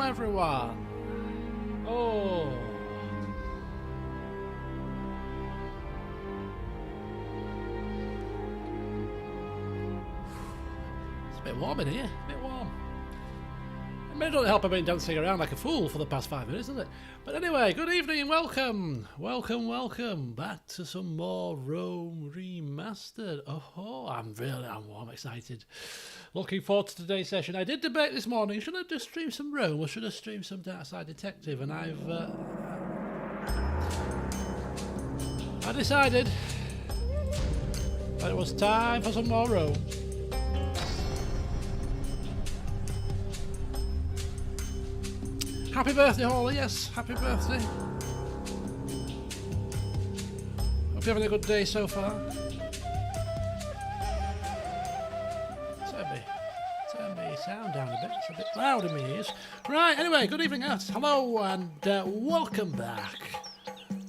everyone. Oh. It's a bit warm in here, a bit warm. It may not help I've been dancing around like a fool for the past 5 minutes, does it? But anyway, good evening and welcome. Welcome back to some more Rome Remastered. Oh, I'm excited. Looking forward to today's session. I did debate this morning, should I just stream some Rome or should I stream some Darkside Detective? And I decided that it was time for some more Rome. Happy birthday, Hawley, yes, happy birthday. Hope you're having a good day so far. Turn me sound down a bit, it's a bit loud in my ears. Right, anyway, good evening, yes. Hello and welcome back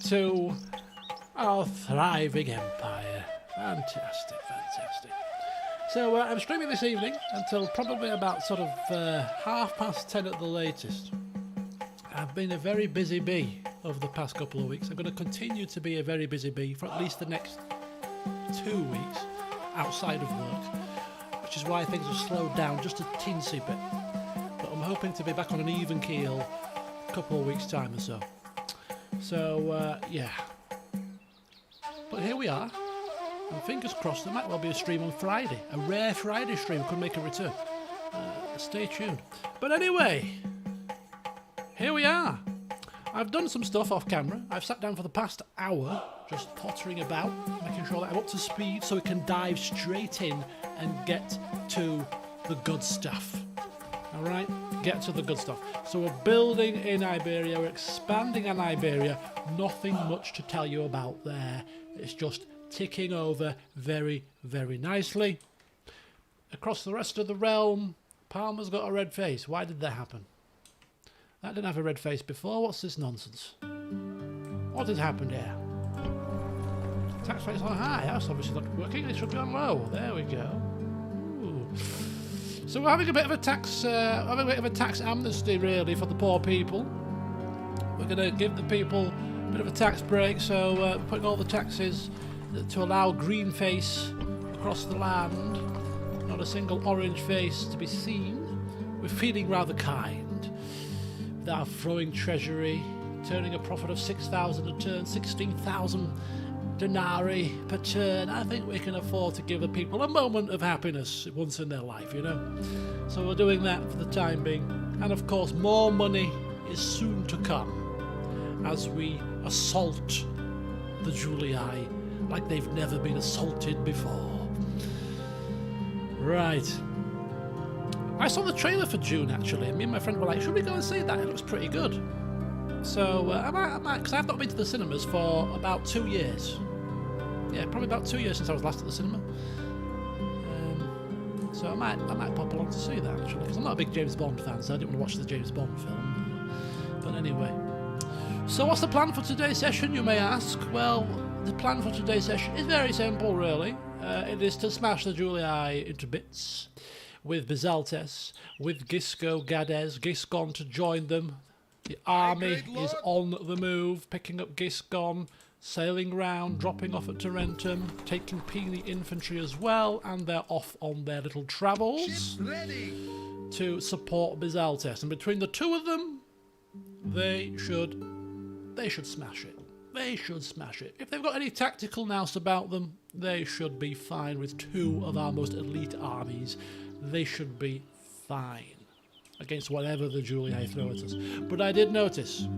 to our thriving empire. Fantastic. So I'm streaming this evening until probably about sort of 10:30 at the latest. I've been a very busy bee over the past couple of weeks. I'm going to continue to be a very busy bee for at least the next 2 weeks outside of work, which is why things have slowed down just a teensy bit. But I'm hoping to be back on an even keel a couple of weeks' time or so. So, yeah. But here we are. And fingers crossed there might well be a stream on Friday. A rare Friday stream could make a return. Stay tuned. But anyway, here we are. I've done some stuff off camera. I've sat down for the past hour just pottering about, making sure that I'm up to speed so we can dive straight in and get to the good stuff. Alright? Get to the good stuff. So we're building in Iberia, we're expanding in Iberia. Nothing much to tell you about there. It's just ticking over very, very nicely. Across the rest of the realm, Parma's got a red face. Why did that happen? That didn't have a red face before. What's this nonsense? What has happened here? Tax rate's on high. That's obviously not working. It should be on low. There we go. Ooh. So we're having a bit of a tax, amnesty really for the poor people. We're going to give the people a bit of a tax break. So we're putting all the taxes to allow green face across the land. Not a single orange face to be seen. We're feeling rather kind. Our throwing treasury, turning a profit of 6,000 a turn, 16,000 denarii per turn. I think we can afford to give the people a moment of happiness once in their life, you know. So we're doing that for the time being. And of course, more money is soon to come as we assault the Julii like they've never been assaulted before. Right. I saw the trailer for June actually, and me and my friend were like, should we go and see that? It looks pretty good. So I might, because I've not been to the cinemas for about 2 years. Yeah, probably about 2 years since I was last at the cinema. So I might pop along to see that actually, because I'm not a big James Bond fan, so I didn't want to watch the James Bond film. But anyway. So what's the plan for today's session, you may ask? Well, the plan for today's session is very simple really. It is to smash the Julii into bits. With Bisaltes, with Gisgon to join them. The army is on the move, picking up Gisgon, sailing round, dropping off at Tarentum, taking Peony infantry as well, and they're off on their little travels to support Bisaltes. And between the two of them, they should smash it. They should smash it. If they've got any tactical nous about them, they should be fine with two of our most elite armies. They should be fine against whatever the Julii throw at us. But I did notice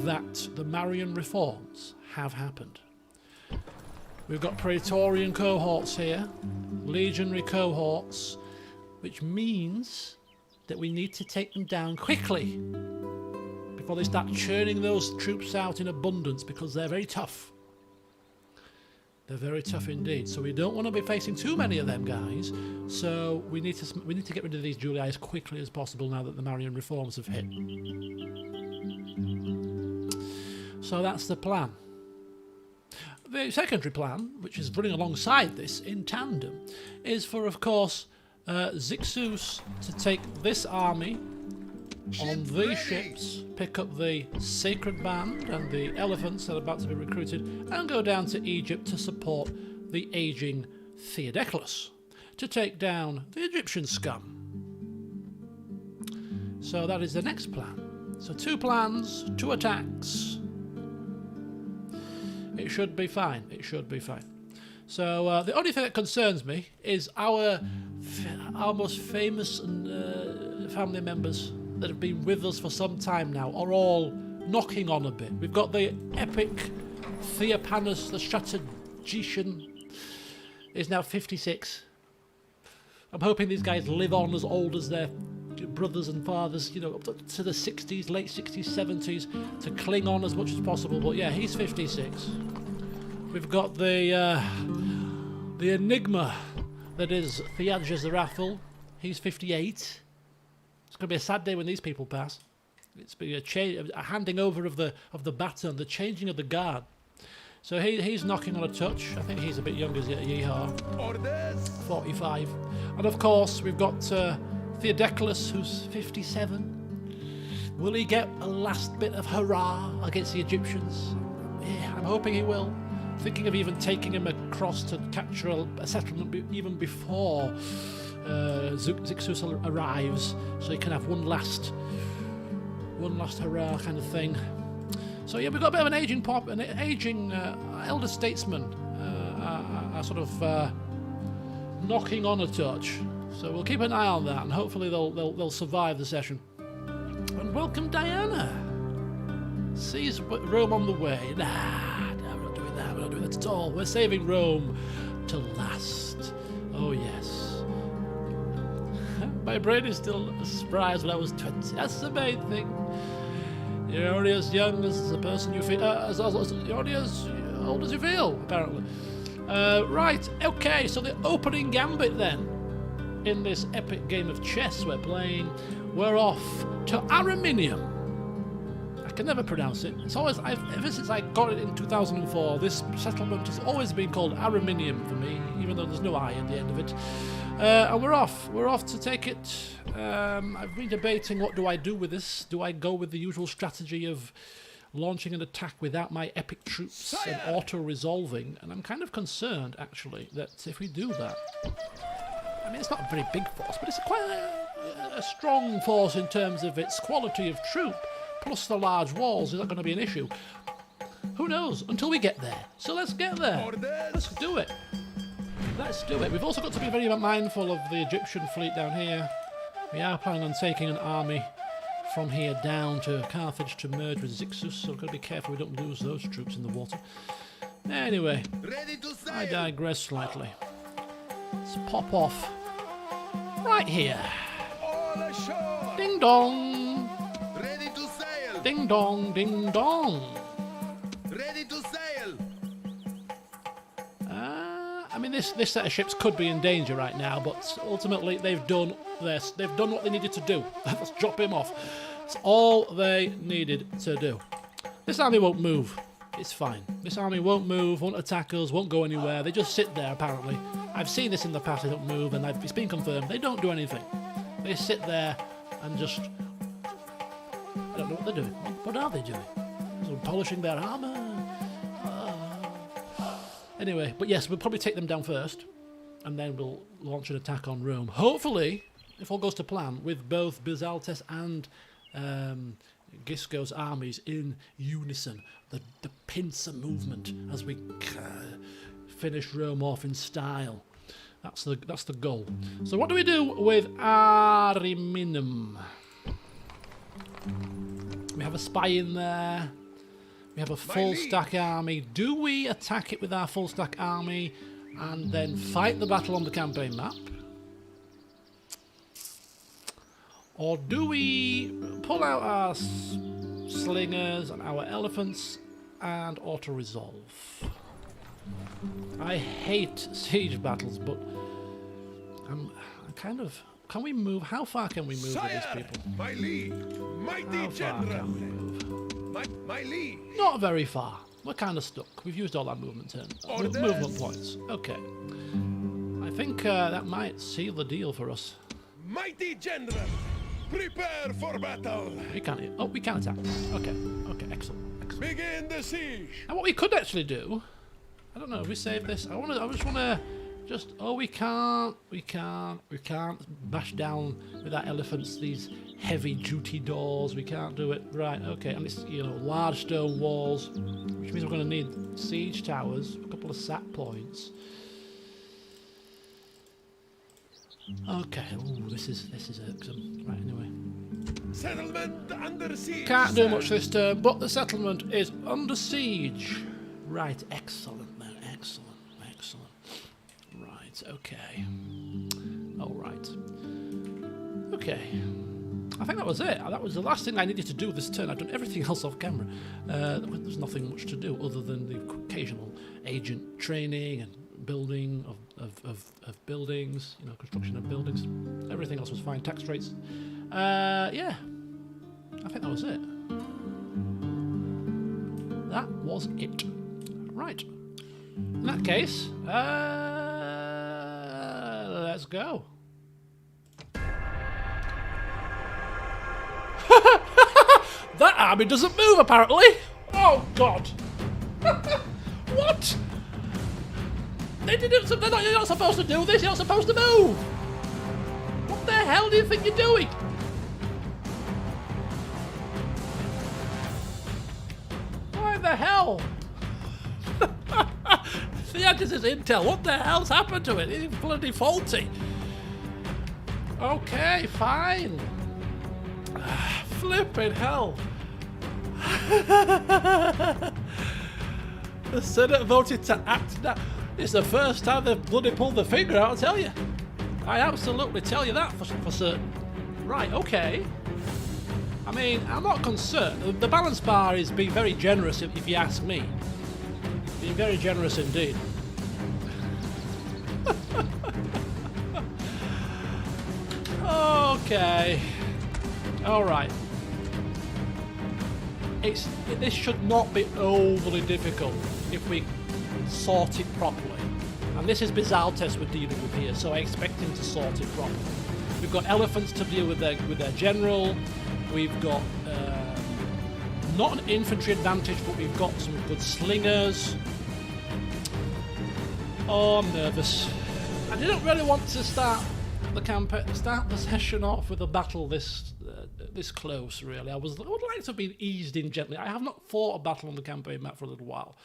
that the Marian reforms have happened. We've got Praetorian cohorts here, legionary cohorts, which means that we need to take them down quickly before they start churning those troops out in abundance, because they're very tough. They're very tough indeed, so we don't want to be facing too many of them guys. So we need to get rid of these Julii as quickly as possible now that the Marian reforms have hit. So that's the plan. The secondary plan, which is running alongside this in tandem, is for, of course, Zixus to take this army on these ships, pick up the Sacred Band and the elephants that are about to be recruited, and go down to Egypt to support the aging Theodeclus to take down the Egyptian scum. So that is the next plan. So 2 plans, 2 attacks. It should be fine. It should be fine. So the only thing that concerns me is our most famous and family members that have been with us for some time now are all knocking on a bit. We've got the epic Theopanus, the Strategician, is now 56. I'm hoping these guys live on as old as their brothers and fathers, you know, up to the 60s, late 60s, 70s, to cling on as much as possible. But yeah, he's 56. We've got the enigma that is Theages the Wrathful. He's 58. It's going to be a sad day when these people pass. It's be a handing over of the baton, the changing of the guard. So he's knocking on a touch. I think he's a bit younger, yeehaw. 45. And of course, we've got Theodeclus, who's 57. Will he get a last bit of hurrah against the Egyptians? Yeah, I'm hoping he will. Thinking of even taking him across to capture a settlement even before Zixus arrives, so he can have one last hurrah kind of thing. So yeah, we've got a bit of an aging elder statesman, sort of knocking on a touch. So we'll keep an eye on that, and hopefully they'll survive the session. And welcome Diana. Sees Rome on the way. Nah, we're not doing that. We're not doing that at all. We're saving Rome to last. Oh yes. My brain is still as spry as when I was 20. That's the main thing. You're only as young as the person you feel. You're only as old as you feel, apparently. Right. Okay. So the opening gambit then. In this epic game of chess we're playing, we're off to Ariminium. I can never pronounce it. It's always, ever since I got it in 2004, this settlement has always been called Ariminium for me, even though there's no I at the end of it. And we're off. We're off to take it. I've been debating what do I do with this. Do I go with the usual strategy of launching an attack without my epic troops and auto-resolving? And I'm kind of concerned, actually, that if we do that... I mean, it's not a very big force, but it's quite a strong force in terms of its quality of troop, plus the large walls. Is that going to be an issue? Who knows? Until we get there. So let's get there. Let's do it. Let's do it. We've also got to be very mindful of the Egyptian fleet down here. We are planning on taking an army from here down to Carthage to merge with Zixus, so we've got to be careful we don't lose those troops in the water. Anyway, I digress slightly. Let's pop off right here. Ding dong. Ready to sail. Ding dong, ding dong. Ready to sail. I mean, this set of ships could be in danger right now, but ultimately they've done this. They've done what they needed to do. Let's drop him off. It's all they needed to do. This army won't move. It's fine. This army won't move, won't attack us, won't go anywhere. They just sit there, apparently. I've seen this in the past. They don't move, and it's been confirmed. They don't do anything. They sit there and just... I don't know what they're doing. What are they doing? So polishing their armour? Anyway, but yes, we'll probably take them down first, and then we'll launch an attack on Rome. Hopefully, if all goes to plan, with both Bisaltes and Gisco's armies in unison, the pincer movement as we finish Rome off in style. That's the goal. So what do we do with Ariminium? We have a spy in there. We have a full stack army. Do we attack it with our full stack army and then fight the battle on the campaign map? Or do we pull out our slingers and our elephants and auto-resolve? I hate siege battles, but I'm kind of... Can we move? How far can we move with these people? My liege, mighty How far general. can we move? My liege. Not very far. We're kind of stuck. We've used all our movement movement points. Okay. I think that might seal the deal for us. Mighty general. Prepare for battle. We can't. Oh, we can attack. Okay. Okay. Excellent. Excellent. Begin the siege. And what we could actually do, I don't know. If we save this, I just want to. Oh, we can't bash down with our elephants these heavy duty doors. We can't do it. Right, okay, and it's, you know, large stone walls, which means we're going to need siege towers, a couple of sack points. Okay, ooh, this is irksome. Right, anyway. Settlement under siege. Can't do much this turn, but the settlement is under siege. Right, excellent then, excellent. Okay. All right. Okay. I think that was it. That was the last thing I needed to do this turn. I've done everything else off camera. There's nothing much to do other than the occasional agent training and building of buildings, you know, construction of buildings. Everything else was fine. Tax rates. Yeah. I think that was it. That was it. Right. In that case, let's go. That army doesn't move, apparently. Oh, God. What? They're not supposed to do this. You're not supposed to move. What the hell do you think you're doing? Why the hell? This is intel. What the hell's happened to it? It's bloody faulty. Okay, fine. Flipping hell. The Senate voted to act now. It's the first time they've bloody pulled the finger out, I'll tell you. I absolutely tell you that for certain. Right, okay. I mean, I'm not concerned. The balance bar is being very generous, if you ask me. Being very generous indeed. Okay. Alright. This should not be overly difficult if we sort it properly. And this is Bisaltes we're dealing with here, so I expect him to sort it properly. We've got elephants to deal with their general. We've got not an infantry advantage, but we've got some good slingers. Oh, I'm nervous. I didn't really want to start the session off with a battle this close. Really, I would like to have been eased in gently. I have not fought a battle on the campaign map for a little while,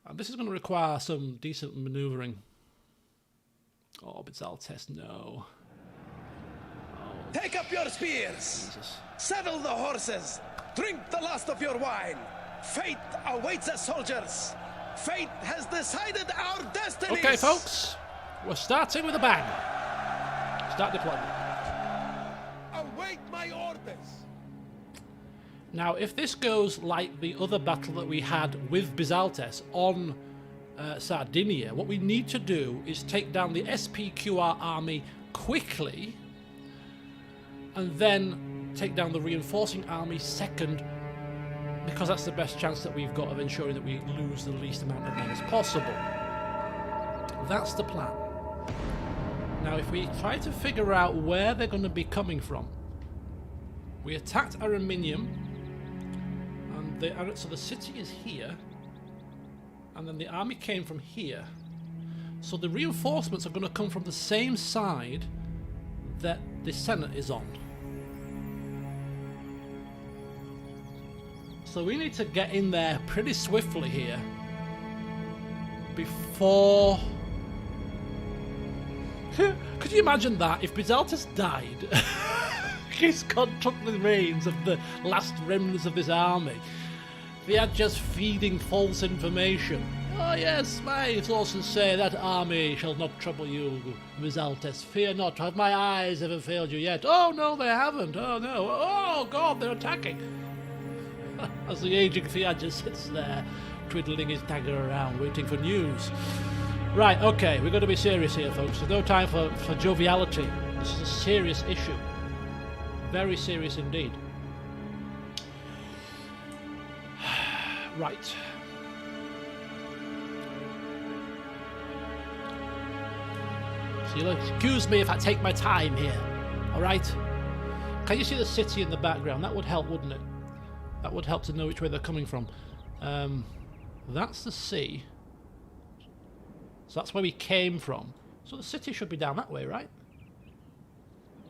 and this is going to require some decent manoeuvring. Oh, Bisaltes, no. Take up your spears. Jesus. Saddle the horses. Drink the last of your wine. Fate awaits us, soldiers. Fate has decided our destinies. Okay, folks, we're starting with a bang. Start deployment. Await my orders. Now, if this goes like the other battle that we had with Bisaltes on Sardinia, what we need to do is take down the SPQR army quickly and then take down the reinforcing army second, because that's the best chance that we've got of ensuring that we lose the least amount of men as possible. That's the plan. Now, if we try to figure out where they're going to be coming from, we attacked Ariminium, and so the city is here, and then the army came from here. So the reinforcements are going to come from the same side that the Senate is on. So we need to get in there pretty swiftly here before... Could you imagine that? If Bisaltes died, Giscon took the reins of the last remnants of this army. They are just feeding false information. Oh yes, my sources say that army shall not trouble you, Bisaltes. Fear not, have my eyes ever failed you yet? Oh no, they haven't. Oh no. Oh God, they're attacking. As the aging Theager sits there, twiddling his dagger around, waiting for news. Right, okay, we've got to be serious here, folks. There's no time for joviality. This is a serious issue. Very serious indeed. Right. So you'll excuse me if I take my time here, alright? Can you see the city in the background? That would help, wouldn't it? That would help to know which way they're coming from. That's the sea. So that's where we came from. So the city should be down that way, right?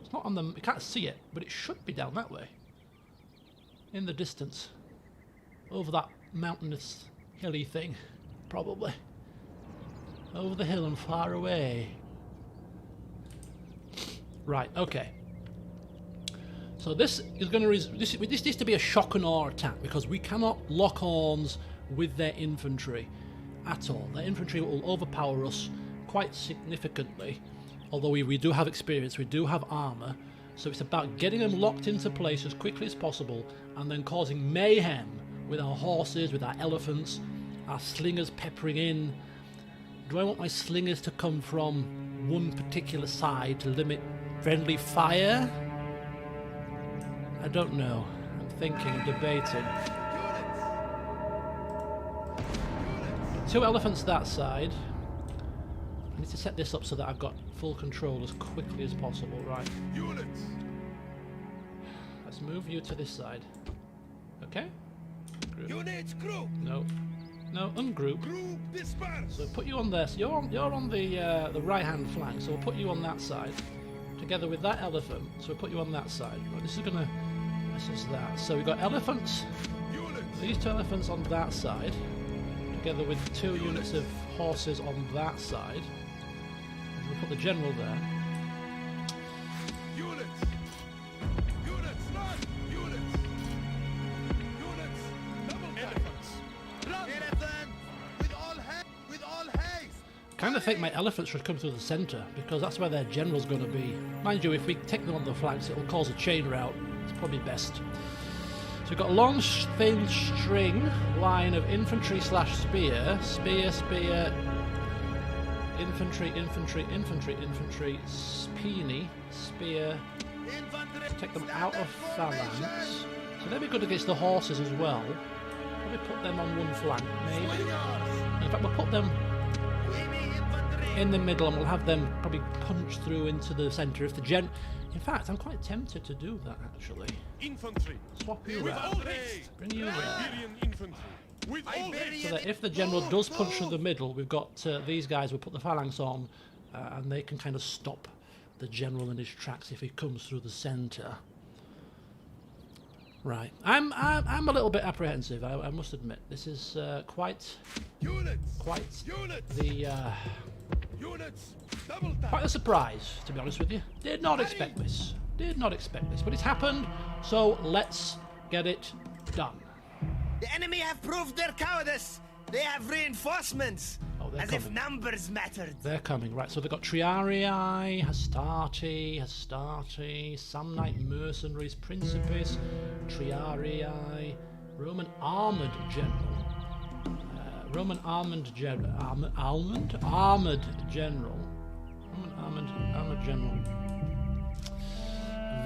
It's not on the... You can't see it, but it should be down that way. In the distance. Over that mountainous, hilly thing. Probably. Over the hill and far away. Right, okay. So this is going to... This needs to be a shock and awe attack, because we cannot lock horns with their infantry at all. Their infantry will overpower us quite significantly, although we do have experience, we do have armour, so it's about getting them locked into place as quickly as possible and then causing mayhem with our horses, with our elephants, our slingers peppering in. Do I want my slingers to come from one particular side to limit friendly fire? I don't know. I'm thinking, I'm debating. 2 elephants that side. I need to set this up so that I've got full control as quickly as possible. Right. Units. Let's move you to this side. Okay. Group. Units group. No. No, ungroup. Group disperse. So put you on there. So you're on the right-hand flank. So we'll put you on that side, together with that elephant. So we'll put you on that side. Right, this is gonna. This is that. So we've got elephants. Units. These 2 elephants on that side, together with 2 units of horses on that side. We'll put the general there. Units. Units. Run. Units. Units. Double elephants. Run. Elephant. With all haste. Kind of think my elephants should come through the centre, because that's where their general's going to be. Mind you, if we take them on the flanks, it will cause a chain route. It's probably best. So we've got a long, thin string line of infantry / spear. Spear, spear, infantry, infantry, infantry, infantry, speeny, spear. To take them out of phalanx. So they'd be good against the horses as well. Probably put them on one flank, maybe. In fact, we'll put them in the middle and we'll have them probably punch through into the centre if the gen... In fact, I'm quite tempted to do that, actually. Infantry. Swap you With around. all haste. Bring you around. Iberian infantry. With all haste. So that if the general does punch through the middle, we've got these guys will put the phalanx on and they can kind of stop the general in his tracks if he comes through the centre. Right. I'm a little bit apprehensive, I must admit. This is quite Units. the... Units. Double tap. Quite a surprise, to be honest with you. Did not expect this. Did not expect this. But it's happened, so let's get it done. The enemy have proved their cowardice. They have reinforcements. Oh, they're As coming. if numbers mattered. They're coming. Right, so they've got Triarii, Hastati, Samnite Mercenaries, Principes, Triarii, Roman Armoured General. Roman Armoured General. Armoured General. Armoured General.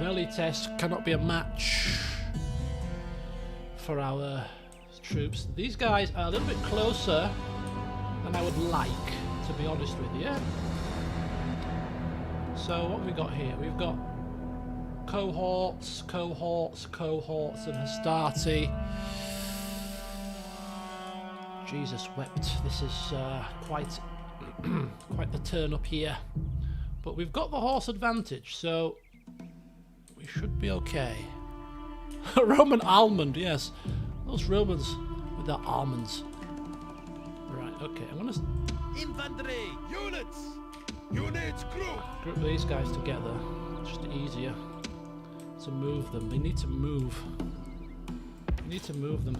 Velites cannot be a match for our troops. These guys are a little bit closer than I would like, to be honest with you. So what have we got here? We've got cohorts, and Hastati. Jesus wept. This is quite quite the turn up here. But we've got the horse advantage, so we should be okay. Roman almond, yes. Those Romans with their almonds. Right, okay, I'm gonna Infantry. Units. Units group. group these guys together. It's just easier to move them. They need to move. We need to move them.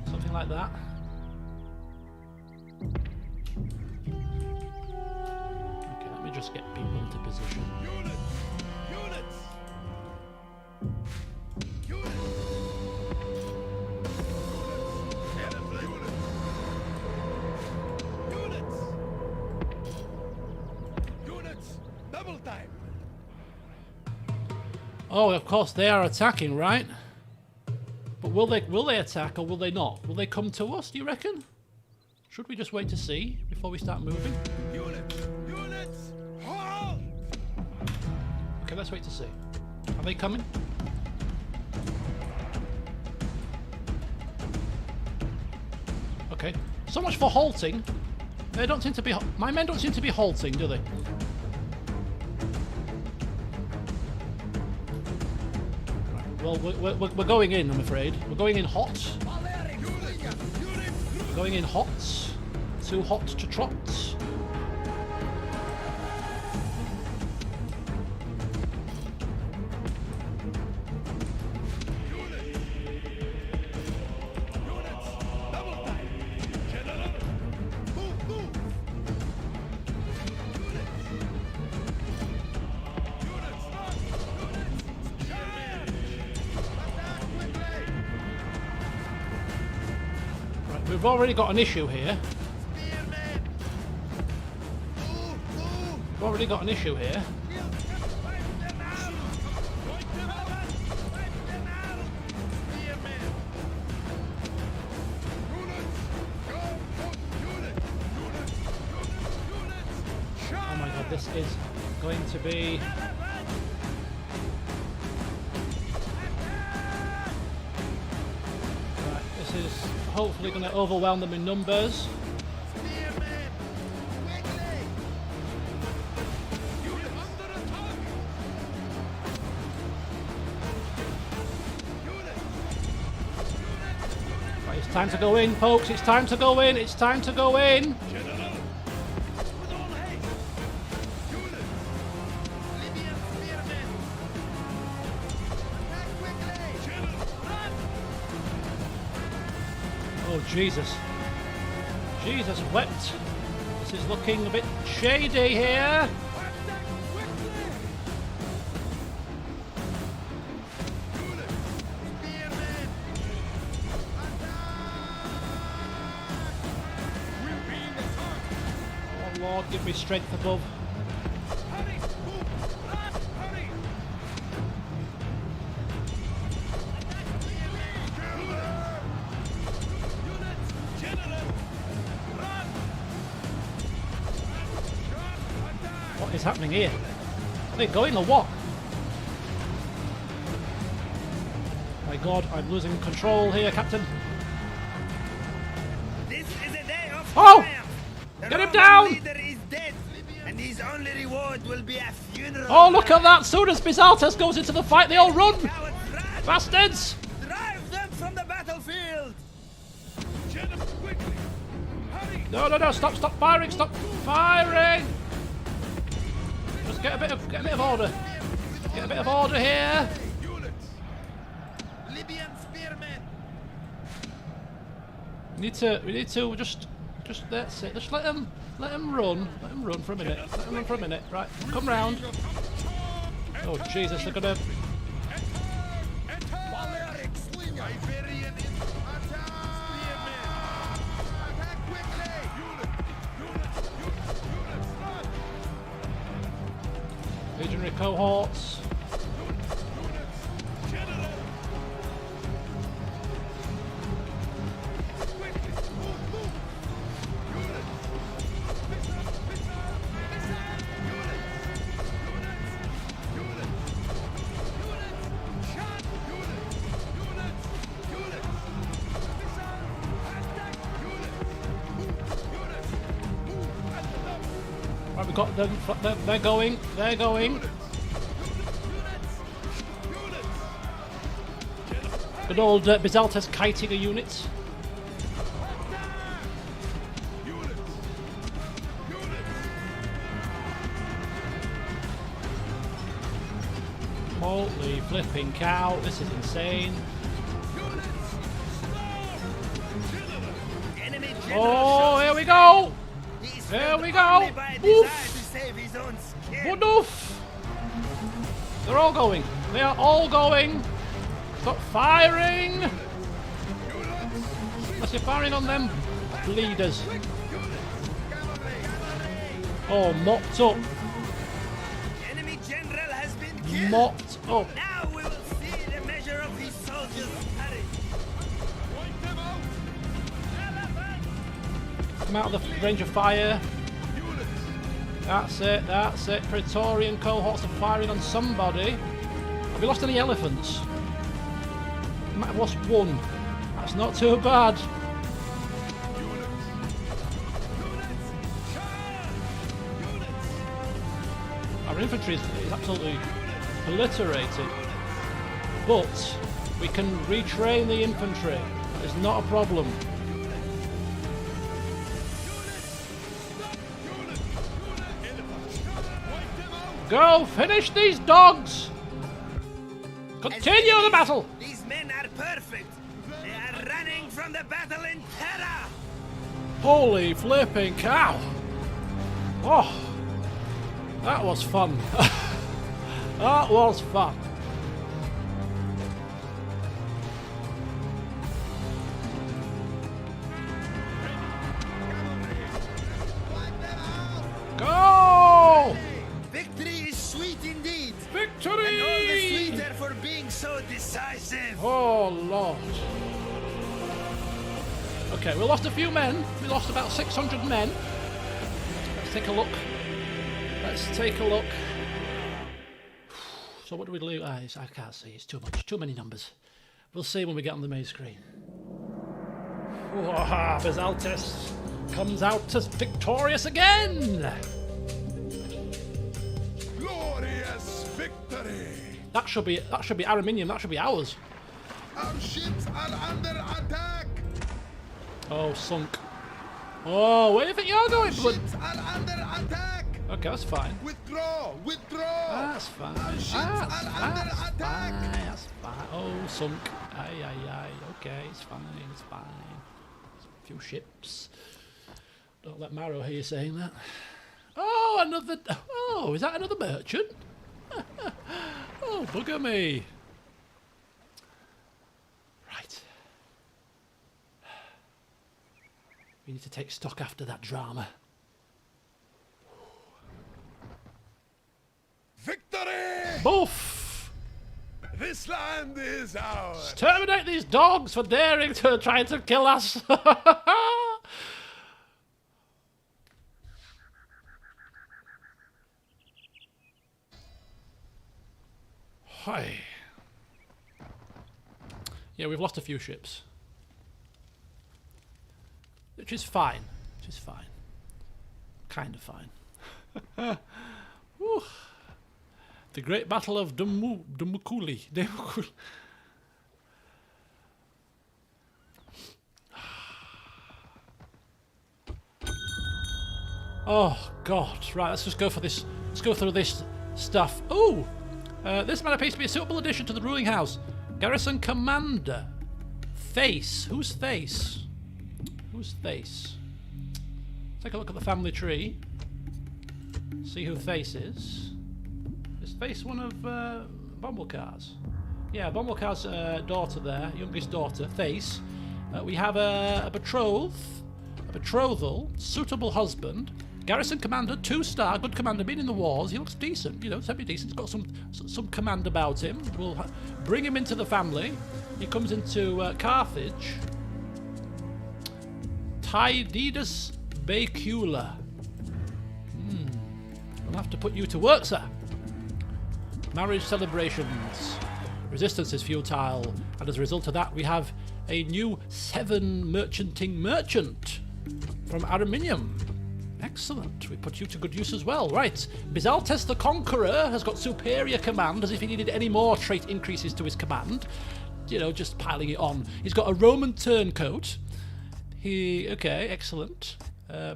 Something like that. Okay, let me just get people into position. Units. Units. Units. Units. Units. Double time. Oh, of course they are attacking, right? But will they attack or will they not? Will they come to us, do you reckon? Should we just wait to see before we start moving? Units. Units. Halt. Okay, let's wait to see. Are they coming? Okay. So much for halting. They don't seem to be. My men don't seem to be halting, do they? Well, we're going in, I'm afraid. We're going in hot. We're going in hot. Too hot to trot. We've already got an issue here. We've already got an issue here. Oh my god, this is going to be... This is hopefully going to overwhelm them in numbers. Right, it's time to go in, folks. It's time to go in. It's time to go in. Oh, Jesus. Jesus wept. This is looking a bit shady here. Oh, Lord, give me strength above. What is happening here? Are they going or what? My God, I'm losing control here, Captain. This is a day of Oh! triumph. The Get him Roman down! leader is dead, and his only reward will be a funeral. Oh, look at that! Soon as Bisaltes goes into the fight, they all run! Cowards, run! Bastards! Drive them from the battlefield! No, stop firing, stop firing! Just get a bit of order. Get a bit of order here. Libyan spearmen. We need to just that's it. Just let them run. Let them run for a minute. Let them run for a minute. Right, come round. Oh Jesus, they're gonna. Iberian attack quickly. Legionary cohorts. Right, we've got them. They're going. They're going. Good old Bisaltes kiting a unit. Holy flipping cow, this is insane. Enemy Oh, here we go! Here we go! Oof. Oof! To save his own skin. Good enough! They're all going. They are all going. Stop firing! Unless you're firing on them bleeders. Oh, mopped up. Enemy general has been killed. Mopped up. Now we will see the measure of his soldiers' courage. Come out of the range of fire. That's it, that's it. Praetorian cohorts are firing on somebody. Have we lost any elephants? We might have lost one. That's not too bad. Our infantry is absolutely obliterated. But we can retrain the infantry. That is not a problem. Go! Finish these dogs! Continue the battle! These men are perfect. They are running from the battle in terror. Holy flipping cow! Oh, that was fun. That was fun. Go! Victory is sweet indeed. Victory! And all the sweeter for being so decisive. Oh, Lord. Okay, we lost a few men. We lost about 600 men. Let's take a look. Let's take a look. So what do we lose? I can't see. It's too much. Too many numbers. We'll see when we get on the main screen. Bisaltes comes out as victorious again. Glorious victory! That should be Ariminium. That should be ours. Our ships are under attack! Oh, sunk. Oh, where do you think you're going, bud? Ships are under attack! Okay, that's fine. Withdraw! Withdraw! That's fine. Our ships are under attack! Fine, that's fine. Oh, sunk. Aye, aye, aye. Okay, it's fine. It's fine. A few ships. Don't let Marrow hear you saying that. Oh, another. Oh, is that another merchant? Oh, bugger me. Right. We need to take stock after that drama. Victory! Boof! This land is ours! Terminate these dogs for daring to try to kill us! Hi. Yeah, we've lost a few ships. Which is fine. Which is fine. Kind of fine. Whew. The Great Battle of Dumukuli. Oh God! Right, let's just go for this. Let's go through this stuff. Ooh, this man appears to be a suitable addition to the ruling house. Garrison commander. Thace. Who's Thace? Who's Thace? Take a look at the family tree. See who Thace is. Is Thace one of Bombilcar's? Yeah, Bombilcar's daughter there, youngest daughter, Thace. We have a betrothal, suitable husband, garrison commander, 2-star, good commander, been in the wars. He looks decent, you know, semi-decent. He's got some command about him. We'll bring him into the family. He comes into Carthage. Tididus Bacula. We'll have to put you to work, sir. Marriage celebrations. Resistance is futile, and as a result of that, we have a new 7 merchanting merchant from Ariminium. Excellent. We put you to good use as well. Right. Bisaltes the Conqueror has got superior command, as if he needed any more trait increases to his command. You know, just piling it on. He's got a Roman turncoat. Okay, excellent.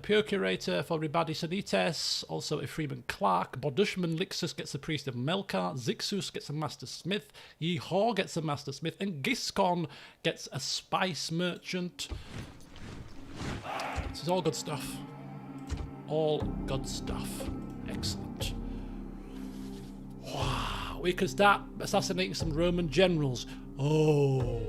Procurator for Ribadi Sanites, also a freeman clerk. Bodushman Lixus gets a priest of Melkar. Zixus gets a master smith. Yeehaw gets a master smith. And Giscon gets a spice merchant. This is all good stuff. All good stuff. Excellent. Wow, we could start assassinating some Roman generals. Oh,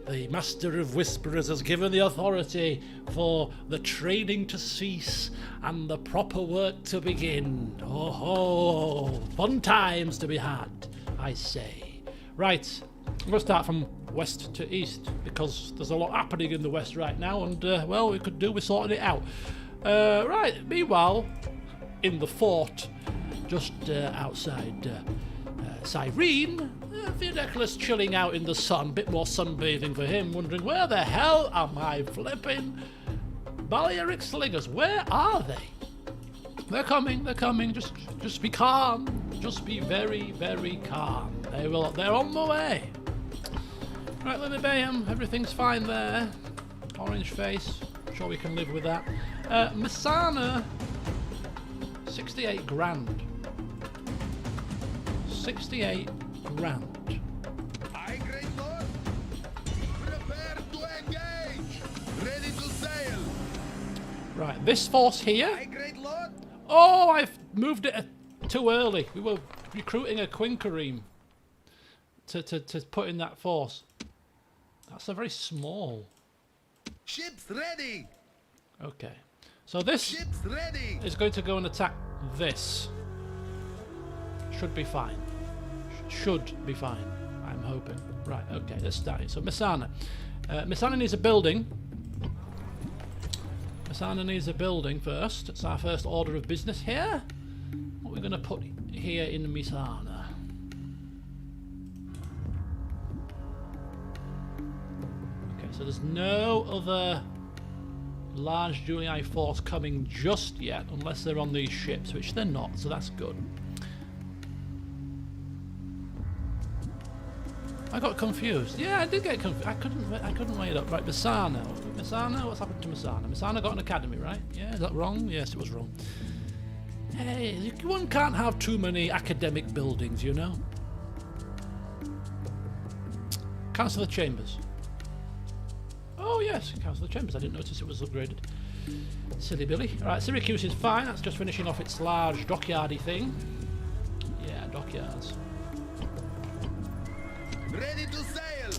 the Master of Whisperers has given the authority for the training to cease and the proper work to begin. Oh, fun times to be had, I say. Right, I'm going to start from west to east because there's a lot happening in the west right now, and well, we could do with sorting it out. Right, meanwhile, in the fort, just outside Cyrene, Theodeclus chilling out in the sun, bit more sunbathing for him, wondering where the hell am I flipping? Balearic slingers, where are they? They're coming, just be calm, just be very, very calm. They're on the way. Right, Lilybayham, everything's fine there. Orange face, I'm sure we can live with that. Messana, 68 grand. 68 grand. Aye, great lord. Prepare to engage. Ready to sail. Right, this force here. Aye, great lord. Oh, I've moved it too early. We were recruiting a Quinquereme to put in that force. That's a very small. Ships ready. Okay, so this Ships ready. is going to go and attack this. Should be fine. Should be fine, I'm hoping. Right, okay, let's start it. So Messana. Messana needs a building. Messana needs a building first. It's our first order of business here. What we're going to put here in Messana. Okay, so there's no other large Julii force coming just yet, unless they're on these ships, which they're not, so that's good. I got confused. Yeah, I did get confused. I couldn't weigh it up. Right, Messana. Messana, what's happened to Messana? Messana got an academy, right? Yeah, is that wrong? Yes, it was wrong. Hey, one can't have too many academic buildings, you know? Council of Chambers. Oh yes, Council of Chambers. I didn't notice it was upgraded. Silly Billy. Alright, Syracuse is fine. That's just finishing off its large dockyardy thing. Yeah, dockyards. Ready to sail.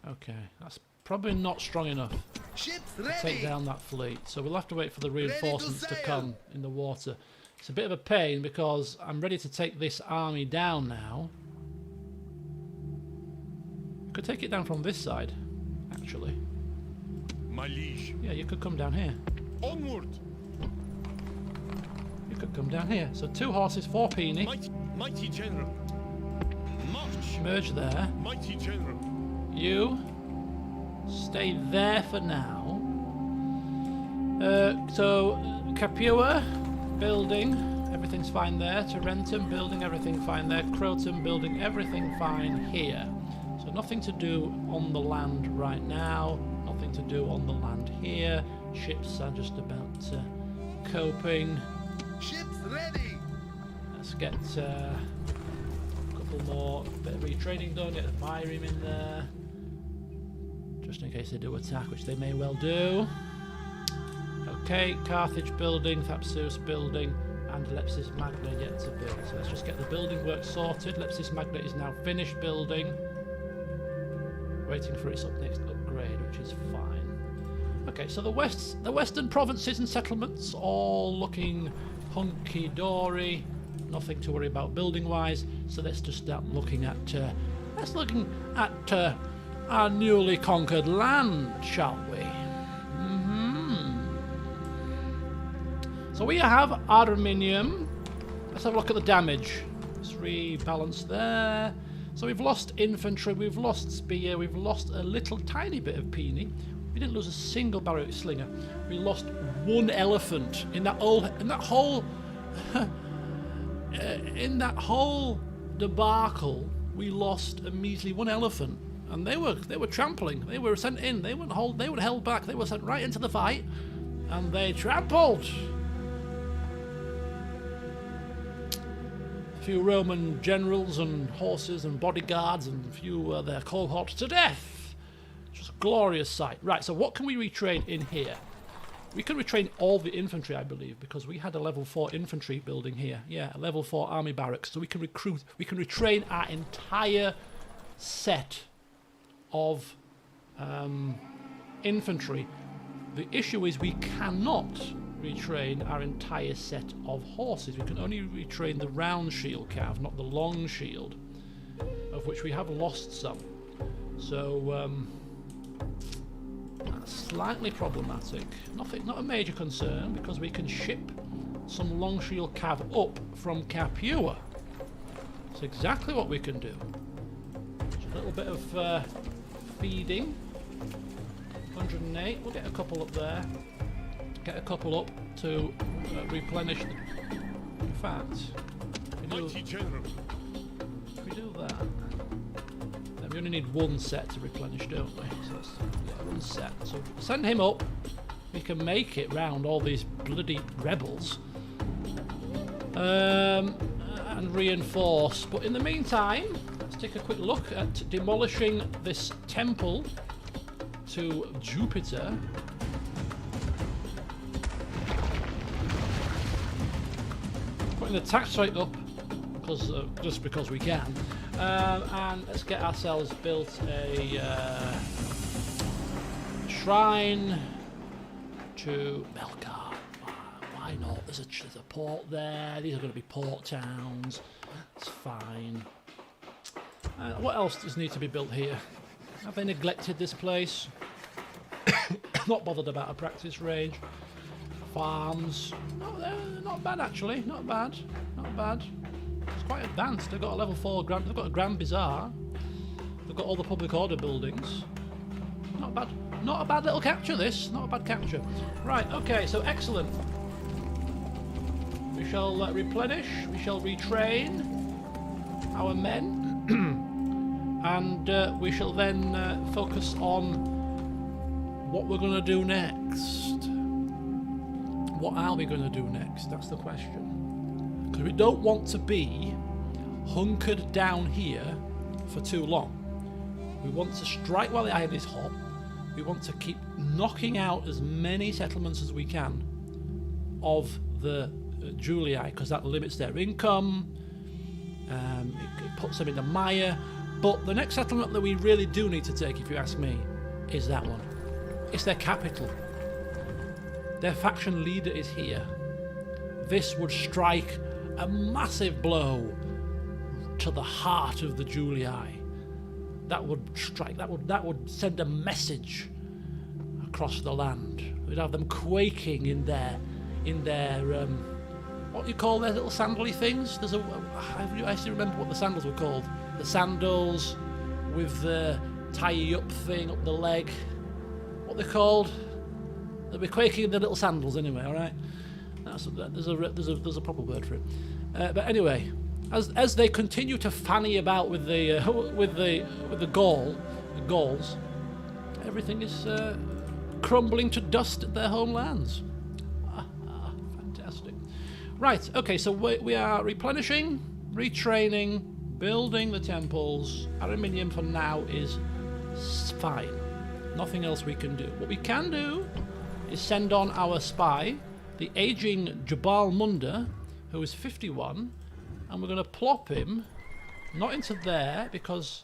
Okay, that's probably not strong enough Ships to ready. take down that fleet, so we'll have to wait for the reinforcements to sail. come in the water. It's a bit of a pain because I'm ready to take this army down now. Could take it down from this side, actually. My liege. Yeah, you could come down here. Onward. You could come down here. So 2 horses, 4 peony. Mighty general. March. Merge there. Mighty general. You stay there for now. So Capua building, everything's fine there. Tarentum building, everything fine there. Croton building, everything fine here. So nothing to do on the land right now. Nothing to do on the land here. Ships are just about coping. Ships ready. Let's get a couple more bit of retraining done. Get the Ariminium in there, just in case they do attack, which they may well do. Okay, Carthage building, Thapsus building, and Lepsis Magna yet to build. So let's just get the building work sorted. Lepsis Magna is now finished building, waiting for its next upgrade, which is fine. Okay, so the western provinces and settlements all looking hunky-dory. Nothing to worry about building-wise. So let's just start looking at our newly conquered land, shall we? So we have Ariminium. Let's have a look at the damage. Let's rebalance there. So we've lost infantry, we've lost spear, we've lost a little tiny bit of peony. We didn't lose a single Balearic slinger. We lost 1 elephant in that whole debacle. We lost a measly 1 elephant, and they were trampling. They were sent in. They weren't held back. They were sent right into the fight, and they trampled. A few Roman generals and horses and bodyguards and a few their cohorts to death. Just a glorious sight. Right, so what can we retrain in here? We can retrain all the infantry, I believe, because we had a level 4 infantry building here. Yeah, a level 4 army barracks. So we can retrain our entire set of infantry. The issue is we cannot retrain our entire set of horses. We can only retrain the round shield cav, not the long shield, of which we have lost some. So That's slightly problematic. Not a major concern, because we can ship some long shield cav up from Capua. That's exactly what we can do. Just a little bit of feeding. 108. We'll get a couple up there. Get a couple up to replenish. In fact, if we do that, then we only need one set to replenish, don't we? So that's, yeah, one set. So send him up. We can make it round all these bloody rebels. And reinforce. But in the meantime, let's take a quick look at demolishing this temple to Jupiter. Putting the tax rate up because just because we can, and let's get ourselves built a shrine to Melkar. Why not? There's a port there. These are going to be port towns. It's fine. What else does need to be built here? Have they neglected this place? Not bothered about a practice range. Farms. No, they're not bad actually. Not bad. Not bad. It's quite advanced. They've got a level 4 grand. They've got a Grand Bazaar. They've got all the public order buildings. Not bad. Not a bad little capture. This. Not a bad capture. Right. Okay. So excellent. We shall replenish. We shall retrain our men, and we shall then focus on what we're going to do next. What are we going to do next? That's the question. Because we don't want to be hunkered down here for too long. We want to strike while the iron is hot. We want to keep knocking out as many settlements as we can of the Julii, because that limits their income. It puts them in the mire. But the next settlement that we really do need to take, if you ask me, is that one. It's their capital. Their faction leader is here. This would strike a massive blow to the heart of the Julii. That would strike. That would send a message across the land. We'd have them quaking in their what do you call their little sandally things? I still remember what the sandals were called. The sandals with the tie up thing up the leg. What they're called? They'll be quaking in their little sandals anyway. All right. There's a proper word for it. But anyway, as they continue to fanny about with the Gauls, everything is crumbling to dust at their homelands. Fantastic. Right. Okay. So we are replenishing, retraining, building the temples. Ariminium for now is fine. Nothing else we can do. What we can do is send on our spy, the aging Jabal Munda, who is 51, and we're going to plop him not into there because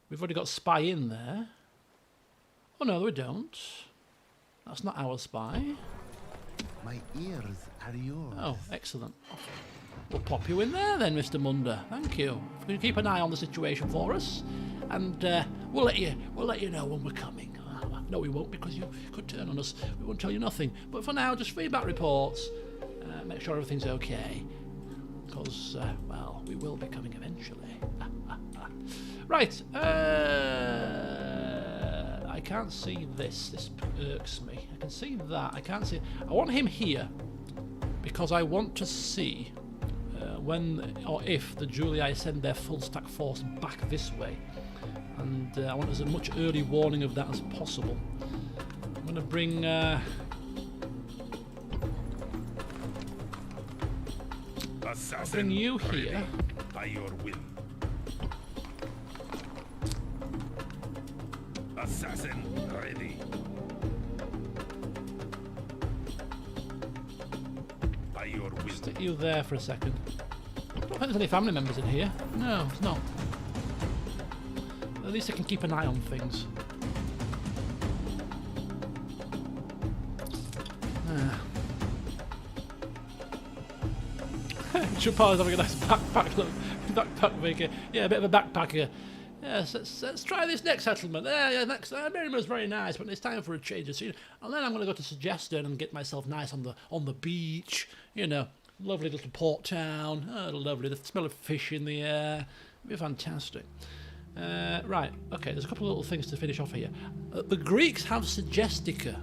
we've already got spy in there. Oh no, we don't. That's not our spy. My ears are yours. Oh, excellent. We'll pop you in there then, Mr. Munda. Thank you. You keep an eye on the situation for us, and we'll let you know when we're coming. No, we won't, because you could turn on us. We won't tell you nothing. But for now, just feedback reports. Make sure everything's okay. Because, well, we will be coming eventually. Right. I can't see this. This irks me. I can see that. I can't see... I want him here. Because I want to see when or if the Julii send their full stack force back this way. And I want as much early warning of that as possible. I'm going to bring... I'll bring you here. By your will. Assassin ready. By your will. Stick you there for a second. I don't think there's any family members in here. No, it's not. At least I can keep an eye on things. Chappelle's having a nice backpack look. Backpack maker. Yeah, a bit of a backpacker. Yes, let's try this next settlement. Yeah, next. Miriam's very nice, but it's time for a change of scene. And then I'm going to go to Suggestion and get myself nice on the beach. You know, lovely little port town. Oh, lovely. The smell of fish in the air. It'll be fantastic. Right. Okay. There's a couple of little things to finish off here. The Greeks have Suggestica,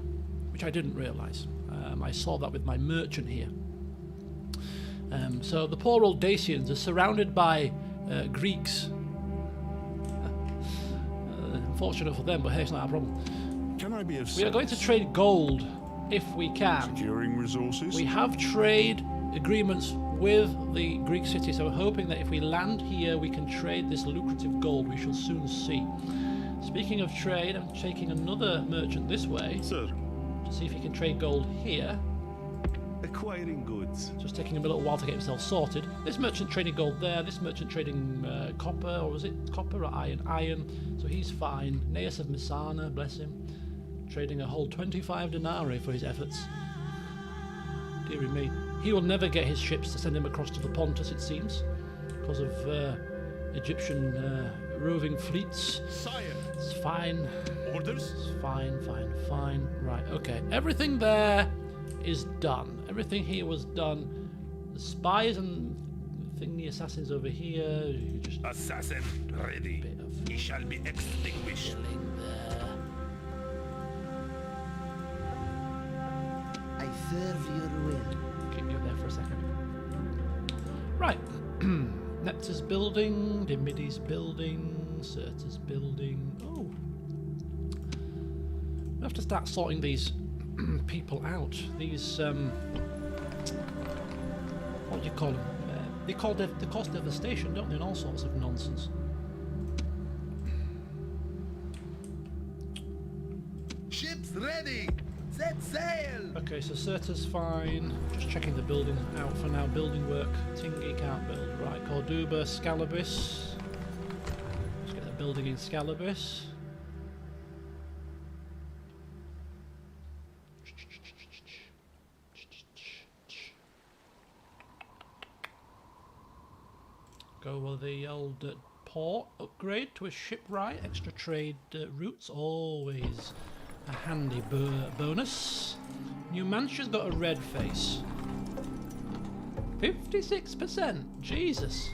which I didn't realise. I saw that with my merchant here. So the poor old Dacians are surrounded by Greeks. Unfortunate for them, but hey, it's not our problem. Can I be of We are going to trade gold if we can. securing resources? We have trade agreements with the Greek city, so we're hoping that if we land here, we can trade this lucrative gold. We shall soon see. Speaking of trade, I'm taking another merchant this way Sir, to see if he can trade gold here. acquiring goods. Just taking him a little while to get himself sorted. This merchant trading gold there, this merchant trading copper, or was it copper or iron? Iron, so he's fine. Neas of Messana, bless him, trading a whole 25 denarii for his efforts. Deary me. He will never get his ships to send him across to the Pontus, it seems, because of Egyptian roving fleets. Sire, It's fine. orders? It's fine. Right, okay. Everything there is done. Everything here was done. The spies and the assassins over here. You just Assassin ready. bit of He shall be extinguished. killing there. I serve your will. Keep you there for a second. Right. Nepta's building, Dimidi's building, Certa's building. Oh. We have to start sorting these people out. These what do you call them? They cause devastation, don't they? And all sorts of nonsense. Ships ready. Set sail. Okay, so Certa's fine. Just checking the building out for now. Building work. Tingy can't build. Right, Corduba, Scalabus. Let's get the building in Scalabus. Go with the old port upgrade to a shipwright. Extra trade routes, always a handy bonus. New Manchester's got a red face. 56%. Jesus.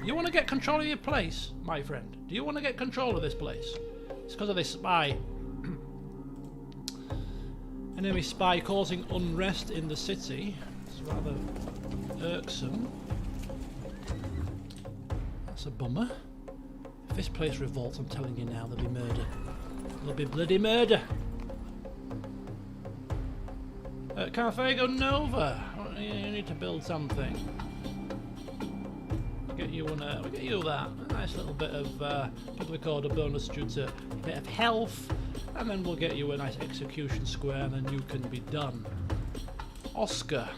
You want to get control of your place, my friend? Do you want to get control of this place? It's because of this spy. Enemy spy causing unrest in the city. It's rather irksome. That's a bummer. If this place revolts, I'm telling you now, there'll be murder. There'll be bloody murder. Carthago Nova. You need to build something. We'll get you that. A nice little bit of public order bonus due to a bit of health. And then we'll get you a nice execution square and then you can be done. Oscar.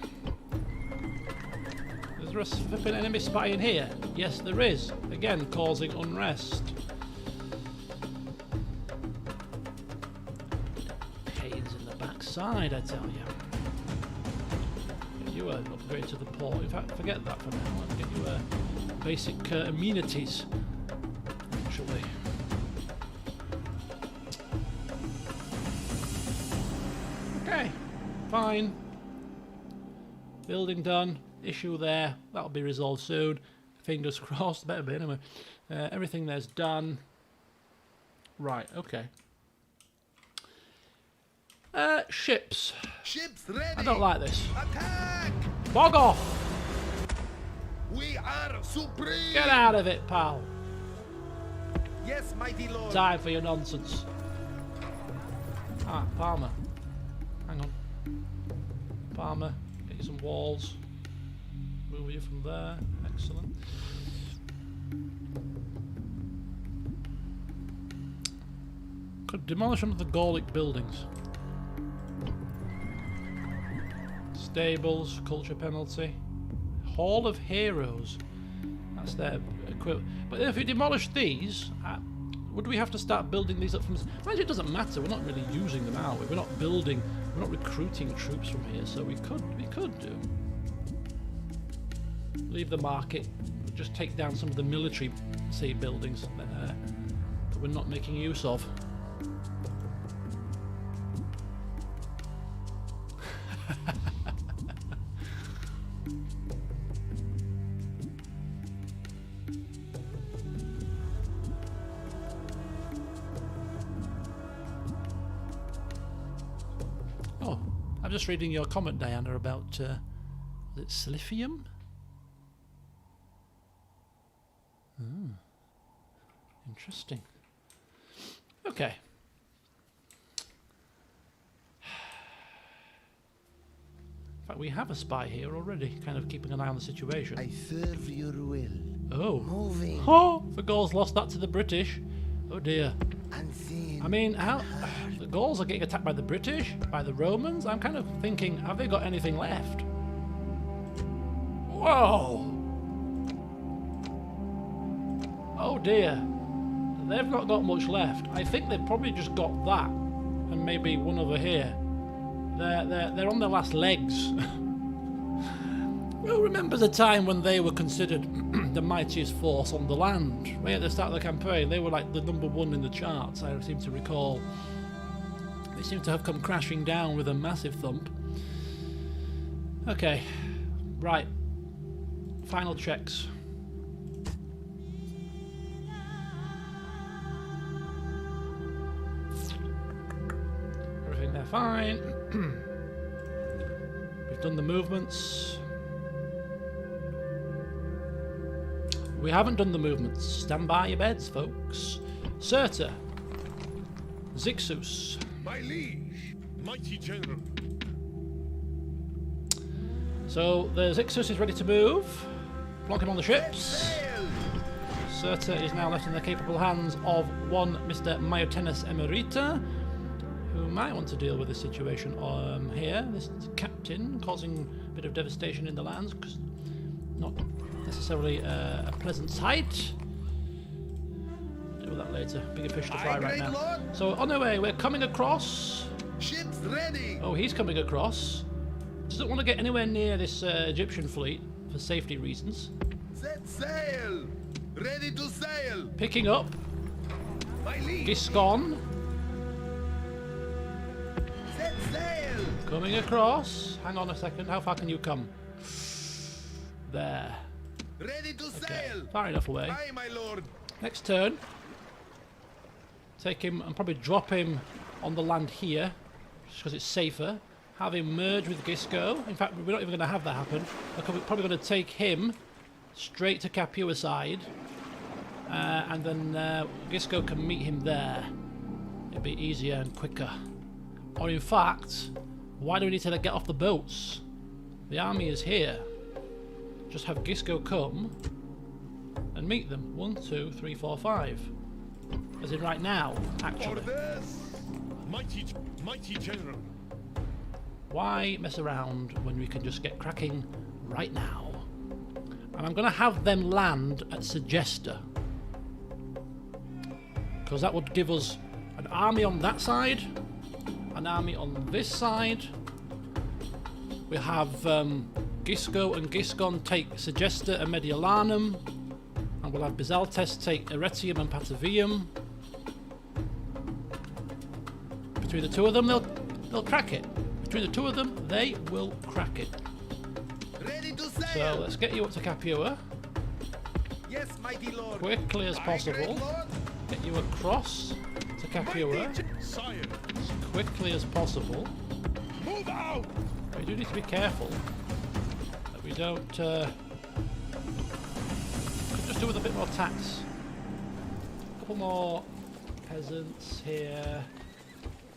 Is there a flipping enemy spy in here? Yes, there is. Again, causing unrest. Pains in the backside, I tell you. Get you an upgrade to the port. In fact, forget that for now. Let's get you basic amenities. Actually. Okay, fine. Building done. Issue there. That'll be resolved soon. Fingers crossed. Better be anyway. Everything there's done. Right, okay. Ships. Ships ready. I don't like this. Attack. Bog off! We are supreme. Get out of it, pal. Yes, mighty lord. Time for your nonsense. Ah, Palmer. Hang on. Palmer, get you some walls. Move you from there. Excellent. Could demolish some of the Gallic buildings. Stables, culture penalty. Hall of Heroes. That's their equivalent. But if we demolish these, would we have to start building these up from... Actually, it doesn't matter. We're not really using them, are we? We're not building... We're not recruiting troops from here, so we could do. Leave the market. Just take down some of the military, say, buildings. we're not making use of. Oh, I'm just reading your comment, Diana, about is it Siliphium? Interesting. Okay. In fact, we have a spy here already, kind of keeping an eye on the situation. I serve your will. Oh. Moving. Oh, the Gauls lost that to the British. Oh dear. Unseen. I mean, how the Gauls are getting attacked by the British, by the Romans. I'm kind of thinking, have they got anything left? Whoa! Oh dear. They've not got much left. I think they've probably just got that, and maybe one over here. They're on their last legs. Well, remember the time when they were considered the mightiest force on the land? Right at the start of the campaign, they were like the #1 in the charts, I seem to recall. They seem to have come crashing down with a massive thump. Okay, right. Final checks. Everything there fine. We've done the movements. We haven't done the movements. Stand by your beds, folks. Surta. Zixus. My liege, Mighty General. So the Zixus is ready to move. Block him on the ships. Surta is now left in the capable hands of one Mr. Myotenus Emerita, who might want to deal with this situation here. This captain causing a bit of devastation in the lands, because not necessarily a pleasant sight. Deal with that later. Bigger fish to fry right now. So on our way, we're coming across. ships ready. Oh, he's coming across. Doesn't want to get anywhere near this Egyptian fleet for safety reasons. Set sail. Ready to sail. Picking up. My liege. Giscon. Set sail. Coming across. Hang on a second. How far can you come? There. Ready to Okay. sail. Far enough away. Aye, my lord. Next turn. Take him and probably drop him on the land here, just because it's safer. Have him merge with Gisco. In fact, we're not even going to have that happen. We're probably going to take him straight to Capua side, and then Gisco can meet him there. It'll be easier and quicker. Or in fact, why do we need to get off the boats? The army is here. Just have Gisco come and meet them. 1, 2, 3, 4, 5. As in right now, actually. Orders. Mighty General. Why mess around when we can just get cracking right now? And I'm going to have them land at Segesta, because that would give us an army on that side, an army on this side. We have Gisco and Giscon take Segesta and Mediolanum, and we'll have Bisaltes take Arretium and Patavium. Between the two of them, they'll crack it. Between the two of them, they will crack it. Ready to So sail. let's get you up to Capua Yes, mighty lord. quickly as Aye, possible. great lord. Get you across to Capua Sire. as quickly as possible. Move out. We do need to be careful that we don't. Could just do with a bit more tax. A couple more peasants here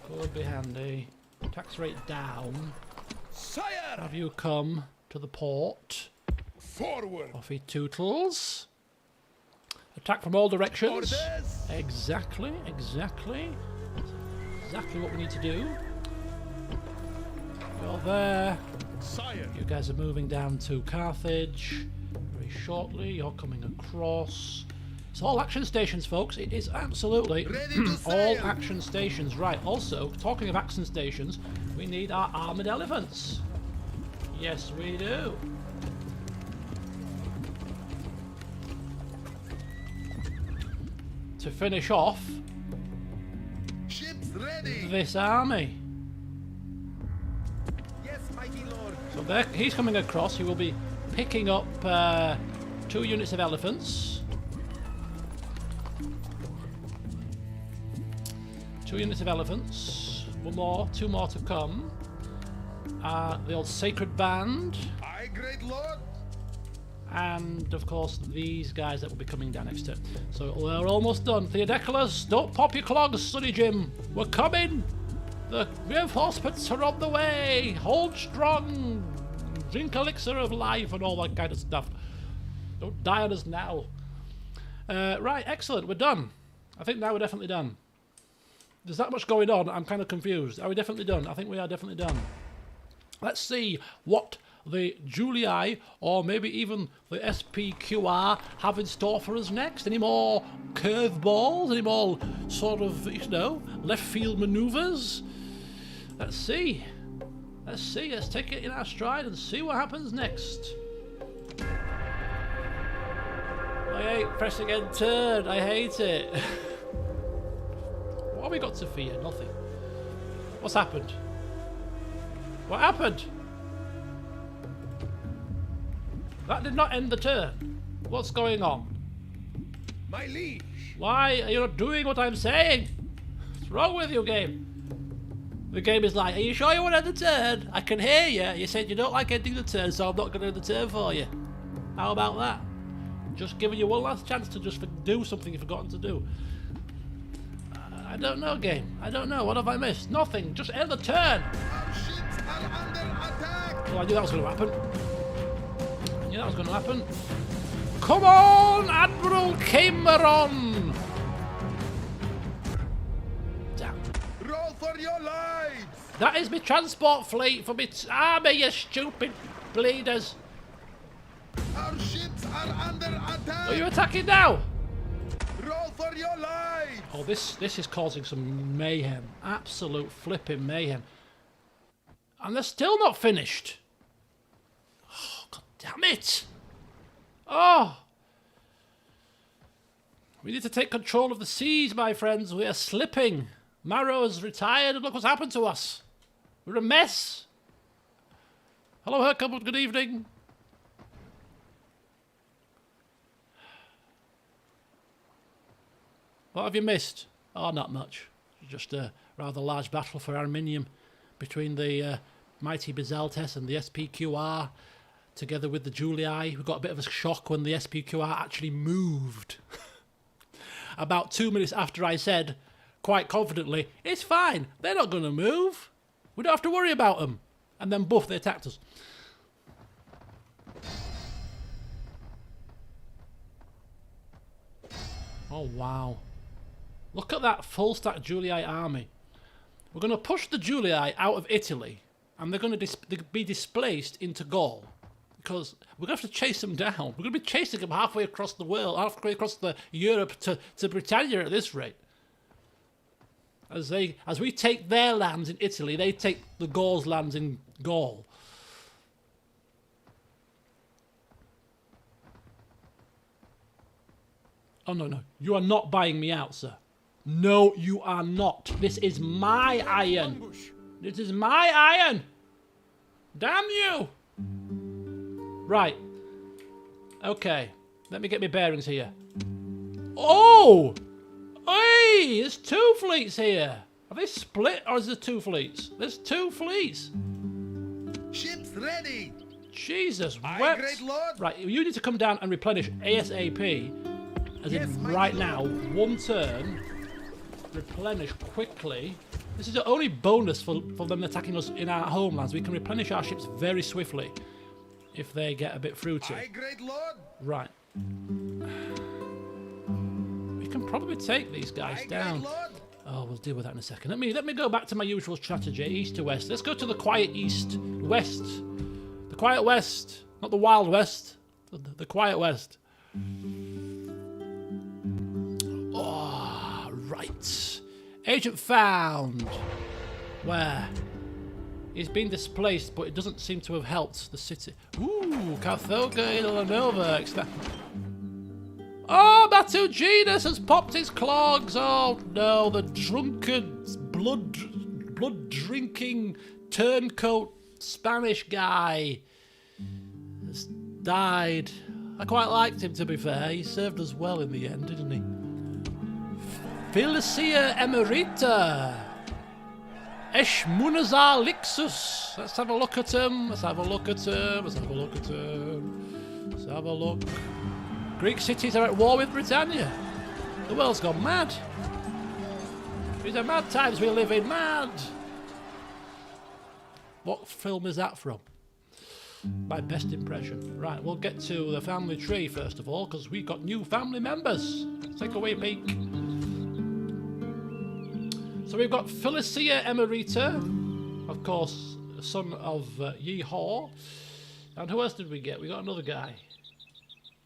could be handy. Tax rate down. Sire. Have you come to the port? Forward. Offy Tootles. Attack from all directions. Orders. Exactly what we need to do. You're there. Sire. You guys are moving down to Carthage very shortly. You're coming across. It's all action stations, folks. It is absolutely Ready to all sail. action stations. Right, also, talking of action stations, we need our armoured elephants. Yes, we do. to finish off Ships ready. this army. Yes, mighty lord. So there, he's coming across. He will be picking up 2 units of elephants. 2 units of elephants. 2 more to come. The old sacred band. Aye, great lord. And of course these guys that will be coming down next turn. So we're almost done. Theodeculus, don't pop your clogs, Sonny Jim. We're coming. The reinforcements are on the way. Hold strong. Drink elixir of life and all that kind of stuff. Don't die on us now. Right, excellent. We're done. I think now we're definitely done. There's that much going on. I'm kind of confused. Are we definitely done? I think we are definitely done. Let's see what the Julii, or maybe even the SPQR, have in store for us next. Any more curveballs? Any more sort of, left field maneuvers? Let's see. Let's see. Let's take it in our stride and see what happens next. I hate pressing enter. I hate it. What have we got to fear? Nothing. What's happened? What happened? That did not end the turn. What's going on? My liege. Why are you not doing what I'm saying? What's wrong with you, game? The game is like, are you sure you want to end the turn? I can hear you. You said you don't like ending the turn, so I'm not going to end the turn for you. How about that? Just giving you one last chance to just do something you've forgotten to do. I don't know, game. I don't know. What have I missed? Nothing. Just end the turn. Our ships are under attack. Well, I knew that was going to happen. I knew that was going to happen. Come on, Admiral Cameron! Damn. Roll for your lives. That is my transport fleet for my army, you stupid bleeders. Our ships are under attack. Are you attacking now? Roll for your lives. Oh, this is causing some mayhem. Absolute flipping mayhem. And they're still not finished. Oh, god damn it. Oh. We need to take control of the seas, my friends. We are slipping. Marrow has retired and look what's happened to us. We're a mess. Hello, Hercule. Good evening. What have you missed? Oh, not much. Just a rather large battle for Ariminium between the mighty Bisaltes and the SPQR, together with the Julii. We got a bit of a shock when the SPQR actually moved. About 2 minutes after I said, quite confidently, it's fine, they're not going to move. We don't have to worry about them. And then, boof, they attacked us. Oh, wow. Look at that full stack Julii army. We're going to push the Julii out of Italy, and they're going to be displaced into Gaul, because we're going to have to chase them down. We're going to be chasing them halfway across the world, halfway across Europe to Britannia at this rate. As we take their lands in Italy, they take the Gauls' lands in Gaul. Oh, no. You are not buying me out, sir. No, you are not. This is my iron. This is my iron. Damn you. Right. Okay. Let me get my bearings here. Oh! Hey! There's 2 fleets here. Are they split or is there 2 fleets? There's 2 fleets. Ships ready. Jesus. Aye, great lord. Right, you need to come down and replenish ASAP. As in right now, 1 turn. Replenish quickly. This is the only bonus for them attacking us in our homelands. We can replenish our ships very swiftly if they get a bit fruity. Aye, great lord. Right. We can probably take these guys down. Great lord. Oh, we'll deal with that in a second. Let me go back to my usual strategy, east to west. Let's go to the quiet east, west. The quiet west, not the wild west. The quiet west. Oh, right. Agent found. Where? He's been displaced, but it doesn't seem to have helped the city. Ooh, Carthage, Villanova. Oh, Matuginus has popped his clogs. Oh no, the drunken, blood-drinking, turncoat Spanish guy has died. I quite liked him, to be fair. He served us well in the end, didn't he? Felicia Emerita. Eshmunazar Lixus. Let's have a look at him. Let's have a look at him. Let's have a look at him. Let's have a look. Greek cities are at war with Britannia. The world's gone mad. These are mad times we live in. Mad. What film is that from? My best impression. Right, we'll get to the family tree first of all, because we've got new family members. Let's take a wee peek. So we've got Felicia Emerita, of course, son of Yeehaw. And who else did we get? We got another guy.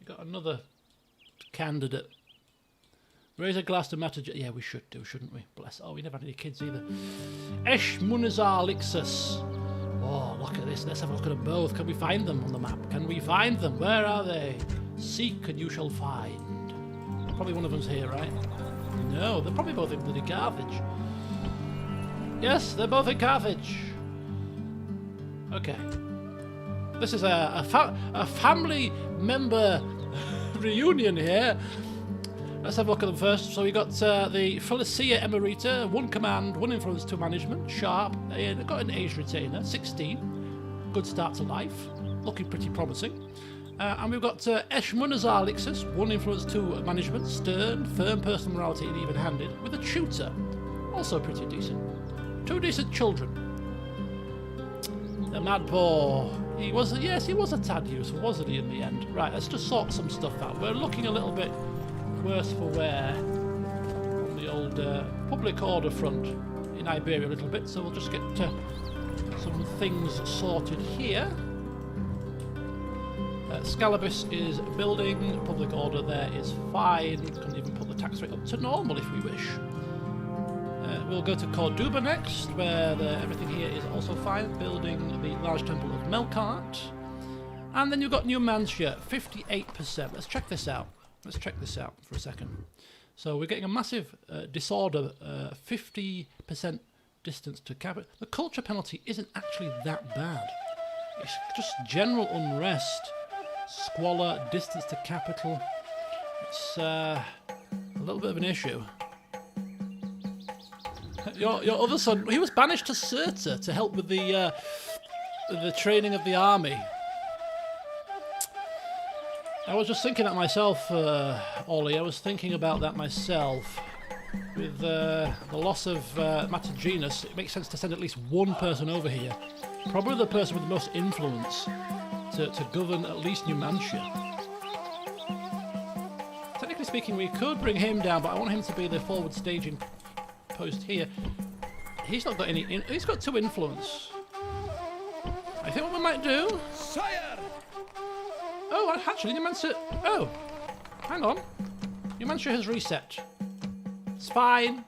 We got another candidate. Raise a glass to Matuginus. Yeah, we should do, shouldn't we? Bless. Oh, we never had any kids either. Eshmunazar Lixus. Oh, look at this. Let's have a look at them both. Can we find them on the map? Can we find them? Where are they? Seek and you shall find. Probably one of them's here, right? No, they're probably both in bloody Carthage. Yes, they're both in Carthage. Okay. This is a family member reunion here. Let's have a look at them first. So we got the Felicia Emerita, 1 command, 1 influence, 2 management, sharp, and got an age retainer, 16. Good start to life, looking pretty promising. And we've got Eshmunazar Lixus, 1 influence, 2 management, stern, firm personal morality and even-handed, with a tutor, also pretty decent. 2 decent children. The mad boar. He was a tad useful, wasn't he, in the end? Right, let's just sort some stuff out. We're looking a little bit worse for wear on the old public order front in Iberia a little bit, so we'll just get some things sorted here. Scalabus is building, public order there is fine. Can even put the tax rate up to normal if we wish. We'll go to Corduba next, where everything here is also fine, building the large temple of Melkart. And then you've got Numancia, 58%. Let's check this out. Let's check this out for a second. So we're getting a massive disorder, 50% distance to capital. The culture penalty isn't actually that bad. It's just general unrest, squalor, distance to capital. It's a little bit of an issue. Your other son, he was banished to Cirta to help with the training of the army. I was just thinking that myself, Ollie. I was thinking about that myself. With the loss of Matuginus, it makes sense to send at least 1 person over here. Probably the person with the most influence to govern at least Numancia. Technically speaking, we could bring him down, but I want him to be the forward staging post here. He's not got any. He's got 2 influence. I think what we might do. Sire! Oh, actually, Numancia. Oh, hang on. Numancia has reset. It's fine.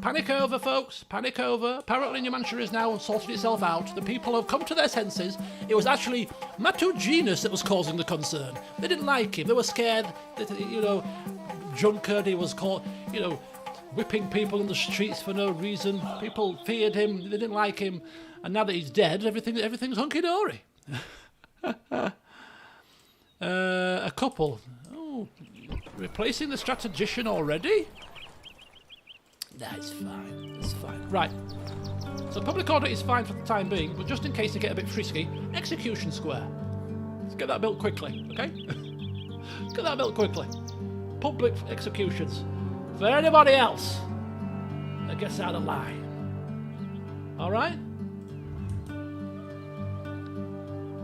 Panic over, folks. Panic over. Apparently, Numancia has now sorted itself out. The people have come to their senses. It was actually Matuginus that was causing the concern. They didn't like him. They were scared that, drunkard. He was caught, whipping people in the streets for no reason. People feared him. They didn't like him. And now that he's dead, everything's hunky-dory. A couple. Oh, replacing the strategician already? That's fine. That's fine. Right. So public order is fine for the time being, but just in case they get a bit frisky, execution square. Let's get that built quickly, okay? Let's get that built quickly. Public executions. For anybody else that gets out of line. Alright?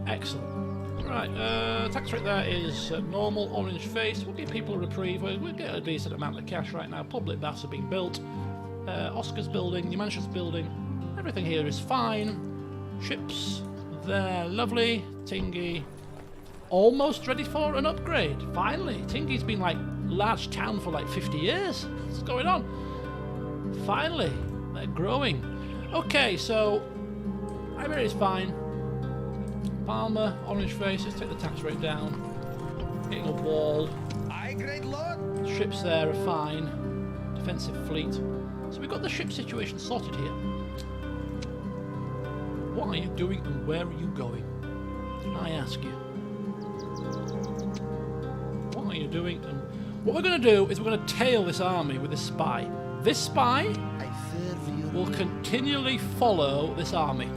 Excellent. Right, tax rate there is normal, orange face. We'll give people a reprieve. We'll get a decent amount of cash right now. Public baths are being built. Oscar's building, Numancia's building. Everything here is fine. Ships, they're lovely. Tingy, almost ready for an upgrade. Finally, Tingy's been like large town for like 50 years. What's going on? Finally, they're growing. Okay, so Iberia is fine. Palmer, orange face, let's take the tax rate down. Getting a wall. Aye, great lord. Ships there are fine. Defensive fleet. So we've got the ship situation sorted here. What are you doing and where are you going? I ask you. What are you doing? And what we're going to do is we're going to tail this army with this spy. This spy will continually follow this army.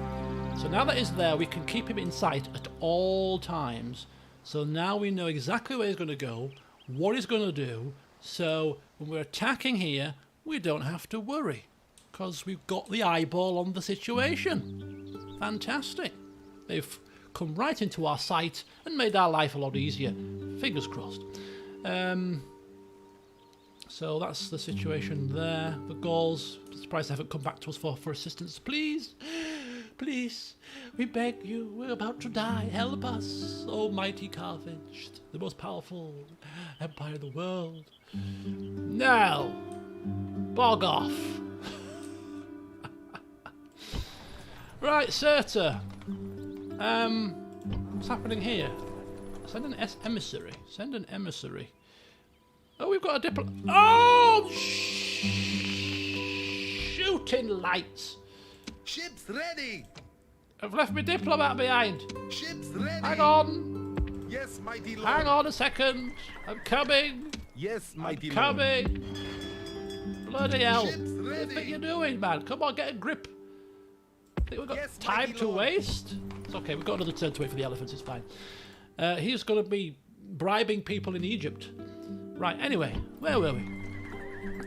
So now that he's there, we can keep him in sight at all times. So now we know exactly where he's going to go, what he's going to do. So when we're attacking here, we don't have to worry because we've got the eyeball on the situation. Fantastic. They've come right into our sight and made our life a lot easier. Fingers crossed. So that's the situation there. The Gauls, surprised they haven't come back to us for assistance. Please, please, we beg you, we're about to die. Help us, oh mighty Carthage, the most powerful empire in the world. No, bog off. Right, Serta. What's happening here? Send an emissary. Send an emissary. Oh, we've got a diplomat. Oh, shooting lights. Ships ready. I've left my diplomat behind. Ships ready. Hang on. Yes, mighty lord. Hang on a second. I'm coming. Yes, mighty lord. Coming. Bloody hell. Ships What do you ready. think you're doing, man? Come on, get a grip. Think we've got Yes, time mighty to lord. waste? It's okay, we've got another turn to wait for the elephants, it's fine. He's going to be bribing people in Egypt. Right, anyway, where were we?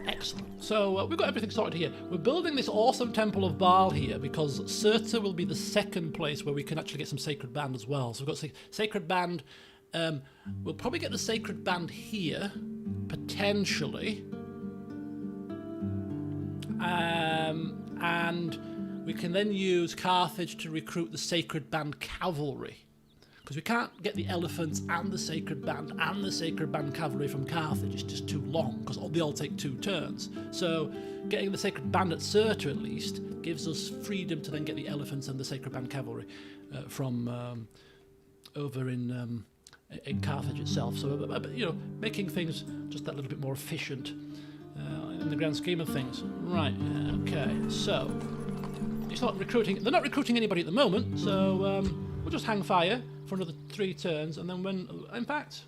Excellent. So we've got everything sorted here. We're building this awesome Temple of Baal here because Serta will be the second place where we can actually get some Sacred Band as well. So we've got Sacred Band. We'll probably get the Sacred Band here, potentially. And we can then use Carthage to recruit the Sacred Band cavalry. Because we can't get the elephants and the Sacred Band and the Sacred Band cavalry from Carthage. It's just too long, because they all take 2 turns. So getting the Sacred Band at Serta, at least, gives us freedom to then get the elephants and the Sacred Band cavalry from over in Carthage itself. So, you know, making things just that little bit more efficient in the grand scheme of things. Right, okay, so it's not recruiting. They're not recruiting anybody at the moment, so we'll just hang fire for another 3 turns, and then when, in fact,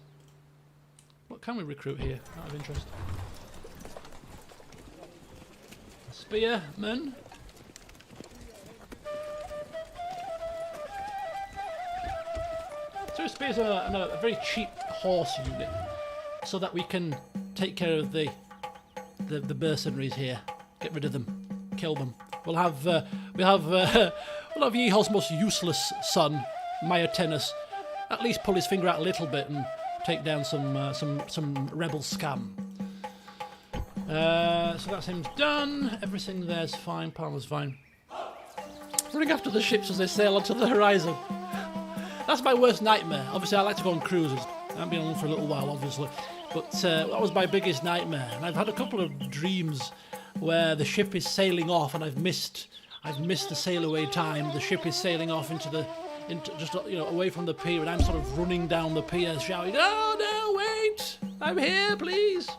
what can we recruit here out of interest? Spearmen. 2 spears and a very cheap horse unit, so that we can take care of the mercenaries here. Get rid of them, kill them. We'll have Yehol's most useless son, Myotenus, at least pull his finger out a little bit and take down some rebel scum. So that's him done. Everything there's fine. Palmer's fine. Running after the ships as they sail onto the horizon. That's my worst nightmare. Obviously, I like to go on cruises. I haven't been on them for a little while, obviously. But that was my biggest nightmare. And I've had a couple of dreams where the ship is sailing off and I've missed the sail away time. The ship is sailing off into just, you know, away from the pier, and I'm sort of running down the pier shouting, "Oh no, wait! I'm here, please!"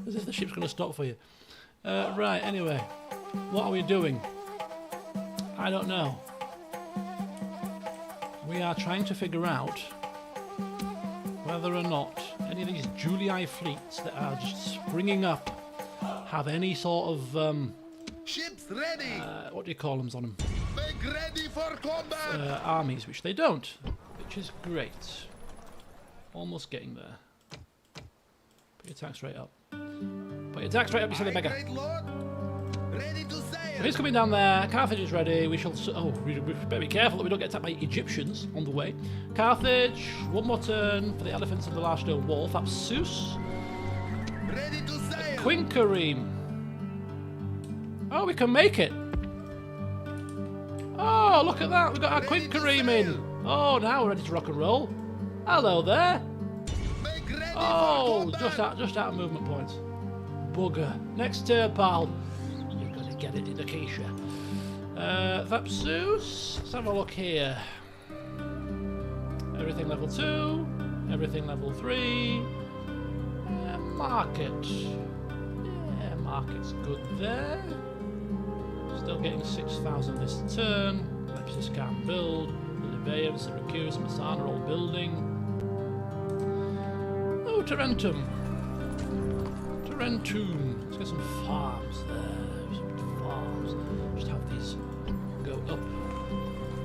As if the ship's going to stop for you. Right, anyway. What are we doing? I don't know. We are trying to figure out whether or not any of these Julii fleets that are just springing up have any sort of Ships ready. what do you call them on them? Make ready for combat. Armies, which they don't, which is great. Almost getting there. Put your tax rate up. Put your tax rate up, you silly beggar. Great lord. Ready to So sail. he's coming down there. Carthage is ready. We shall. We better be careful that we don't get attacked by Egyptians on the way. Carthage. One more turn for the elephants and the large stone wall. That's Zeus. Ready to sail. Quinkareem. Oh, we can make it. Oh, look at that. We've got our Ready to Quinkareem in. sail. Oh, now we're ready to rock and roll. Hello there. Make ready Oh, for just combat. out of movement points. Bugger. Next turn, pal. You're going to get it in Acacia. Thapsus. Let's have a look here. Everything level 2. Everything level 3. Market. Yeah, market's good there. Still getting 6,000 this turn. Lepsis can't build. Libeum, Syracuse, Messana all building. Oh, Tarentum. Let's get some farms there. Some farms. Just have these go up.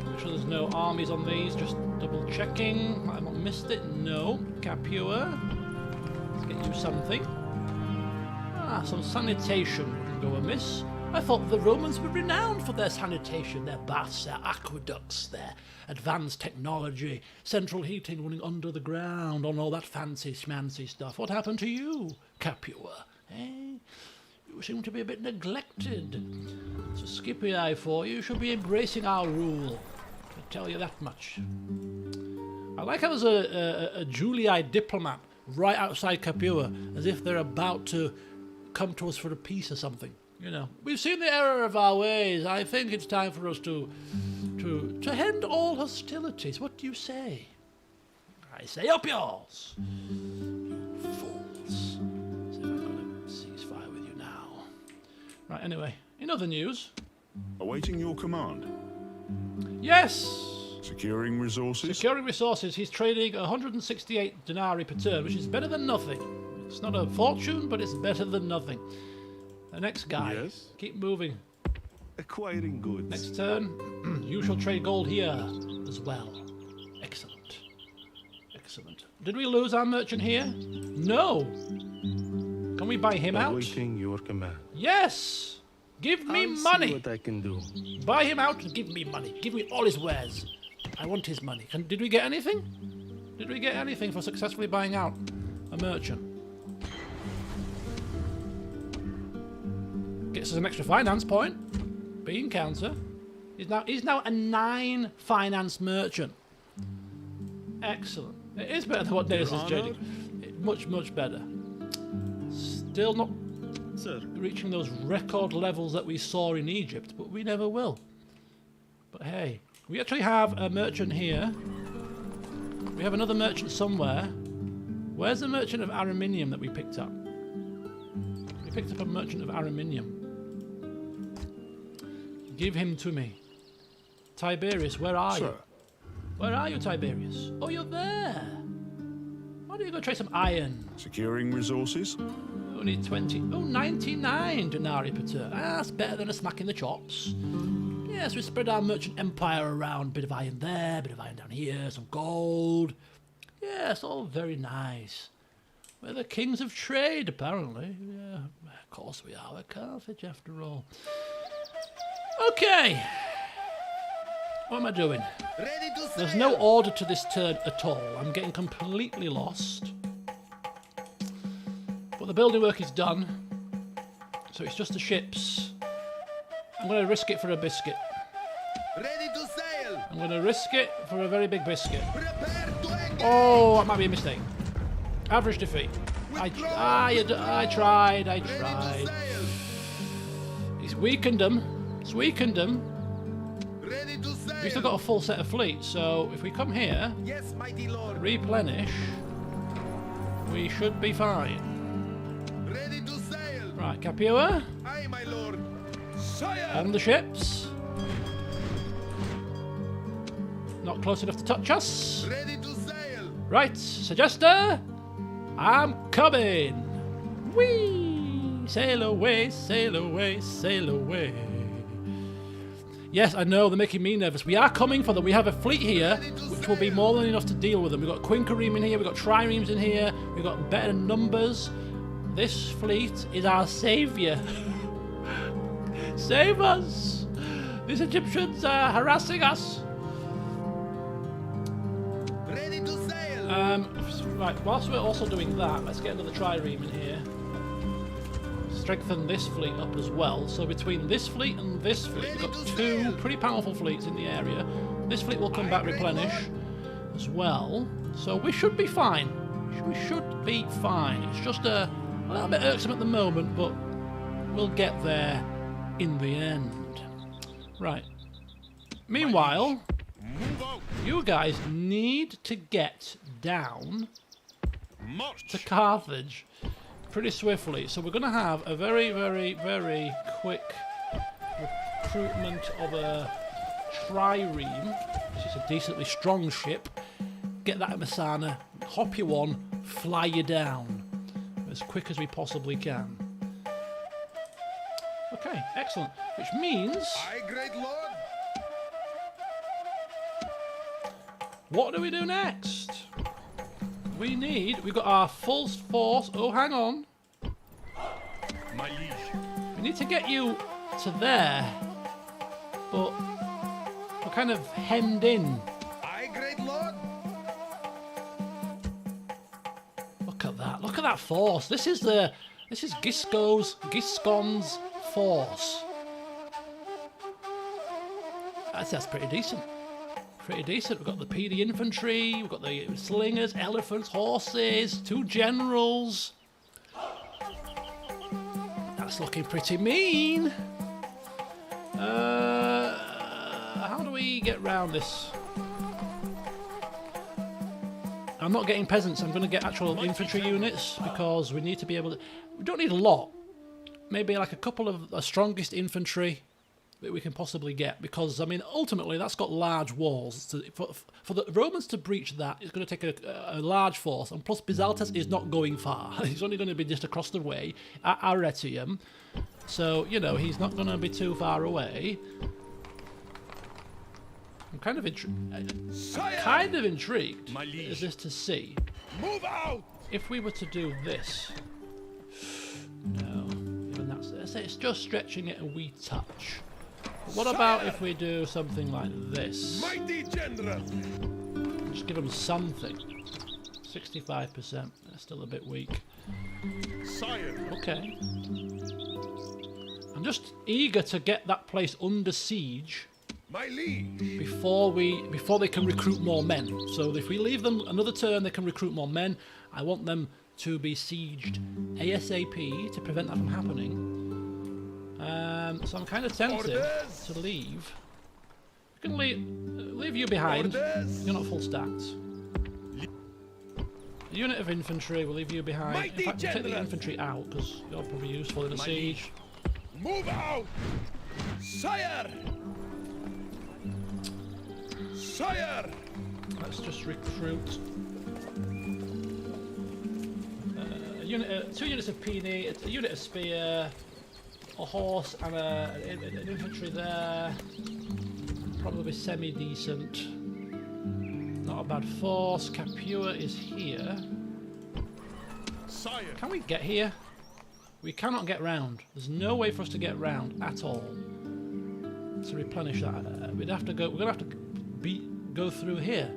Make sure there's no armies on these. Just double checking. I've not missed it. No. Capua. Let's get you something. Some sanitation wouldn't go amiss. I thought the Romans were renowned for their sanitation, their baths, their aqueducts, their advanced technology, central heating running under the ground, on all that fancy schmancy stuff. What happened to you, Capua? You seem to be a bit neglected. It's a Scipii for you. You should be embracing our rule. I tell you that much. I like how there's a Julii diplomat right outside Capua, as if they're about to come to us for a peace or something. You know, we've seen the error of our ways. I think it's time for us to end all hostilities. What do you say? I say up yours. You fools. See if I'm going to ceasefire with you now. Right, anyway, in other news. Awaiting your command. Yes! Securing resources. Securing resources. He's trading 168 denarii per turn, which is better than nothing. It's not a fortune, but it's better than nothing. The next guy. Yes. Keep moving. Acquiring goods. Next turn, you shall trade gold here as well. Excellent. Excellent. Did we lose our merchant here? No. Can we buy him out? Awaiting your command. Yes. Give me I'll money. See what I can do. Buy him out and give me money. Give me all his wares. I want his money. Did we get anything? Did we get anything for successfully buying out a merchant? Gets us an extra finance point. Being counter. He's now a 9 finance merchant. Excellent. It is better than what Dennis is trading. Much, much better. Still not reaching those record levels that we saw in Egypt, but we never will. But hey, we actually have a merchant here. We have another merchant somewhere. Where's the merchant of Ariminium that we picked up? We picked up a merchant of Ariminium. Give him to me. Tiberius, where are you? Where are you, Tiberius? Oh, you're there. Why don't you go trade some iron? Securing resources. Only 20. Oh, 99 denarii per turn. That's better than a smack in the chops. Yes, we spread our merchant empire around. Bit of iron there, bit of iron down here, some gold. Yes, all very nice. We're the kings of trade, apparently. Yeah, of course we are. We're Carthage, after all. Okay. What am I doing? Ready to There's sail. no order to this turn at all. I'm getting completely lost. But the building work is done. So it's just the ships. I'm going to risk it for a biscuit. Ready to sail. I'm going to risk it for a very big biscuit. Prepare to engage. Oh, that might be a mistake. Average defeat. I tried. Ready to sail. He's weakened them. It's weakened them. Ready to sail. We've still got a full set of fleet, so if we come here, Yes, mighty lord. replenish, we should be fine. Ready to sail. Right, Capua, Aye, my lord. on the ships. Not close enough to touch us. Ready to sail. Right, Suggester, I'm coming. Whee! Sail away, sail away, sail away. Yes, I know, they're making me nervous. We are coming for them. We have a fleet here, which will be more than enough to deal with them. We've got quinqueremes in here, we've got triremes in here, we've got better numbers. This fleet is our saviour. Save us! These Egyptians are harassing us. Ready to sail. Right, whilst we're also doing that, let's get another trireme in here. Strengthen this fleet up as well. So between this fleet and this fleet, we've got two pretty powerful fleets in the area. This fleet will come back replenish as well. So we should be fine. We should be fine. It's just a little bit irksome at the moment, but we'll get there in the end. Right. Meanwhile, Move out. You guys need to get down March. to Carthage pretty swiftly. So we're going to have a very, very, very quick recruitment of a trireme, which is a decently strong ship. Get that at Messana, hop you on, fly you down as quick as we possibly can. Okay, excellent. Which means, Aye, great lord. what do we do next? We've got our full force. Oh, hang on. My liege. We need to get you to there, but we're kind of hemmed in. Aye, great lord. Look at that! Look at that force. This is Giscon's force. That's pretty decent. Pretty decent. We've got the PD infantry. We've got the slingers, elephants, horses, 2 generals. That's looking pretty mean. How do we get round this? I'm not getting peasants. I'm going to get actual infantry units because we need to be able to. We don't need a lot. Maybe like a couple of the strongest infantry that we can possibly get, because I mean ultimately that's got large walls. For the Romans to breach that, it's going to take a large force, and plus Bisaltes is not going far. He's only going to be just across the way at Arretium, so you know he's not going to be too far away. I'm kind of intrigued My liege. is this to see Move out. if we were to do this. No, even that's it's just stretching it a wee touch. But what about if we do something like this? Mighty general. Just give them something. 65%. That's still a bit weak. Sire. Okay. I'm just eager to get that place under siege My liege. before they can recruit more men. So if we leave them another turn, they can recruit more men. I want them to be sieged ASAP to prevent that from happening. So I'm kind of tempted Orders. to leave. You can leave you behind. Orders. You're not full stacked. A unit of infantry will leave you behind. Mighty In fact, take the general. infantry out because you're probably useful in a My siege. Move out. Sire. Sire. Let's just recruit two units of PD, a unit of spear, a horse, and an infantry there. Probably semi-decent. Not a bad force. Capua is here. Sire. Can we get here? We cannot get round. There's no way for us to get round at all. To replenish that, we'd have to go. We're gonna have to go through here.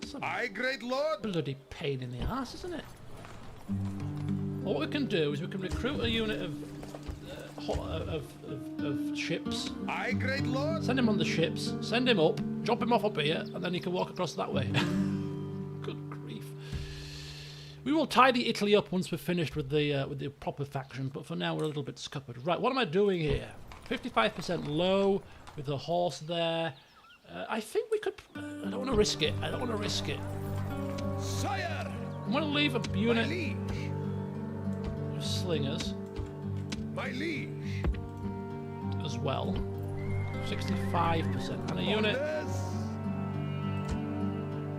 It's a Aye, great lord. bloody pain in the ass, isn't it? What we can do is we can recruit a unit of ships. Aye, great lord. Send him on the ships. Send him up. Drop him off up here, and then he can walk across that way. Good grief. We will tidy Italy up once we're finished with the proper factions, but for now we're a little bit scuppered. Right, what am I doing here? 55% low with the horse there. I think we could. I don't want to risk it. I don't want to risk it. Sire. I'm going to leave a My unit liege. of slingers My liege. as well. 65%, and a unit Orders.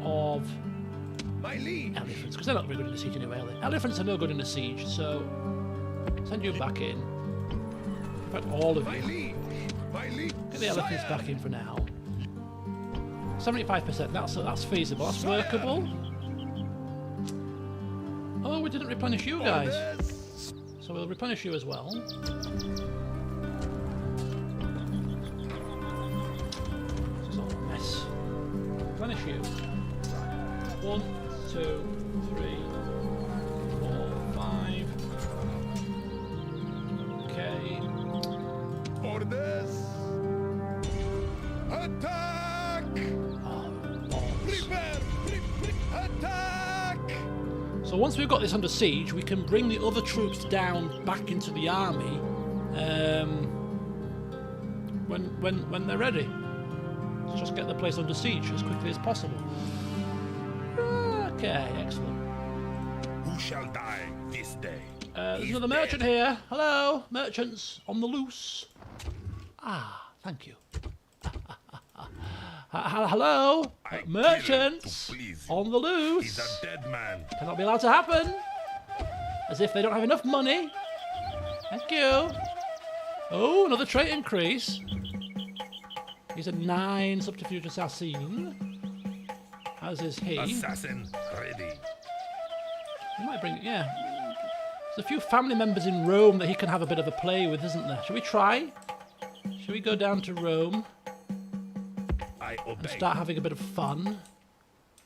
of My liege. elephants, because they're not very good in the siege anyway, are they? Elephants are no good in the siege, so send you back in. In fact, all of My you. liege. My liege. Get the elephants Sire. back in for now. 75%, that's feasible, that's Sire. workable. Oh, we didn't replenish you guys, Orders. so we'll replenish you as well. This is all a mess. Replenish you. 1, 2, 3, 4, 5. Okay. Orders. Attack. Oh, balls. Prepare. Attack. So once we've got this under siege, we can bring the other troops down back into the army. when they're ready. Let's just get the place under siege as quickly as possible. Okay, excellent. Who shall die this day? There's another merchant here. Hello, merchants on the loose. Ah, thank you. Hello, merchants on the loose. He's a dead man. Cannot be allowed to happen. As if they don't have enough money. Thank you. Oh, another trait increase. He's a 9 subterfuge assassin. As is he. Assassin ready. He might bring, yeah. There's a few family members in Rome that he can have a bit of a play with, isn't there? Shall we try? Shall we go down to Rome I and obey. start having a bit of fun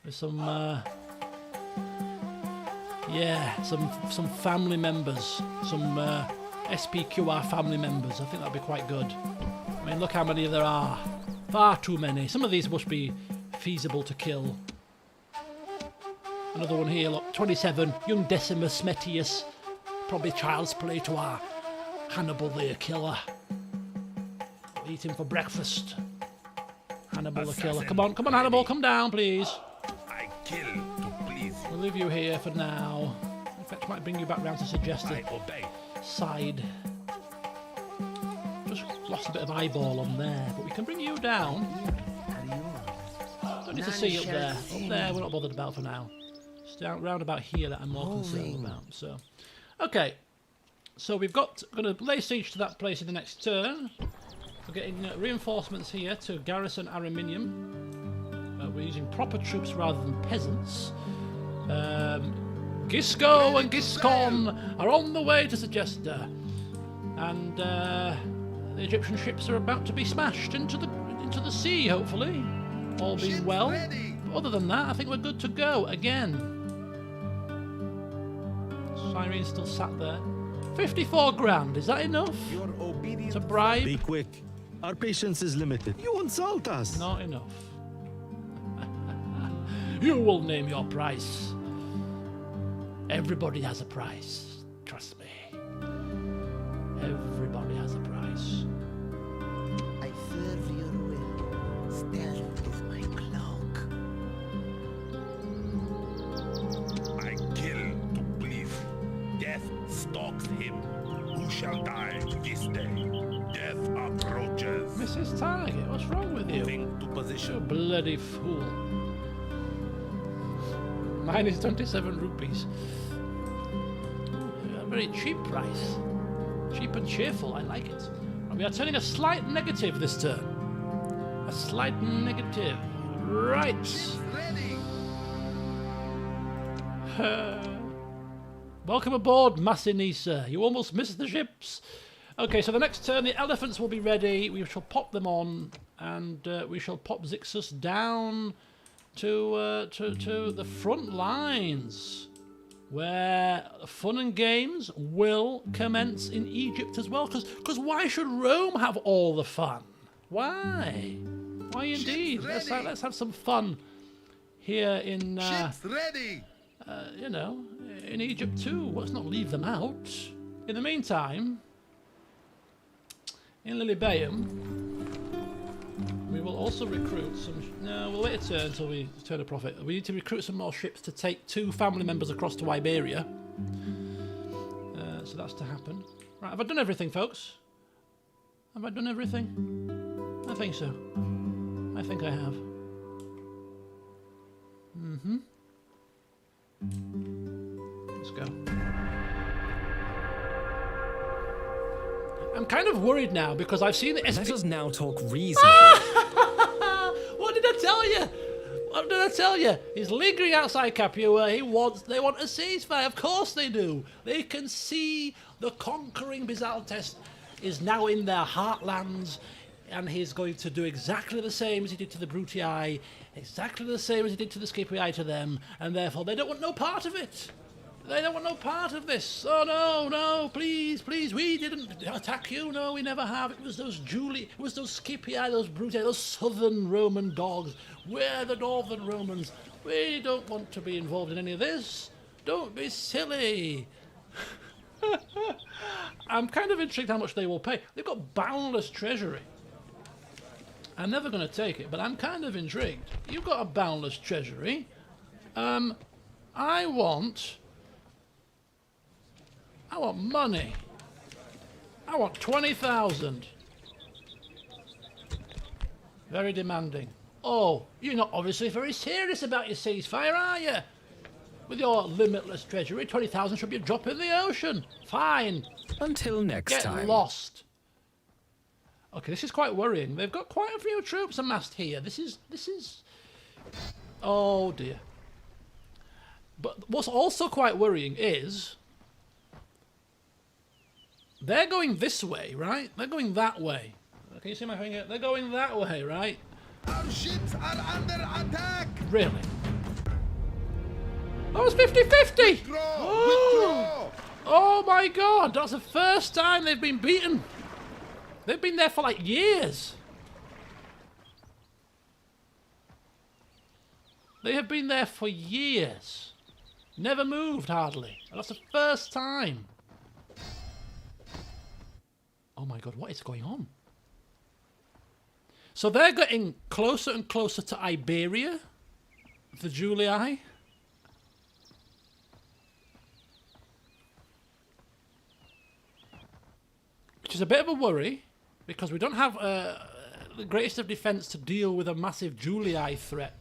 with some, yeah, some family members, some SPQR family members. I think that'd be quite good. I mean, look how many there are. Far too many. Some of these must be feasible to kill. Another one here, look, 27, young Decimus Metius. Probably child's play to our Hannibal the Killer. We'll eat him for breakfast. Hannibal the Killer. Come on, Hannibal, come down, please. I kill to please you. We'll leave you here for now. In fact, might bring you back round to suggested I obey. side. Just lost a bit of eyeball on there, but we can bring you down. Don't need to see you up there. Up there, we're not bothered about for now. It's down round about here that I'm more concerned about. So, okay. So we're going to lay siege to that place in the next turn. We're getting reinforcements here to garrison Ariminium. We're using proper troops rather than peasants. Gisco and Giscon are on the way to Segesta, and the Egyptian ships are about to be smashed into the sea. Hopefully, all being well. But other than that, I think we're good to go again. Cyrene's still sat there. 54 grand. Is that enough Your obedience. to bribe? Be quick. Our patience is limited. You insult us. Not enough. You will name your price. Everybody has a price. Trust me. Everybody has a price. I serve your will. Stealth is my cloak. I kill to please. Death stalks him. Who shall die this day? Death approaches. Mrs. Target, what's wrong with you? Moving to You position. bloody fool. Mine is 27 rupees. A very cheap price. Cheap and cheerful, I like it. And we are turning a slight negative this turn. A slight negative. Right. Ready. Welcome aboard, Massinissa. You almost missed the ships. Okay, so the next turn the elephants will be ready. We shall pop them on, and we shall pop Zixus down to the front lines, where fun and games will commence in Egypt as well. Because why should Rome have all the fun? Why? Why indeed? Let's have some fun here in Ships ready. you know, in Egypt too. Let's not leave them out. In the meantime, in Lilybaeum, we will also recruit some... No, we'll wait a turn until we turn a profit. We need to recruit some more ships to take 2 family members across to Iberia. So that's to happen. Right, have I done everything, folks? Have I done everything? I think so. I think I have. Let's go. I'm kind of worried now because I've seen the Let us now talk reason. What did I tell you? What did I tell you? He's lingering outside Capua. They want a ceasefire. Of course they do. They can see the conquering Bisaltes is now in their heartlands, and he's going to do exactly the same as he did to the Brutii, exactly the same as he did to the Scipii to them, and therefore they don't want no part of it. They don't want no part of this. Oh no, please, we didn't attack you. No, we never have. It was those Scipii, those Brutii, those southern Roman dogs. We're the northern Romans. We don't want to be involved in any of this. Don't be silly. I'm kind of intrigued how much they will pay. They've got boundless treasury. I'm never going to take it, but I'm kind of intrigued. You've got a boundless treasury. I want money. I want 20,000. Very demanding. Oh, you're not obviously very serious about your ceasefire, are you? With your limitless treasury, 20,000 should be a drop in the ocean. Fine. Until next Get time. lost. Okay, this is quite worrying. They've got quite a few troops amassed here. This is... Oh, dear. But what's also quite worrying is... They're going this way, right? They're going that way. Can you see my finger? They're going that way, right? Our ships are under attack! Really? That was 50-50! Withdraw! Oh my god, that's the first time they've been beaten. They've been there for like years. They have been there for years. Never moved hardly. That's the first time. Oh my god, what is going on? So they're getting closer and closer to Iberia, the Julii. Which is a bit of a worry, because we don't have the greatest of defence to deal with a massive Julii threat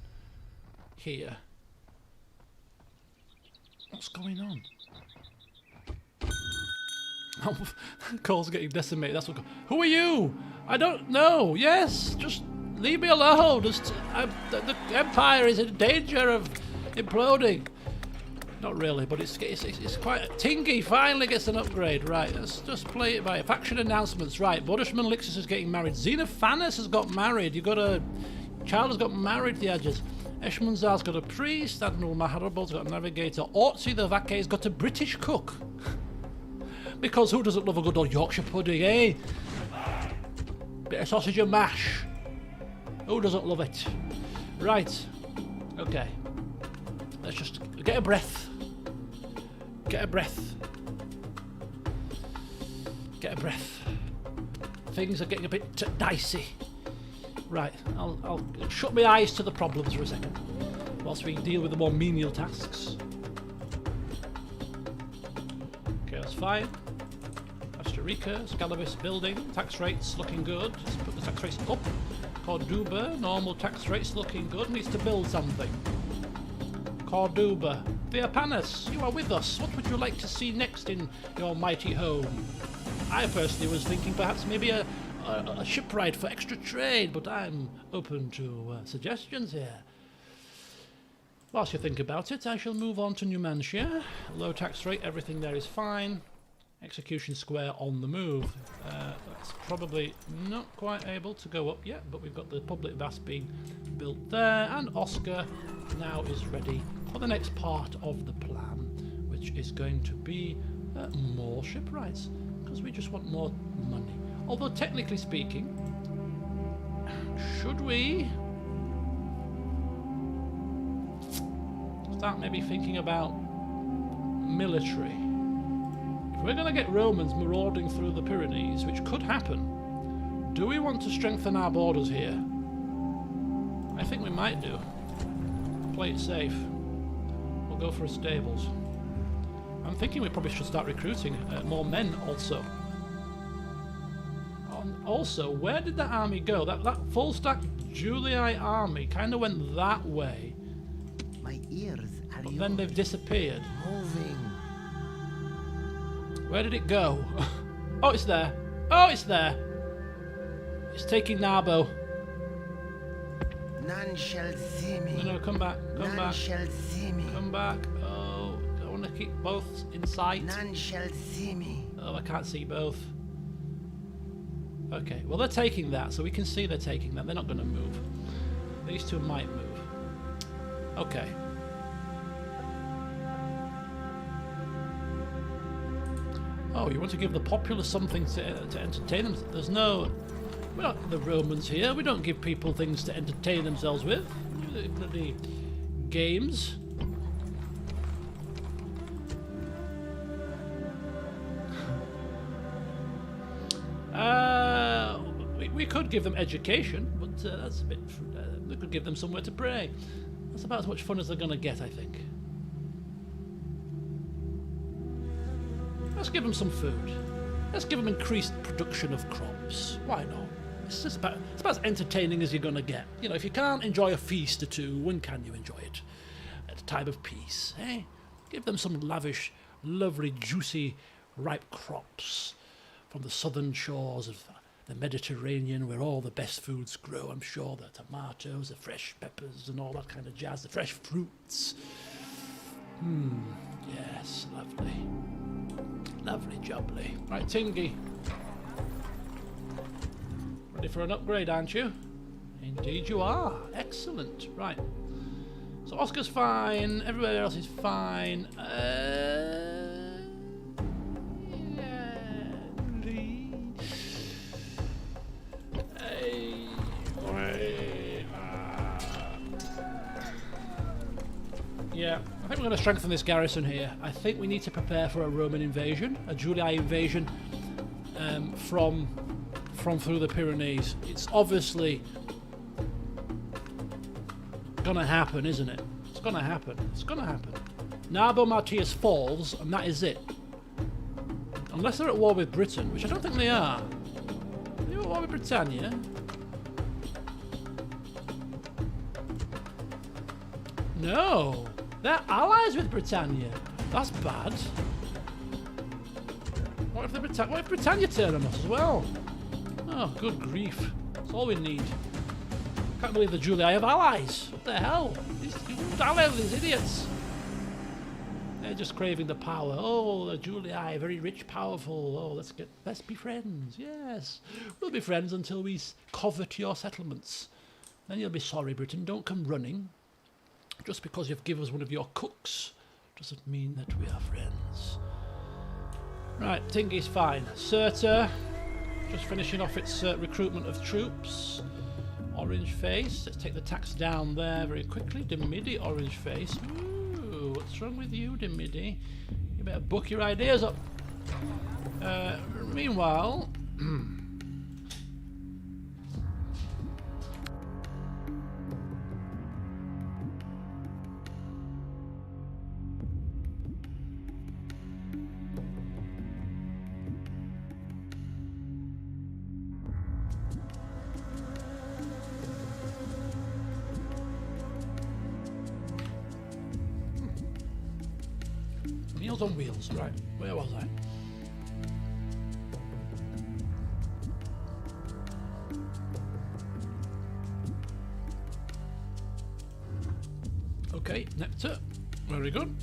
here. What's going on? Oh, Cole's getting decimated. That's what. Who are you? I don't know. Yes, just leave me alone. The Empire is in danger of imploding. Not really, but it's quite... Tingy finally gets an upgrade. Right, let's just play it by faction announcements. Right, Bodishman Lixus is getting married. Xenophanes has got married. You got a... Child has got married to the edges. Eshmunzar's got a priest. Admiral Maharabol's got a navigator. Ortsi the Vaque's got a British cook. Because who doesn't love a good old Yorkshire pudding, eh? Bit of sausage and mash. Who doesn't love it? Right. Okay. Let's just get a breath. Get a breath. Get a breath. Things are getting a bit dicey. Right. I'll shut my eyes to the problems for a second, whilst we deal with the more menial tasks. Okay, that's fine. Costa Rica, Scalabis building, tax rates looking good. Let's put the tax rates up. Corduba, normal tax rates looking good. Needs to build something. Corduba. Theopanis, you are with us. What would you like to see next in your mighty home? I personally was thinking perhaps maybe a shipwright for extra trade, but I'm open to suggestions here. Whilst you think about it, I shall move on to Numantia. Low tax rate, everything there is fine. Execution square on the move. That's probably not quite able to go up yet, but we've got the public vast being built there, and Oscar now is ready for the next part of the plan, which is going to be more shipwrights, because we just want more money. Although technically speaking, should we start maybe thinking about military? If we're going to get Romans marauding through the Pyrenees, which could happen, do we want to strengthen our borders here? I think we might do. Play it safe. We'll go for a stables. I'm thinking we probably should start recruiting more men also. Also, where did that army go? That full stack Julii army kind of went that way. My ears are But then they've disappeared. moving. Where did it go? Oh, it's there. Oh, it's there. It's taking Narbo. None shall see me. No, come back. Come None back. shall see me. Come back. Oh, I want to keep both in sight. None shall see me. Oh, I can't see both. Okay, well, they're taking that, so we can see they're taking that. They're not going to move. These two might move. Okay. Oh, you want to give the populace something to entertain them? There's no... We're not the Romans here. We don't give people things to entertain themselves with. Bloody games. could give them education, but that's a bit... we could give them somewhere to pray. That's about as much fun as they're going to get, I think. Let's give them some food. Let's give them increased production of crops. Why not? It's about as entertaining as you're going to get. You know, if you can't enjoy a feast or two, when can you enjoy it? At a time of peace, eh? Give them some lavish, lovely, juicy, ripe crops from the southern shores of the Mediterranean, where all the best foods grow, I'm sure. The tomatoes, the fresh peppers and all that kind of jazz, the fresh fruits. Yes, lovely. Lovely jubbly. Right, Tingy. Ready for an upgrade, aren't you? Indeed you are. Excellent. Right. So Oscar's fine. Everybody else is fine. Yeah, I think we're going to strengthen this garrison here. I think we need to prepare for a Roman invasion, a Julii invasion from through the Pyrenees. It's obviously going to happen, isn't it? It's going to happen. It's going to happen. Narbo Martius falls, and that is it. Unless they're at war with Britain, which I don't think they are. Are they at war with Britannia? No. They're allies with Britannia. That's bad. What if Britannia turn on us as well? Oh, good grief. That's all we need. Can't believe the Julii have allies. What the hell? These allies, these idiots. They're just craving the power. Oh, the Julii, very rich, powerful. Oh, let's be friends. Yes. We'll be friends until we covet your settlements. Then you'll be sorry, Britain. Don't come running. Just because you've given us one of your cooks doesn't mean that we are friends. Right, Tingy's fine. Cirta, just finishing off its recruitment of troops. Orange face. Let's take the tax down there very quickly. Demidi, orange face. Ooh, what's wrong with you, Demidi? You better book your ideas up. Meanwhile... Meals on Wheels, right. Where was I? Okay, Nectar. Very good.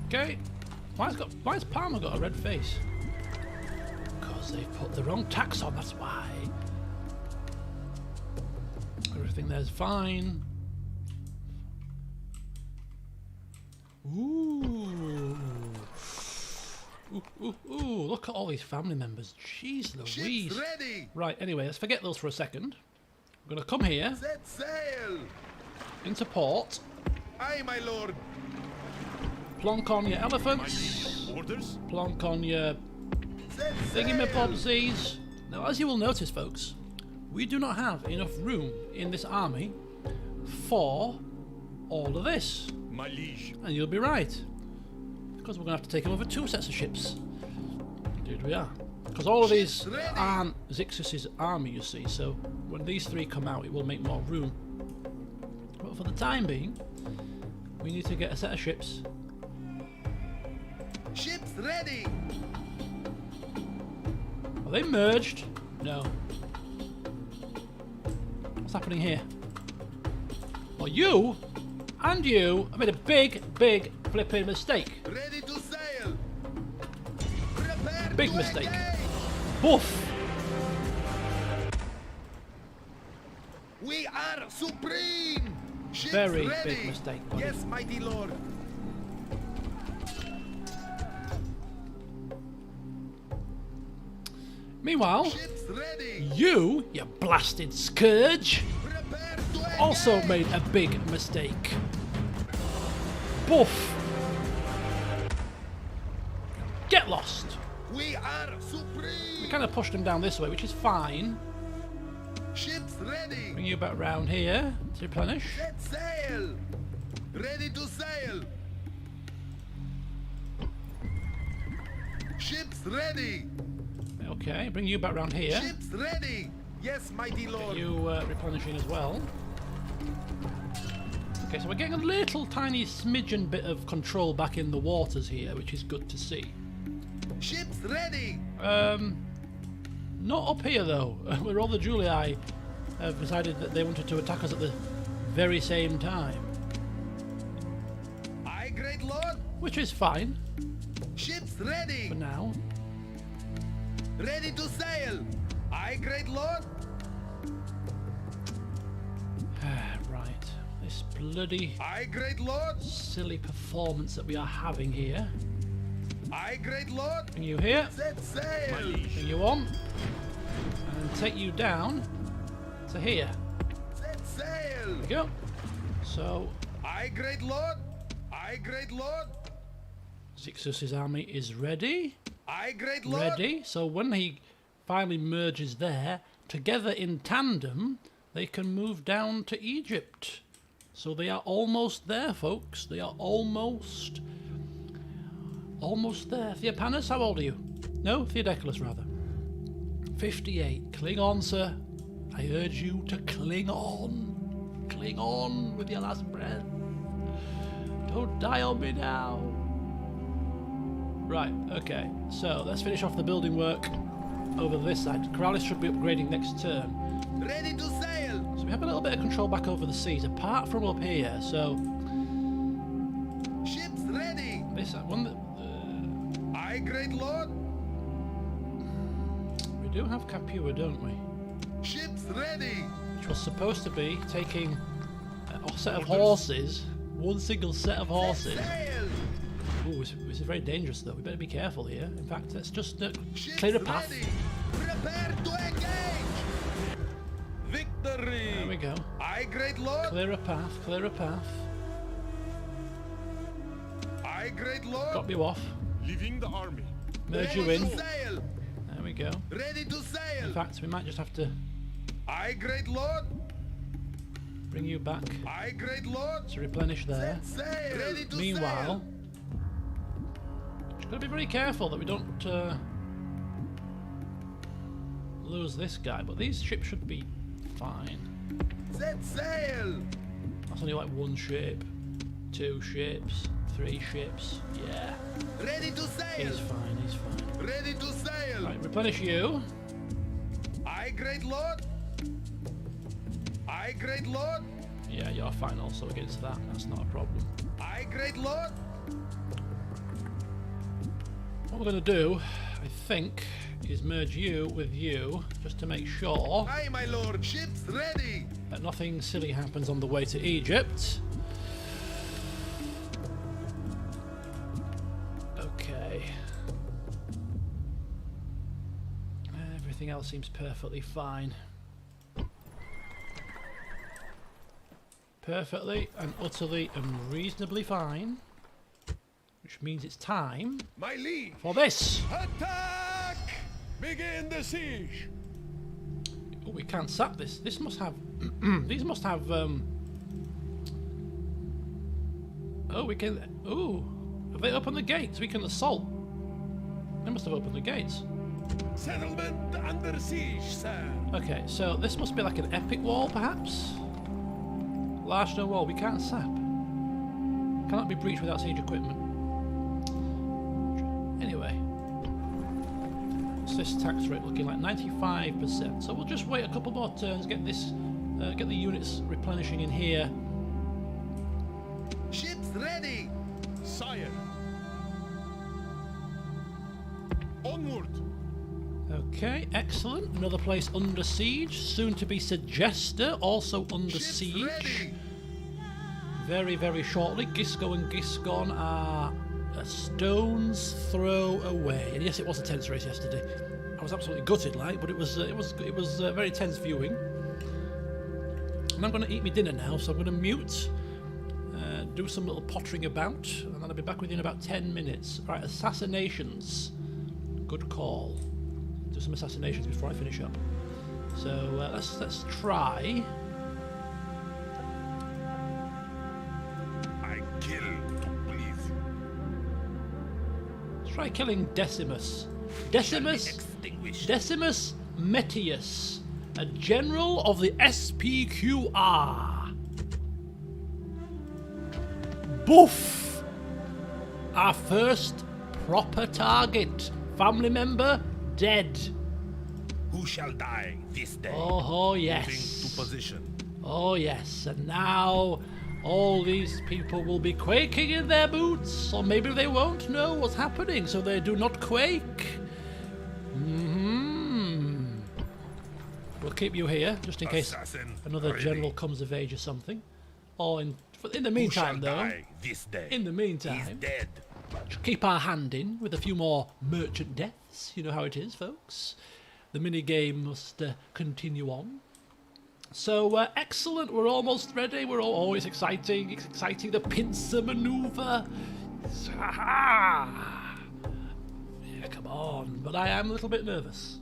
Okay. Why has Palmer got a red face? Because they put the wrong tax on, that's why. Everything there's fine. Ooh. Ooh, look at all these family members. Jeez Louise. Ships ready. Right, anyway, let's forget those for a second. We're going to come here. Set sail. Into port. Aye, my lord. Plonk on your elephants. Orders? Plonk on your Set thingy-mabobsies. Now, as you will notice, folks, we do not have enough room in this army for all of this. My liege. And you'll be right. Because we're going to have to take him over 2 sets of ships. Indeed we are. Because all of these aren't Zixus's army, you see, so when these 3 come out, it will make more room. But for the time being, we need to get a set of ships. Ships ready. Are they merged? No. What's happening here? Well, you and you have made a big flipping mistake. Ready to sail. Prepare Big to mistake. engage. Boof! We are supreme. Ships Very ready. big mistake, buddy. Yes, mighty lord. Meanwhile, Ships ready. you blasted scourge, Prepare to engage. also made a big mistake. Boof! Get lost! We are supreme. We kind of pushed them down this way, which is fine. Ships ready. Bring you back round here to replenish. Set sail. Ready to sail. Ships ready. Okay, bring you back round here. Ships ready. Yes, mighty lord. You replenishing as well. Okay, so we're getting a little tiny smidgen bit of control back in the waters here, which is good to see. Ships ready. Not up here though, where all the Julii have decided that they wanted to attack us at the very same time. Aye, great lord. Which is fine Ships ready. for now. Ready to sail. Aye, great lord. Right, this bloody Aye, great lord. silly performance that we are having here. Aye, great lord. Bring you here, Set sail. My liege. bring you on, and take you down to here. Set sail. There we go. So, Aye, great lord. Aye, great lord. Zixus's army is ready. Aye, great lord. Ready. So when he finally merges there, together in tandem, they can move down to Egypt. So they are almost there, folks. They are almost there. Theopanis, how old are you? No, Theodeculus, rather. 58. Cling on, sir. I urge you to cling on. Cling on with your last breath. Don't die on me now. Right, okay. So let's finish off the building work over this side. Corrales should be upgrading next turn. Ready to sail. So we have a little bit of control back over the seas, apart from up here. So Ships ready. this one that Aye, great lord. we do have Capua, don't we? Ships ready. Which was supposed to be taking a set of horses, one single set of horses. Sail. Ooh, this is very dangerous though. We better be careful here. In fact, let's just Ships clear a path. ready. Prepare to engage. Victory. There we go. Aye, great lord. Clear a path. Clear a path. Aye, great lord. Got you off. Leaving the army. Merge Ready you in. to sail. There we go. Ready to In sail. fact, we might just have to Aye, great lord. bring you back Aye, great lord. to replenish there. Set sail. Ready to Meanwhile, sail. just got to be very careful that we don't lose this guy. But these ships should be fine. Set sail. That's only like one ship, 2 ships, 3 ships. Yeah, Ready to sail. he's fine. He's fine. Ready to sail. Right, replenish you. Aye, great lord. Aye, great lord. Yeah, you're fine also against that. That's not a problem. Aye, great lord. What we're going to do, I think, is merge you with you, just to make sure Aye, my lord. Ships ready. that nothing silly happens on the way to Egypt. Okay. Everything else seems perfectly fine. Perfectly and utterly and reasonably fine. Which means it's time My liege. for this. Attack! Begin the siege. Oh, we can't sap this. This must have... these must have... Oh, we can... Ooh. Have they opened the gates? We can assault. They must have opened the gates. Settlement under siege, sir. Okay, so this must be like an epic wall, perhaps? Large stone wall. We can't sap. Cannot be breached without siege equipment. Anyway. What's this tax rate looking like? 95%. So we'll just wait a couple more turns, get this... get the units replenishing in here. Ships ready. Sire. Onward. Okay, excellent. Another place under siege. Soon to be Segesta, also under Ships siege. ready. Very, very shortly. Gisco and Giscon are a stone's throw away. And yes, it was a tense race yesterday. I was absolutely gutted, like, but it was very tense viewing. And I'm going to eat my dinner now, so I'm going to mute, do some little pottering about, and then I'll be back with you in about 10 minutes. Right, assassinations. Good call. do some assassinations before I finish up. So let's try. I kill to please. Let's try killing Decimus. Shall be extinguished. Decimus Metius, a general of the SPQR. Boof! Our first proper target. Family member dead. Who shall die this day? Oh Moving yes. to position. Oh yes. And now all these people will be quaking in their boots, or maybe they won't know what's happening, so they do not quake. We'll keep you here just in case Assassin another ready. general comes of age or something. Or in the Who meantime, shall though, die this day? in the He's meantime, dead. keep our hand in with a few more merchant deaths. You know how it is, folks. The mini game must continue on. So excellent. We're almost ready. We're always exciting. It's exciting. The pincer maneuver. Ah! Yeah, come on. But I am a little bit nervous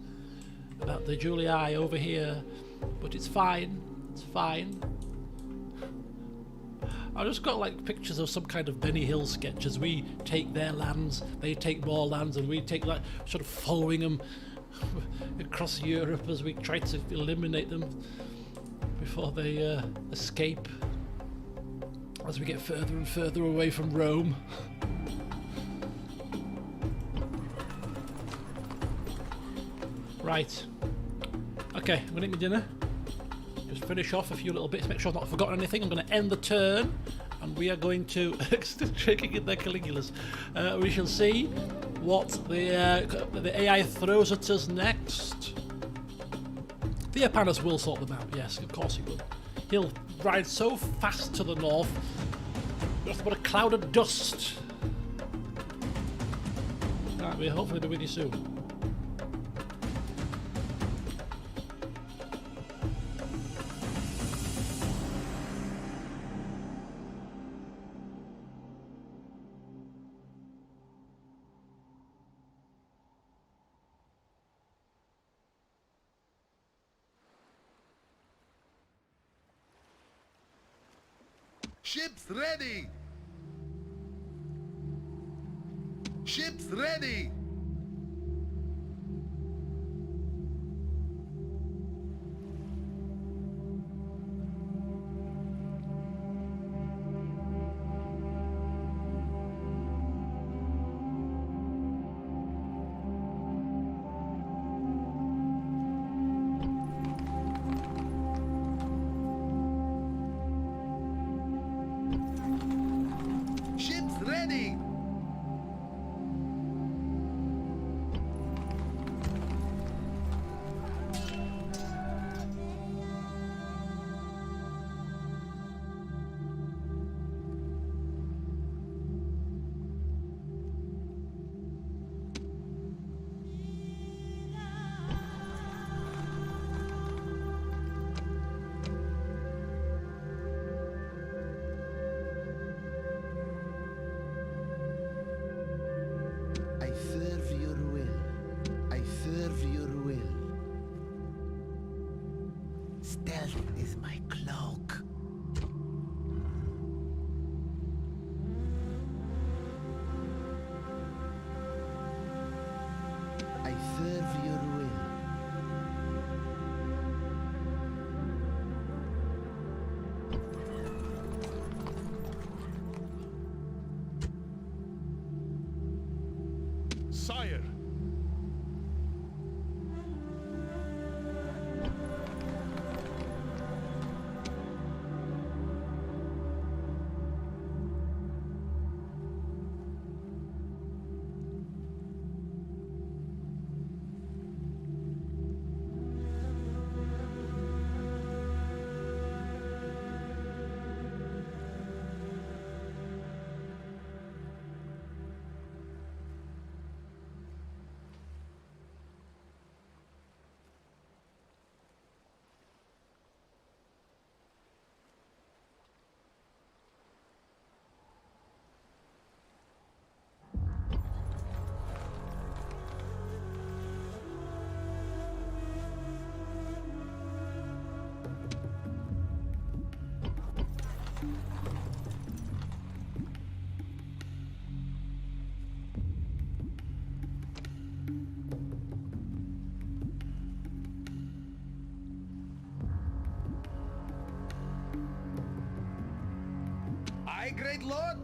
about the Julii over here. But it's fine. It's fine. I just got like pictures of some kind of Benny Hill sketch as we take their lands, they take more lands, and we take like sort of following them across Europe as we try to eliminate them before they escape as we get further and further away from Rome. Right. Okay, I'm gonna eat my dinner. Just finish off a few little bits, make sure I've not forgotten anything. I'm going to end the turn, and we are going to still shaking in their Caligulas. We shall see what the AI throws at us next. Theopanos will sort them out. Yes, of course he will. He'll ride so fast to the north, nothing but a cloud of dust. Right, we'll hopefully be with you soon. Ships ready! Ships ready! Ships ready! I serve your will. I serve your will. Stealth is my cloak. I serve your will. Sire! great lord.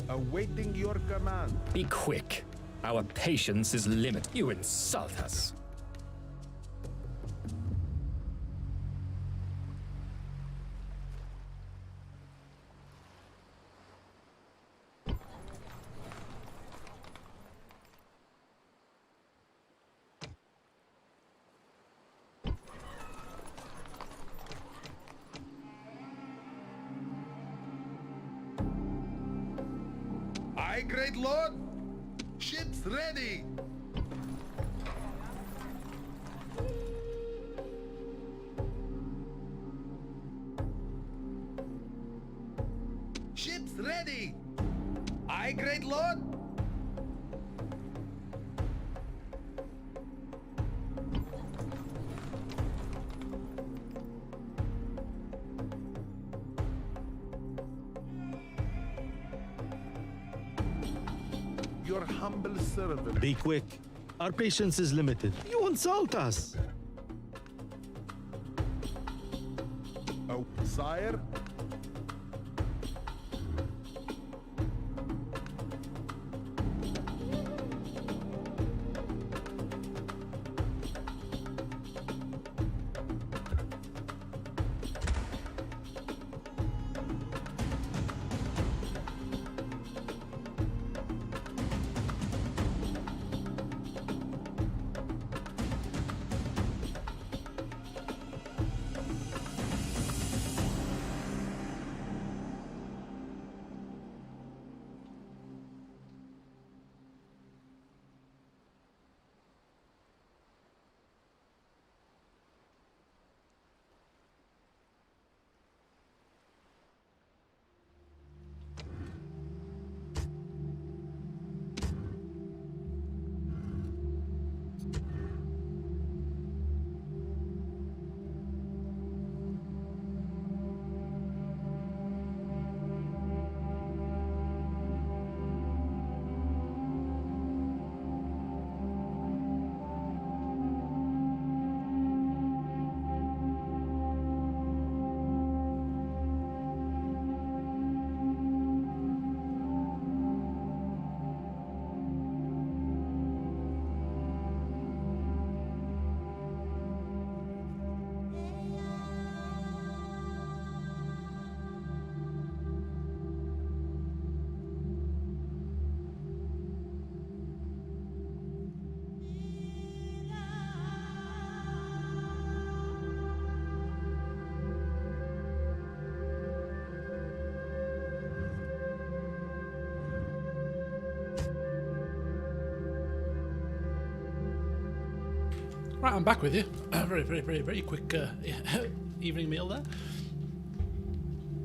Awaiting your command. Be quick. Our patience is limited. You insult us. Aye, great lord. Ships ready. Ships ready. Aye, great lord. Your humble servant. Be quick. Our patience is limited. You insult us. Oh, sire. Right, I'm back with you. Very quick evening meal there.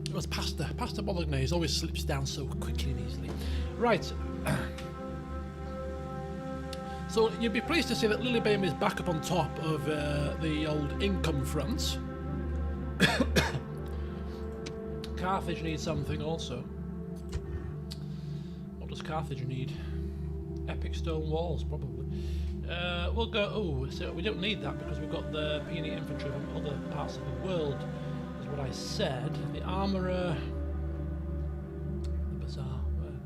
It was pasta. Pasta bolognese always slips down so quickly and easily. Right. So you'd be pleased to see that Lilybane is back up on top of the old income front. Carthage needs something also. What does Carthage need? Epic stone walls, probably. We'll go. Oh, so we don't need that because we've got the puny infantry from other parts of the world, is what I said. The armourer. The bazaar.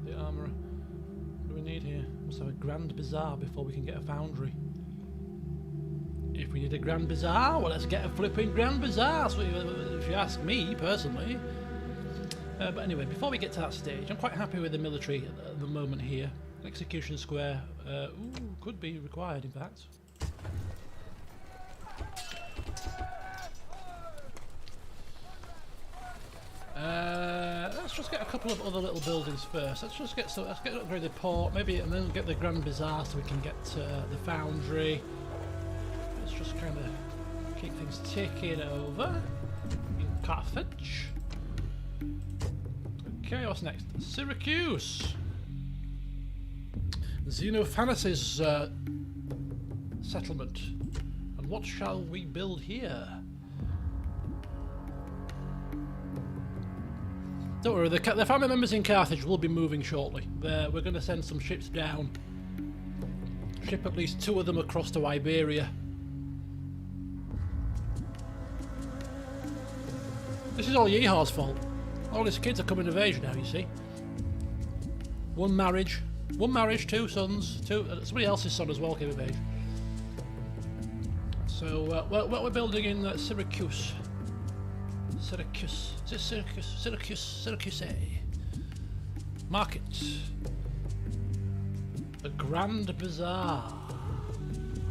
The armourer. What do we need here? Must have a grand bazaar before we can get a foundry. If we need a grand bazaar, well, let's get a flipping grand bazaar. So if you ask me personally. But anyway, before we get to that stage, I'm quite happy with the military at the moment here. Execution square, could be required in fact. Let's just get a couple of other little buildings first. Let's get upgrade the port, maybe, and then get the Grand Bazaar so we can get the foundry. Let's just kind of keep things ticking over. Carthage. Okay, what's next? Syracuse. Xenophanes' settlement. And what shall we build here? Don't worry, the family members in Carthage will be moving shortly. We're going to send some ships down. Ship at least 2 of them across to Iberia. This is all Yeehaw's fault. All his kids are coming of age now, you see. One marriage, 2 sons, somebody else's son as well came of age. So, what we're building in Syracuse. Syracuse. Is it Syracuse? Syracuse. Market. The Grand Bazaar.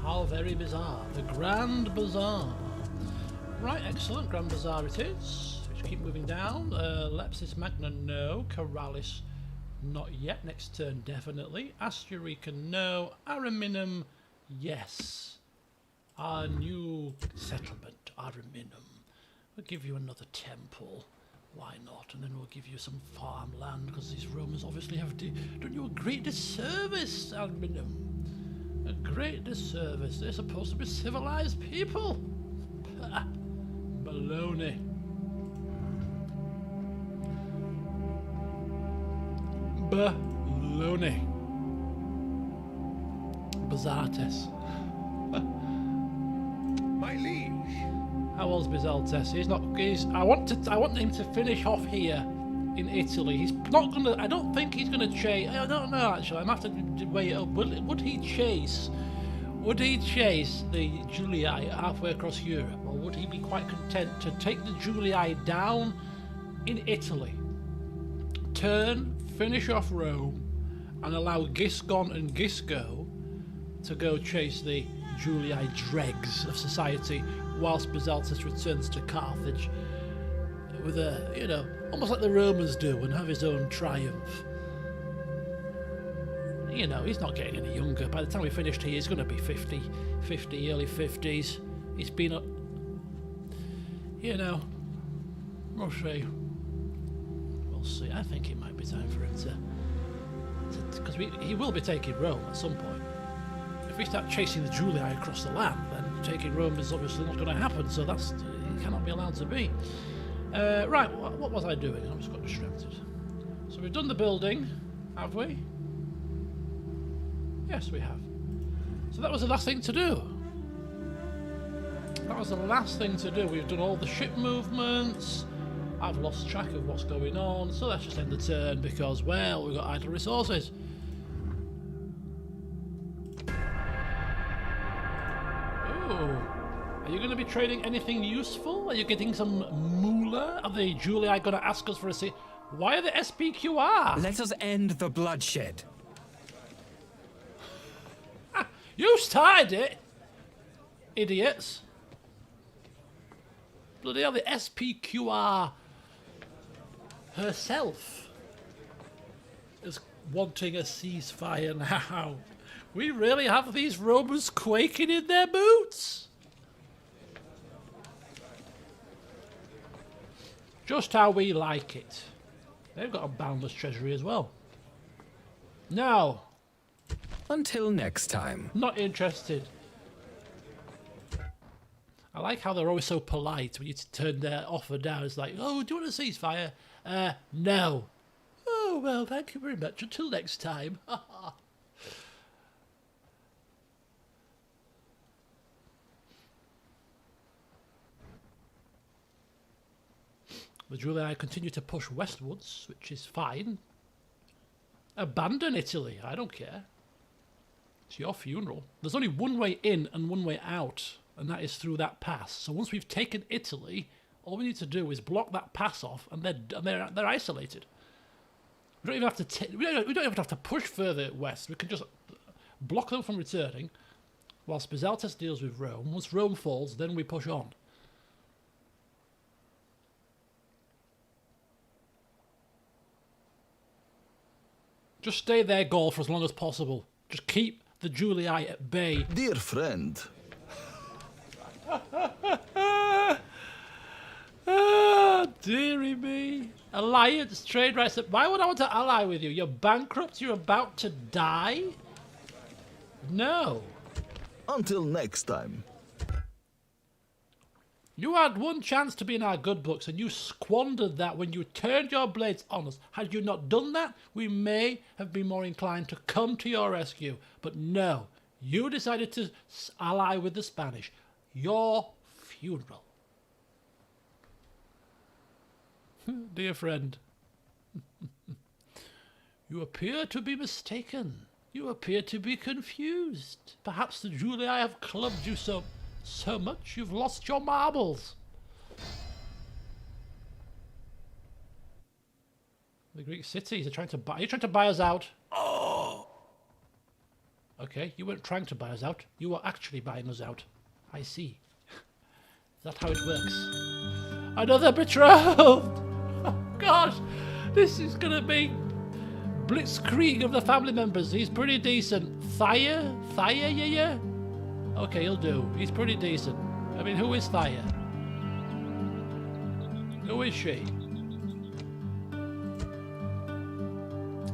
How very bizarre. The Grand Bazaar. Right, excellent. Grand Bazaar it is. Let's keep moving down. Lepsis Magna, no. Corralis, not yet. Next turn, definitely. Asturica, no. Ariminium, yes. Our new settlement, Ariminium. We'll give you another temple. Why not? And then we'll give you some farmland, because these Romans obviously have done you a great disservice, Ariminium. A great disservice. They're supposed to be civilized people. Pah. Baloney. Baloney. Bisaltes. My liege. How old's Bisaltes? I want him to finish off here in Italy. He's not gonna. I don't think he's gonna chase. I don't know actually. I'm gonna have to weigh it up. Would he chase? Would he chase the Julii halfway across Europe, or would he be quite content to take the Julii down in Italy, turn, finish off Rome, and allow Gisgon and Gisco to go chase the Julii dregs of society, whilst Bisaltes returns to Carthage with a, almost like the Romans do, and have his own triumph. He's not getting any younger. By the time we finished here, he's going to be 50, early 50s. He's been up, we'll see. We'll see. I think it might be time for him to because he will be taking Rome at some point. If we start chasing the Julii across the land, then taking Rome is obviously not going to happen, so it cannot be allowed to be. Right, what was I doing? I just got distracted. So we've done the building, have we? Yes, we have. So that was the last thing to do. That was the last thing to do. We've done all the ship movements. I've lost track of what's going on, so let's just end the turn because, well, we've got idle resources. Are you going to be trading anything useful? Are you getting some moolah? Are the Julii going to ask us for a seat? Why are the SPQR? Let us end the bloodshed. You started it, idiots. Bloody hell, the SPQR herself is wanting a ceasefire now. We really have these Romans quaking in their boots. Just how we like it. They've got a boundless treasury as well. No. Until next time. Not interested. I like how they're always so polite when you turn their offer down. It's like, oh, do you want a ceasefire? No. Oh, well, thank you very much. Until next time. The Julii continue to push westwards, which is fine. Abandon Italy. I don't care. It's your funeral. There's only one way in and one way out, and that is through that pass. So once we've taken Italy, all we need to do is block that pass off, and they're isolated. We don't even have to. We don't even have to push further west. We can just block them from returning, whilst Bisaltes deals with Rome. Once Rome falls, then we push on. Just stay there, Gaul, for as long as possible. Just keep the Julii at bay. Dear friend. Dearie me. Alliance, trade rights. Why would I want to ally with you? You're bankrupt? You're about to die? No. Until next time. You had one chance to be in our good books and you squandered that when you turned your blades on us. Had you not done that, we may have been more inclined to come to your rescue. But no, you decided to ally with the Spanish. Your funeral. Dear friend, you appear to be mistaken. You appear to be confused. Perhaps the Julii have clubbed you so much you've lost your marbles. The Greek cities are trying to buy. Are you trying to buy us out? Oh. Okay, you weren't trying to buy us out. You were actually buying us out. I see. Is that how it works? Another betrothed. Oh gosh, this is gonna be blitzkrieg of the family members. He's pretty decent. Thaya, yeah. Okay, he'll do. He's pretty decent. I mean, who is Thaya? Who is she?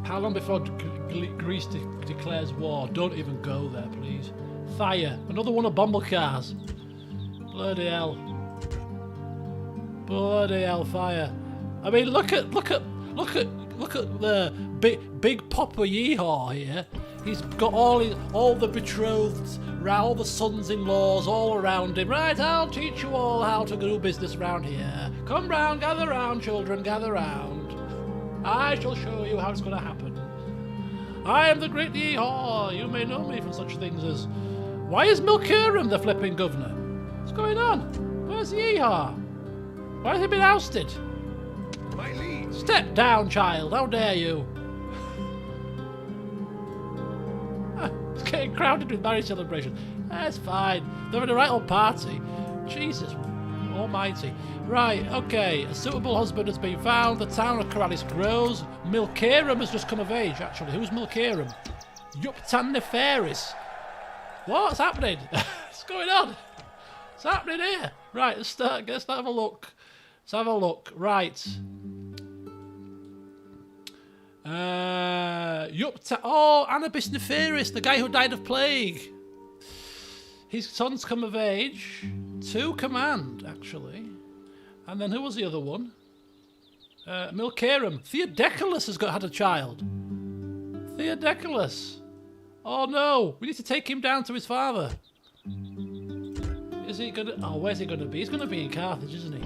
How long before Greece declares war? Don't even go there, please. Thaya, another one of Bombalcars. Bloody hell. Bloody hellfire. I mean, look at the big Papa Yeehaw here. He's got all the betrothed, all the sons-in-laws all around him. Right, I'll teach you all how to do business around here. Come round, gather round, children, gather round. I shall show you how it's going to happen. I am the great Yeehaw. You may know me from such things as... Why is Milkurum the flipping governor? What's going on? Where's Yeehaw? Why has he been ousted? My liege. Step down, child. How dare you? It's getting crowded with marriage celebrations. That's fine. They're in the right old party. Jesus almighty. Right, okay. A suitable husband has been found. The town of Karalis grows. Milkurum has just come of age, actually. Who's Milkurum? Yuptan Nefaris. What's happening? What's going on? What's happening here? Right, let's have a look. Let's have a look. Right. Anubis Nefaris, the guy who died of plague. His son's come of age. 2 command, actually. And then who was the other one? Milkurum. Theodeculus has had a child. Theodeculus. Oh no, we need to take him down to his father. Is he gonna... Oh, where's he gonna be? He's gonna be in Carthage, isn't he?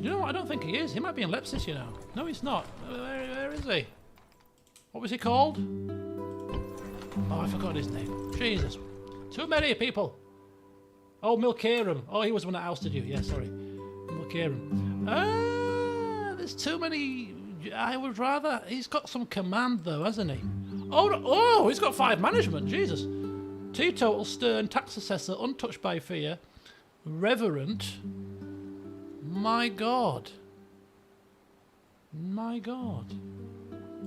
You know what? I don't think he is. He might be in Lepsis, you know. No, he's not. Where is he? What was he called? Oh, I forgot his name. Jesus. Too many people. Oh, Milkurum. Oh, he was the one that ousted you. Yeah, sorry. Milkurum. There's too many... I would rather... He's got some command, though, hasn't he? Oh, he's got 5 management. Jesus. Teetotal, stern, tax assessor, untouched by fear, reverent... My God. My God.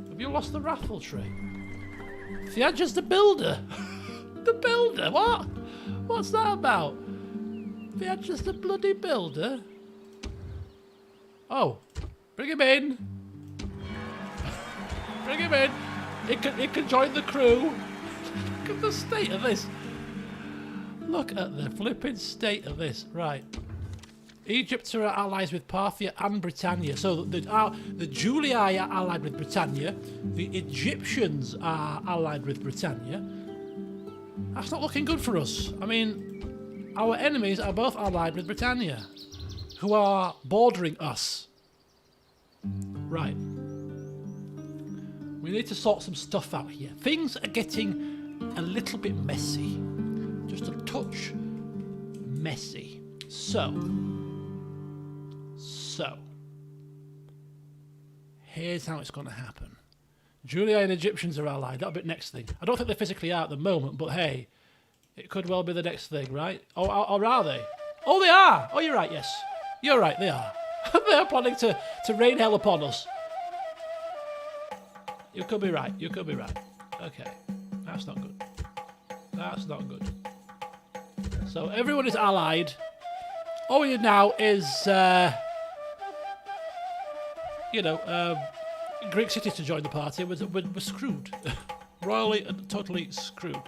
Have you lost the raffle tree? Theager's the builder. The builder? What? What's that about? Theager's the bloody builder? Oh. Bring him in. Bring him in. He can join the crew. Look at the state of this. Look at the flipping state of this. Right. Egypt are allies with Parthia and Britannia. So the Julii are allied with Britannia. The Egyptians are allied with Britannia. That's not looking good for us. I mean, our enemies are both allied with Britannia, who are bordering us. Right. We need to sort some stuff out here. Things are getting a little bit messy. Just a touch messy. So, here's how it's going to happen. Julii and Egyptians are allied. That'll be the next thing. I don't think they physically are at the moment, but hey, it could well be the next thing, right? Or are they? Oh, they are! Oh, you're right, yes. You're right, they are. They are planning to rain hell upon us. You could be right. You could be right. Okay. That's not good. That's not good. So everyone is allied. All we need now is, Greek cities to join the party. We're screwed. Royally and totally screwed.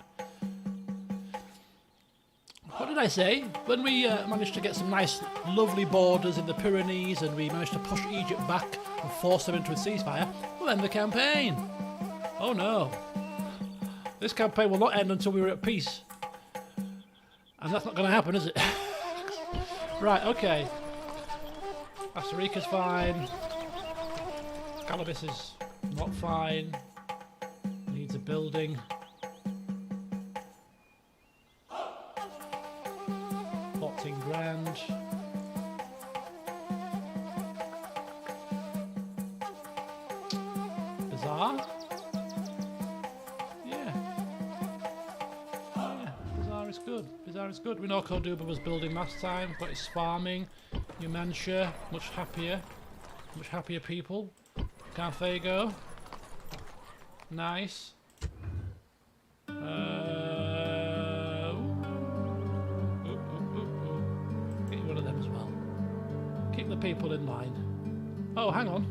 What did I say? When we managed to get some nice, lovely borders in the Pyrenees and we managed to push Egypt back and force them into a ceasefire, we'll end the campaign. Oh no. This campaign will not end until we're at peace. And that's not going to happen, is it? Right, okay. Costa Rica's fine. Calabas is not fine. Needs a building. 14 grand. Bazaar? Yeah. Bazaar is good. Bazaar is good. We know Cordoba was building last time. Got his farming. Numancia, much happier. Much happier people. Carthago. Nice. Get you one of them as well. Keep the people in line. Oh, hang on.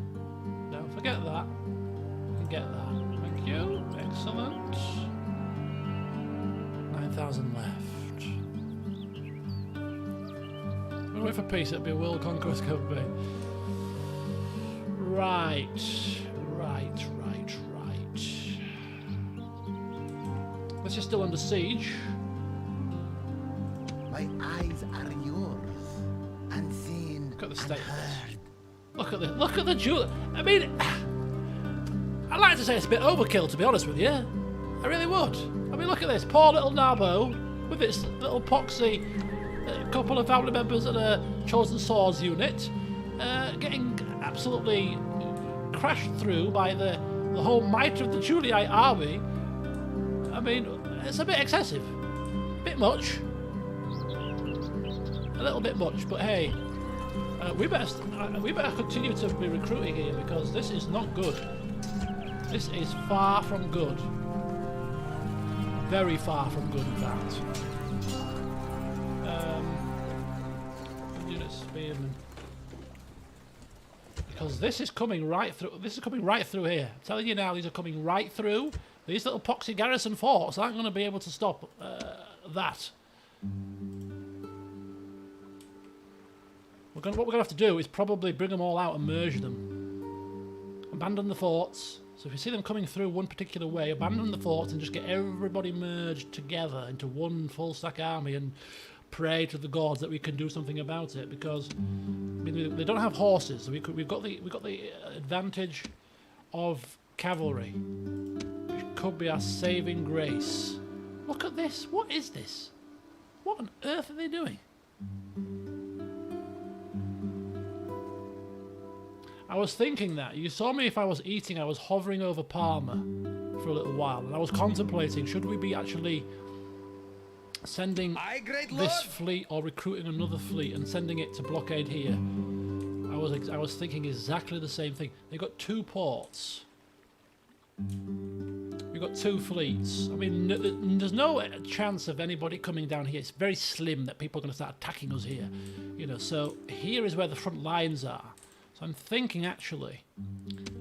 Don't forget that. And get that. Thank you. Excellent. 9,000 left. We'll wait for peace. It'll be a world conquest campaign. Right. This is still under siege. My eyes are yours, unseen. Look at the state of unheard. this. Look at the jewel. I mean, I'd like to say it's a bit overkill, to be honest with you. I really would. I mean, look at this. Poor little Nabo with its little poxy couple of family members and a chosen swords unit getting absolutely crashed through by the whole might of the Juliite army. I mean, it's a bit excessive. A bit much. A little bit much, but hey, we better continue to be recruiting here because this is not good. This is far from good. Very far from good, in fact. Unit spearmen. Because this is coming right through. This is coming right through here. I'm telling you now, these are coming right through. These little poxy garrison forts aren't going to be able to stop that. What we're going to have to do is probably bring them all out and merge them. Abandon the forts. So if you see them coming through one particular way, abandon the forts and just get everybody merged together into one full stack army and pray to the gods that we can do something about it. Because I mean, they don't have horses. So we've got the advantage of cavalry. Could be our saving grace. Look at this. What is this? What on earth are they doing? I was thinking that. You saw me if I was eating, I was hovering over Parma for a little while. And I was contemplating, should we be actually sending this fleet or recruiting another fleet and sending it to blockade here? I was thinking exactly the same thing. They've got 2 ports. We've got 2 fleets. I mean, there's no chance of anybody coming down here. It's very slim that people are going to start attacking us here. You know, so here is where the front lines are. So I'm thinking, actually,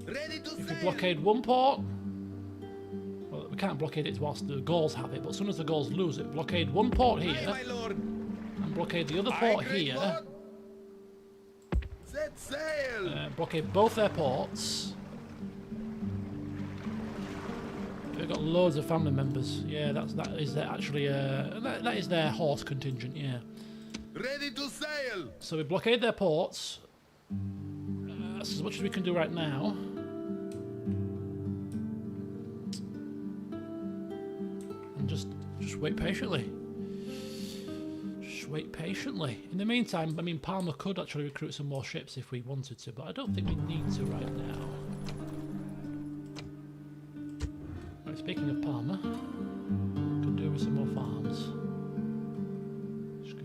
if we blockade one port, well, we can't blockade it whilst the Gauls have it, but as soon as the Gauls lose it, blockade one port here, and blockade the other port here, Set sail! blockade both their ports. They've got loads of family members. Yeah, that is their horse contingent. Yeah. Ready to sail! So we blockade their ports. That's as much as we can do right now. And just wait patiently. Just wait patiently. In the meantime, I mean, Parma could actually recruit some more ships if we wanted to, but I don't think we need to right now. Right, speaking of Parma, could do with some more farms. Just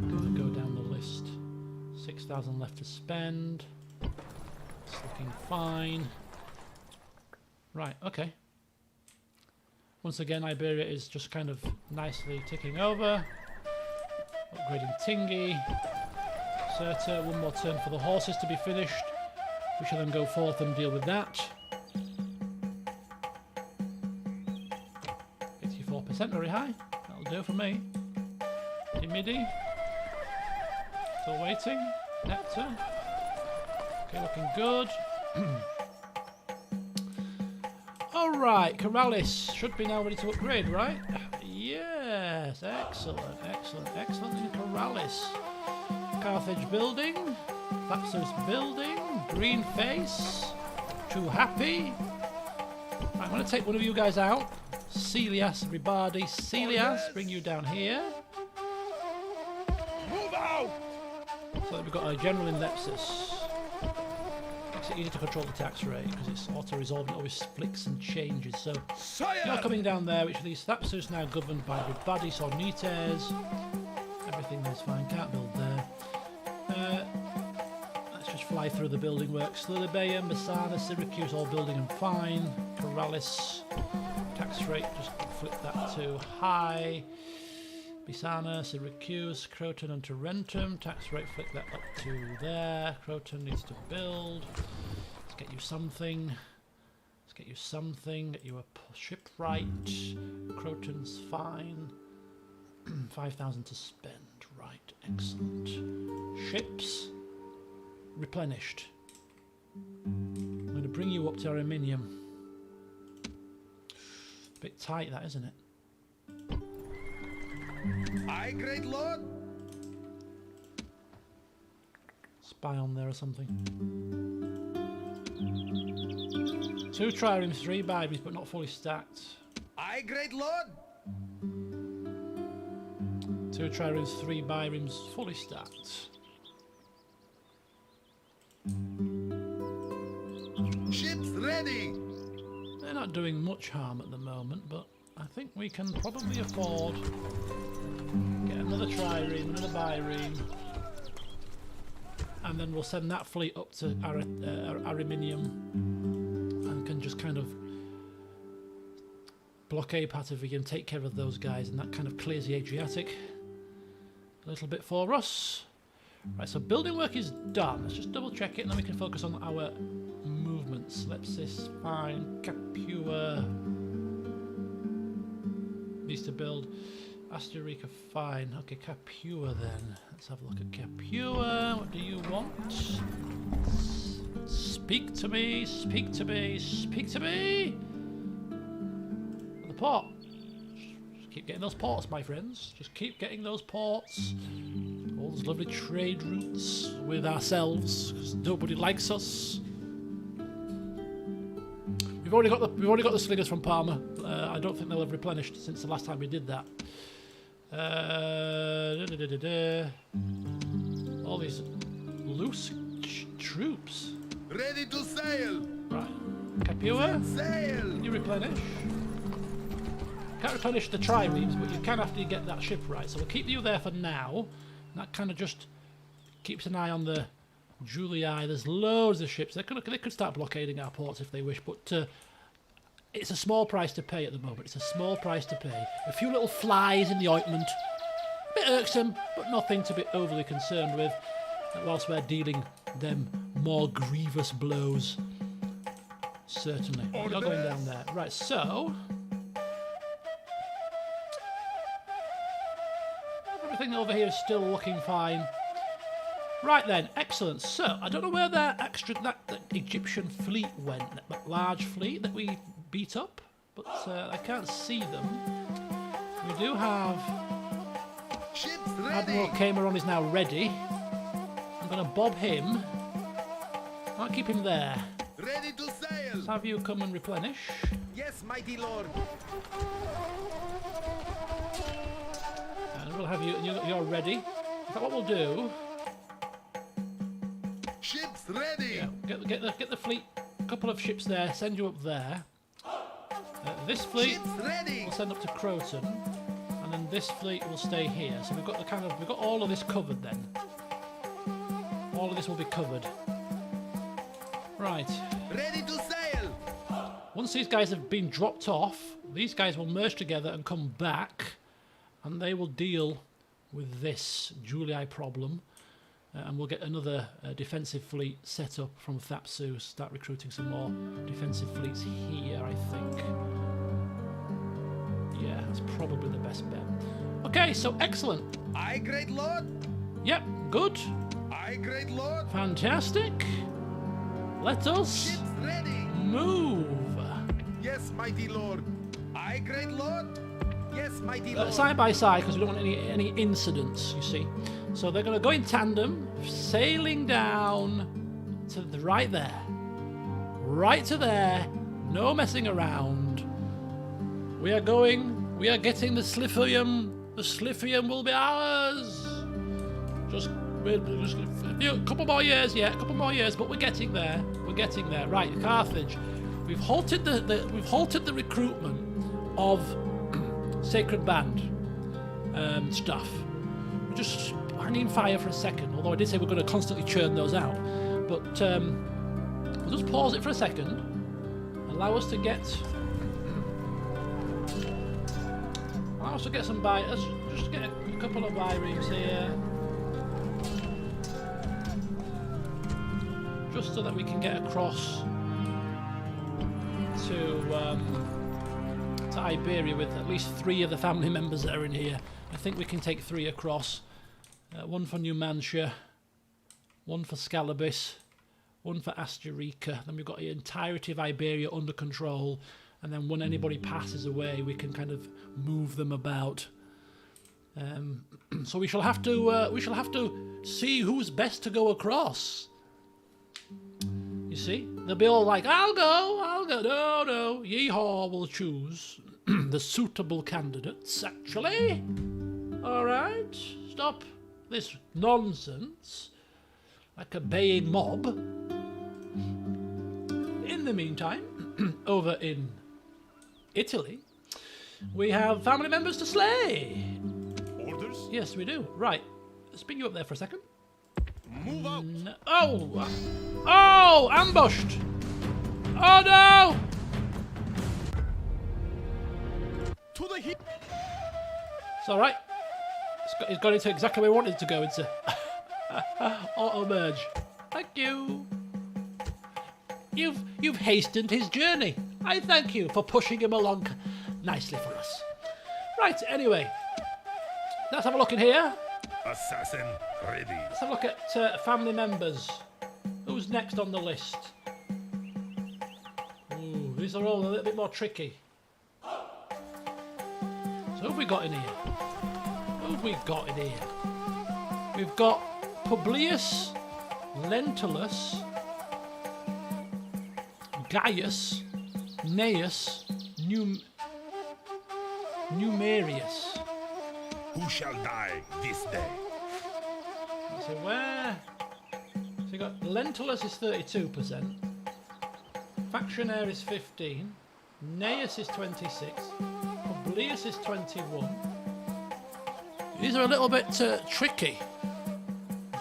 gonna go down the list. 6,000 left to spend. It's looking fine. Right, okay. Once again, Iberia is just kind of nicely ticking over. Upgrading Tingy. Serta, one more turn for the horses to be finished. We shall then go forth and deal with that. 84%, very high. That'll do for me. Midi. Still waiting. Nectar. Okay, looking good. Alright, Corrales should be now ready to upgrade, right? Yes, excellent, excellent, excellent in Corrales. Carthage building. Thapsus building. Green face. Too happy. Right, I'm going to take one of you guys out. Celias, Ribardi. Celias, bring you down here. Move out! So we've got a general in Lepsis. Makes it easy to control the tax rate because it's auto-resolved, it always flicks and changes. So you're coming down there, which leaves Thapsus now governed by Ribardi, Sornites. Everything there's fine, can't build there. Let's just fly through the building works. Lilibeum, Messana, Syracuse, all building and fine. Corrales, tax rate, just flip that to high. Bisana, Syracuse, Croton and Tarentum. Tax rate, flick that up to there. Croton needs to build. Let's get you something. Let's get you something. Get you a shipwright. Croton's fine. 5,000 to spend. Right, excellent. Ships replenished. I'm going to bring you up to Ariminium. Bit tight, that, isn't it? Aye, great lord. Spy on there or something. 2 triremes, 3 Bibles, but not fully stacked. Aye, great lord. 2 triremes, 3 biremes, fully stacked. Ships ready. They're not doing much harm at the moment, but I think we can probably afford get another trireme, another bireme, and then we'll send that fleet up to Ariminium and can just kind of blockade Patavy and take care of those guys, and that kind of clears the Adriatic a little bit for us. Right, so building work is done. Let's just double check it and then we can focus on our movements. Lepsis, fine. Capua needs to build. Asturica, fine. Okay, Capua then. Let's have a look at Capua. What do you want? Speak to me, speak to me, speak to me! The port. Just keep getting those ports, my friends. Just keep getting those ports. All those lovely trade routes with ourselves, because nobody likes us. We've already got the slingers from Parma. I don't think they'll have replenished since the last time we did that. All these loose troops. Ready to sail. Right. Capua, Sail. you replenish. Can't replenish the triremes, but you can after you get that ship right. So we'll keep you there for now. That kind of just keeps an eye on the Julii. There's loads of ships. They could start blockading our ports if they wish, but it's a small price to pay at the moment. It's a small price to pay. A few little flies in the ointment. A bit irksome, but nothing to be overly concerned with, whilst we're dealing them more grievous blows. Certainly. You're going down there. Right, so everything over here is still looking fine. Right then, excellent. So, I don't know where that Egyptian fleet went, that large fleet that we beat up, but I can't see them. We do have Ships Admiral ready. Cameron is now ready. I'm going to bob him. Can't keep him there. Ready to sail. Let's have you come and replenish. Yes, mighty lord. And we'll have you, you're ready. In fact, what we'll do, Ships ready. yeah, get the fleet, a couple of ships there, send you up there. This fleet Ships ready. we'll send up to Croton, and then this fleet will stay here. So we've got we've got all of this covered then. All of this will be covered. Right. Ready to sail. Once these guys have been dropped off, these guys will merge together and come back, and they will deal with this Julii problem. And we'll get another defensive fleet set up from Thapsu, start recruiting some more defensive fleets here, I think. Yeah, that's probably the best bet. Okay, so excellent. Aye, great lord. Yep, good. Aye, great lord. Fantastic. Let us Ships ready. move. Yes, mighty lord. Aye, great lord. Yes, mighty lord. Side by side, because we don't want any incidents, you see. So they're going to go in tandem, sailing down to right there. Right to there. No messing around. We are getting the Sliphium. The Sliphium will be ours. Just a couple more years, yeah, a couple more years, but we're getting there. We're getting there. Right, Carthage. We've halted the recruitment of Sacred Band stuff. We're just hanging fire for a second, although I did say we're going to constantly churn those out. But we'll just pause it for a second. Allow us to get some buy. Let's just get a couple of bireams here, just so that we can get across to Iberia with at least 3 of the family members that are in here. I think we can take 3 across. 1 for Numancia, 1 for Scalabis, 1 for Asturica. Then we've got the entirety of Iberia under control, and then when anybody passes away, we can kind of move them about. So we shall have to see who's best to go across. You see, they'll be all like, "I'll go." No, Yeehaw will choose the suitable candidates. Actually, all right, stop this nonsense, like a baying mob. In the meantime, over in Italy, we have family members to slay. Orders? Yes, we do. Right, let's bring you up there for a second. Move out. Oh, ambushed. Oh no! To the heat. It's all right. It's gone into exactly where we wanted it to go into. Auto merge. Thank you. You've hastened his journey. I thank you for pushing him along nicely for us. Right. Anyway, let's have a look in here. Assassin ready. Let's have a look at family members. Who's next on the list? Ooh, these are all a little bit more tricky. So who have we got in here? We've got Publius, Lentulus, Gaius, Gnaeus, Numerius. Who shall die this day? So where? So you got Lentulus is 32%, Factionaire is 15, Gnaeus is 26, Publius is 21. These are a little bit tricky.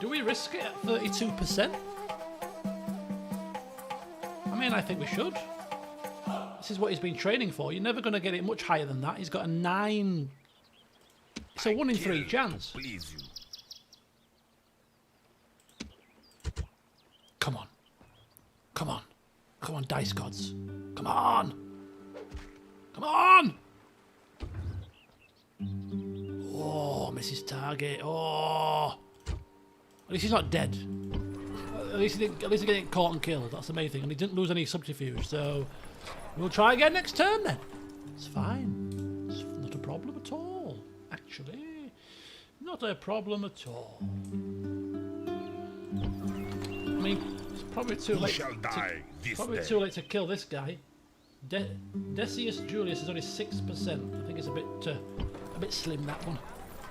Do we risk it at 32%? I mean, I think we should. This is what he's been training for. You're never going to get it much higher than that. He's got a 9. It's a 1 in 3 chance. Please you. Come on. Come on. Come on, dice gods. Come on. Come on. Oh, misses target. Oh. At least he's not dead. At least he didn't get caught and killed. That's the main thing. And he didn't lose any subterfuge. So we'll try again next turn then. It's fine. It's not a problem at all. Actually, not a problem at all. I mean, it's probably too Who late. shall die this Probably day? too late to kill this guy. Decius Julius is only 6%. I think it's a bit slim, that one.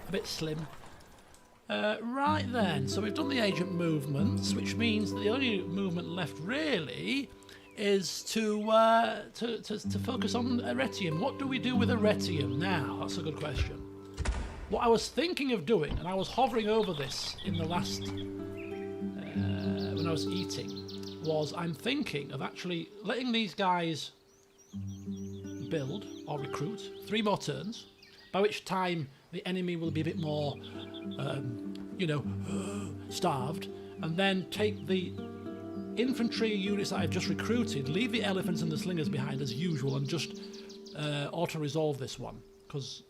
A bit slim. Right then, so we've done the agent movements, which means that the only movement left really is to focus on Arretium. What do we do with Arretium now? That's a good question. What I was thinking of doing, and I was hovering over this in the last when I was eating, was I'm thinking of actually letting these guys build or recruit 3 more turns, by which time the enemy will be a bit more you know, starved, and then take the infantry units that I've just recruited, leave the elephants and the slingers behind as usual, and just auto-resolve this one, because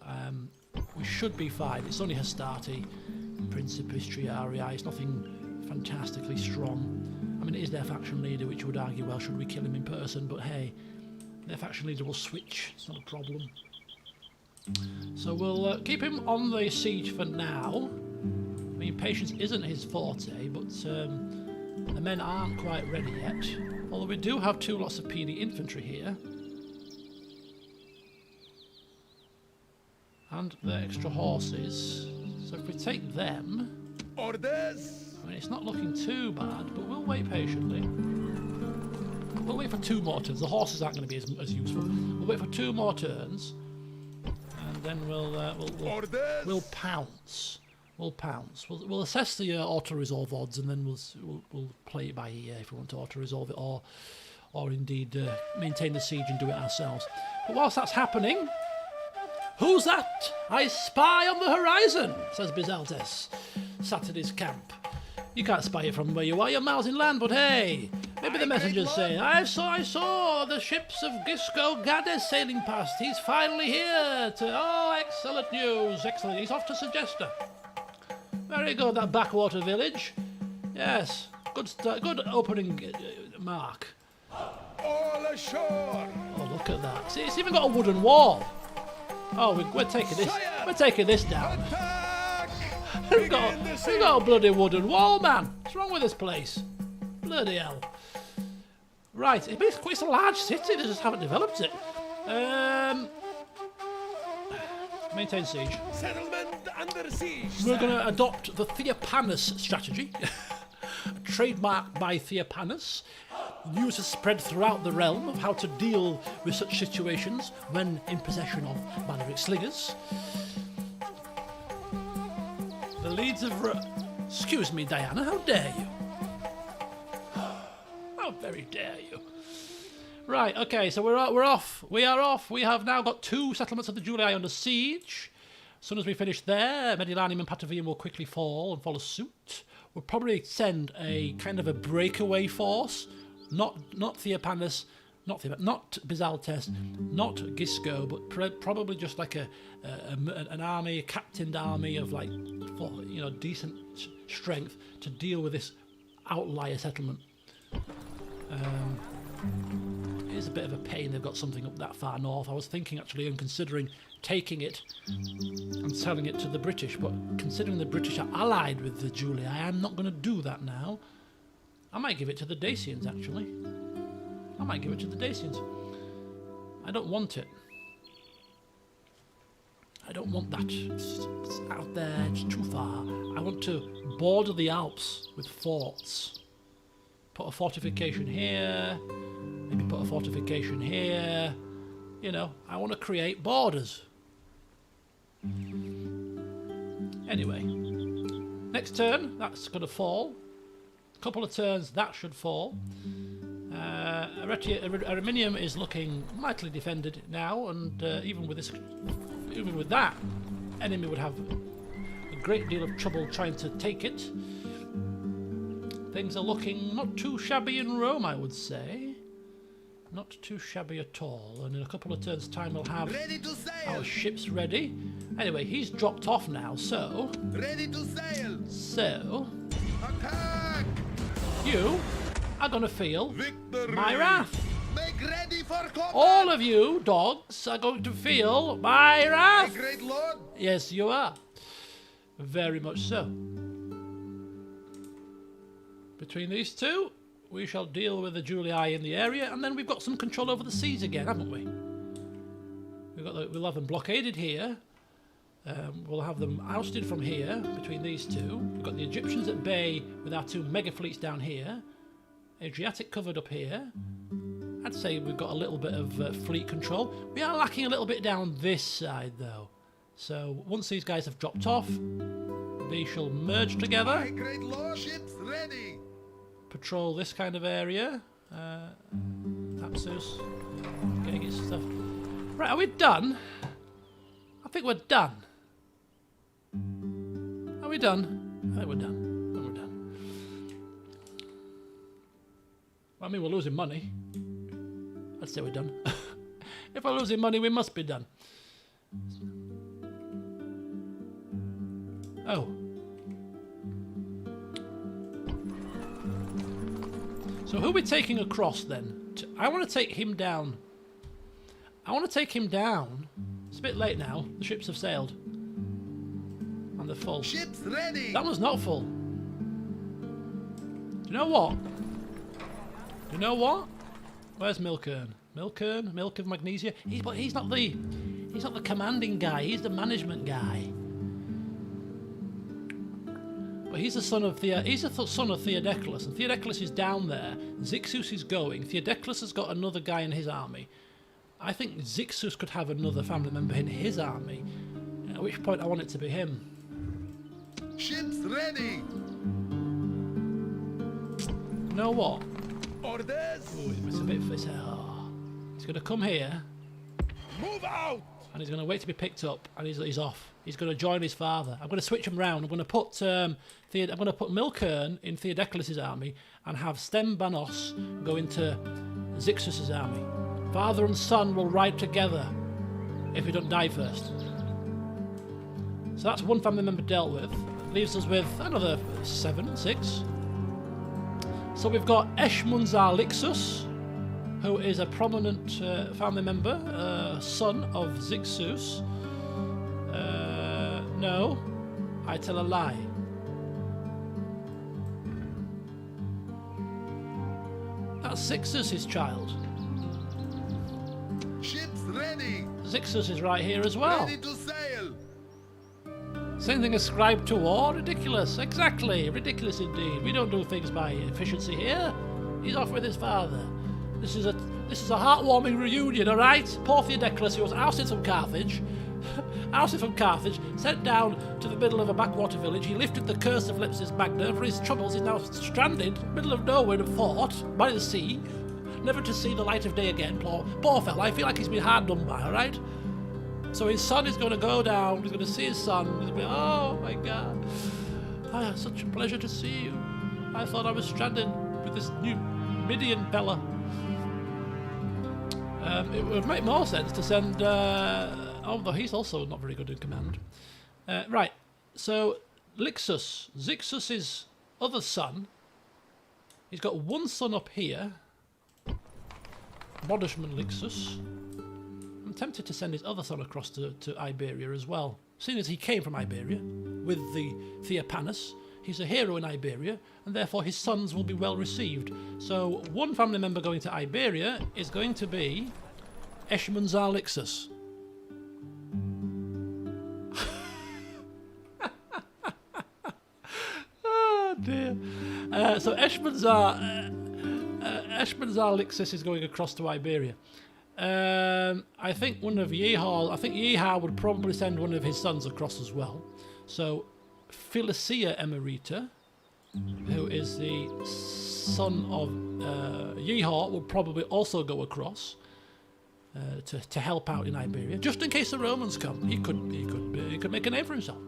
we should be fine. It's only Hastati, Principis Triarii, it's nothing fantastically strong. I mean, it is their faction leader, which would argue, well, should we kill him in person? But hey, their faction leader will switch, it's not a problem. So we'll keep him on the siege for now. I mean, patience isn't his forte, but the men aren't quite ready yet. Although we do have 2 lots of PD infantry here. And the extra horses. So if we take them... Orders! I mean, it's not looking too bad, but we'll wait patiently. We'll wait for 2 more turns. The horses aren't going to be as useful. We'll wait for 2 more turns. And then we'll pounce. We'll pounce. We'll assess the auto-resolve odds, and then we'll play it by ear if we want to auto-resolve it, or indeed maintain the siege and do it ourselves. But whilst that's happening, who's that I spy on the horizon? Says Bisaltes, sat at his camp. You can't spy it from where you are. You're miles inland, but hey, maybe the messengers say, I saw the ships of Gisco Gades sailing past. He's finally here to... Oh, excellent news. Excellent. He's off to Segesta. Very good, that backwater village. Yes, good start. Good opening mark. All ashore! Oh, look at that. See, it's even got a wooden wall. Oh, we're taking this. We're taking this down. We've got a bloody wooden wall, man. What's wrong with this place? Bloody hell. Right, it's a large city. They just haven't developed it. Maintain siege. Settlement under siege. We're going to adopt the Theopanus strategy, trademarked by Theopanus, used to spread throughout the realm of how to deal with such situations when in possession of Malaric slingers. The leads of... Excuse me, Diana, how dare you? How very dare you? Right, okay, so we're off. We are off. We have now got 2 settlements of the Julii under siege. As soon as we finish there, Medilanium and Patavium will quickly fall and follow suit. We'll probably send a kind of a breakaway force. Not Theopanus, not Bisaltes, not Gisco, but probably just like an army, a captained army of like, decent strength to deal with this outlier settlement. It is a bit of a pain they've got something up that far north. I was thinking actually and considering taking it and selling it to the British, but considering the British are allied with the Julii, I'm not going to do that now. I might give it to the Dacians, actually. I might give it to the Dacians. I don't want it. I don't want that. It's out there, it's too far. I want to border the Alps with forts. Put a fortification here, maybe put a fortification here. You know, I want to create borders. Anyway, next turn, that's going to fall. A couple of turns, that should fall. Ariminium is looking mightily defended now, and even with that, enemy would have a great deal of trouble trying to take it. Things are looking not too shabby in Rome, I would say. Not too shabby at all. And in a couple of turns' time, we'll have our ships ready. Anyway, he's dropped off now, so... Ready to sail! So... Attack! You are going to feel Victory! my wrath. Make ready for combat! All of you, dogs, are going to feel my wrath. My great lord! Yes, you are. Very much so. Between these two, we shall deal with the Julii in the area, and then we've got some control over the seas again, haven't we? We'll have them blockaded here. We'll have them ousted from here, between these two. We've got the Egyptians at bay with our 2 mega fleets down here. Adriatic covered up here. I'd say we've got a little bit of fleet control. We are lacking a little bit down this side, though. So once these guys have dropped off, they shall merge together. My great lord, ships ready! Patrol this kind of area. Tapsus. Getting its stuff. Right, are we done? I think we're done. Are we done? I think we're done. I think we're done. I mean, we're losing money. I'd say we're done. If we're losing money, we must be done. Oh. So who are we taking across then? I want to take him down. I want to take him down. It's a bit late now. The ships have sailed. And they're full. Ships ready. That one's not full. Do you know what? Do you know what? Where's Milkern? Milkern? Milk of Magnesia? He's not the commanding guy. He's the management guy. But he's the son of son of Theodeclus, and Theodeclus is down there. Zixus is going. Theodeclus has got another guy in his army. I think Zixus could have another family member in his army. At which point I want it to be him. Ships ready. You know what? Orders. Ooh, it's a bit. He's going to come here. Move out. And he's going to wait to be picked up, and he's off. He's going to join his father. I'm going to switch him round. I'm going to put Milkern in Theodeclus's army, and have Stembanos go into Zixus's army. Father and son will ride together if we don't die first. So that's one family member dealt with. Leaves us with another 6. So we've got Eshmunzar Lixus, who is a prominent family member, son of Zixus. No, I tell a lie. That's Zixus, his child. Ships ready. Zixus is right here as well. Ready to sail. Same thing ascribed to war? Ridiculous. Exactly. Ridiculous indeed. We don't do things by efficiency here. He's off with his father. This is a heartwarming reunion, all right? Poor Theodeclus, who was ousted from Carthage, sent down to the middle of a backwater village. He lifted the curse of Lepsis Magna. For his troubles, he's now stranded, middle of nowhere of thought, by the sea, never to see the light of day again. Poor fella. I feel like he's been hard done by, all right? So his son is going to go down. He's going to see his son. He's going to be, oh my God, such a pleasure to see you. I thought I was stranded with this new Midian fella. It would make more sense to send, although he's also not very good in command. Right, so Zixus's other son, he's got one son up here, Modishman Lixus. I'm tempted to send his other son across to Iberia as well, seeing as he came from Iberia with the Theopanus. He's a hero in Iberia, and therefore his sons will be well received. So one family member going to Iberia is going to be Eshmunzar Lixus. Oh dear. So Eshmunzar Lixus is going across to Iberia. I think Yeehaw would probably send one of his sons across as well. So Philisea Emerita, who is the son of Yeehaw, will probably also go across to help out in Iberia, just in case the Romans come. He could make a name for himself.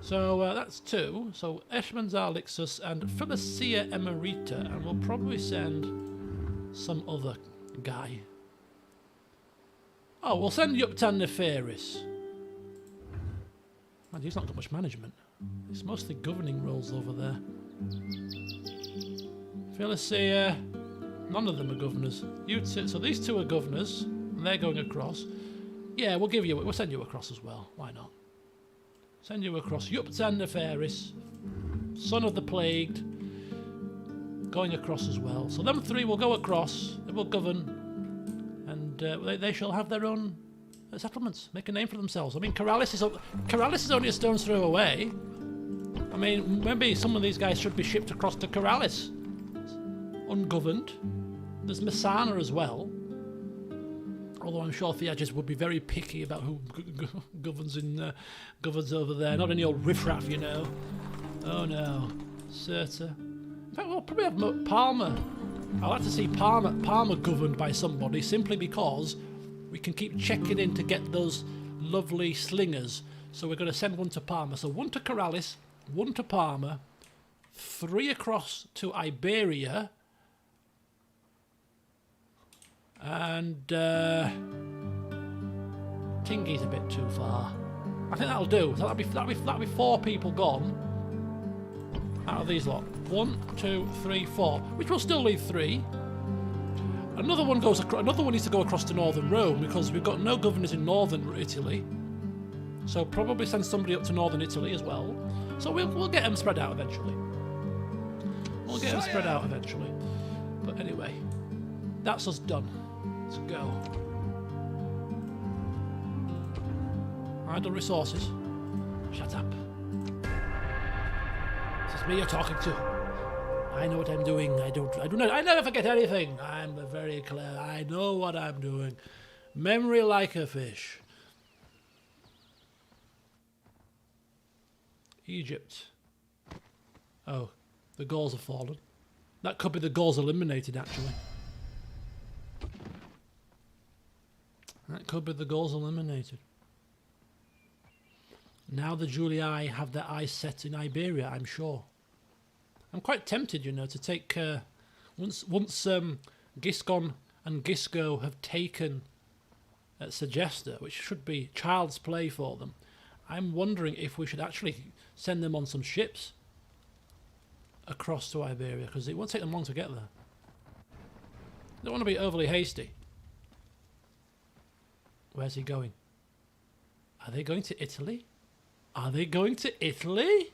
So that's 2. So Eshmunzar Lixus and Philisea Emerita, and we'll probably send some other guy. Oh, we'll send Yuptan Neferis. Man, he's not got much management. It's mostly governing roles over there. Philisea, none of them are governors. So these 2 are governors, and they're going across. Yeah, we'll send you across as well. Why not? Send you across. Yuptan Neferis, son of the plagued, going across as well. So them 3 will go across. They will govern. And they shall have their own settlements, make a name for themselves. I mean, Keralis is only a stone's throw away. I mean, maybe some of these guys should be shipped across to Keralis, ungoverned. There's Messana as well. Although I'm sure Theages would be very picky about who governs over there. Not any old riffraff, you know. Oh no, Cirta. In fact, we'll probably have Palmer. I'd like to see Palmer governed by somebody, simply because we can keep checking in to get those lovely slingers. So we're going to send one to Palmer. So one to Keralis, 1 to Parma, 3 across to Iberia, and Tingy's a bit too far. I think that'll do. So that'll be 4 people gone out of these lot. 1, 2, 3, 4, which will still leave 3. Another one goes. Another one needs to go across to northern Rome because we've got no governors in northern Italy. So probably send somebody up to northern Italy as well. So we'll get them spread out eventually. But anyway, that's us done. Let's go. Idle resources. Shut up. This is me you're talking to. I know what I'm doing. I never forget anything. I'm very clever. I know what I'm doing. Memory like a fish. Egypt. Oh, the Gauls have fallen. That could be the Gauls eliminated, actually. That could be the Gauls eliminated. Now the Julii have their eyes set in Iberia, I'm sure. I'm quite tempted, you know, to take... once Giscon and Gisco have taken Segesta, which should be child's play for them, I'm wondering if we should actually send them on some ships across to Iberia, because it won't take them long to get there. Don't want to be overly hasty. Where's he going? Are they going to Italy? Are they going to Italy?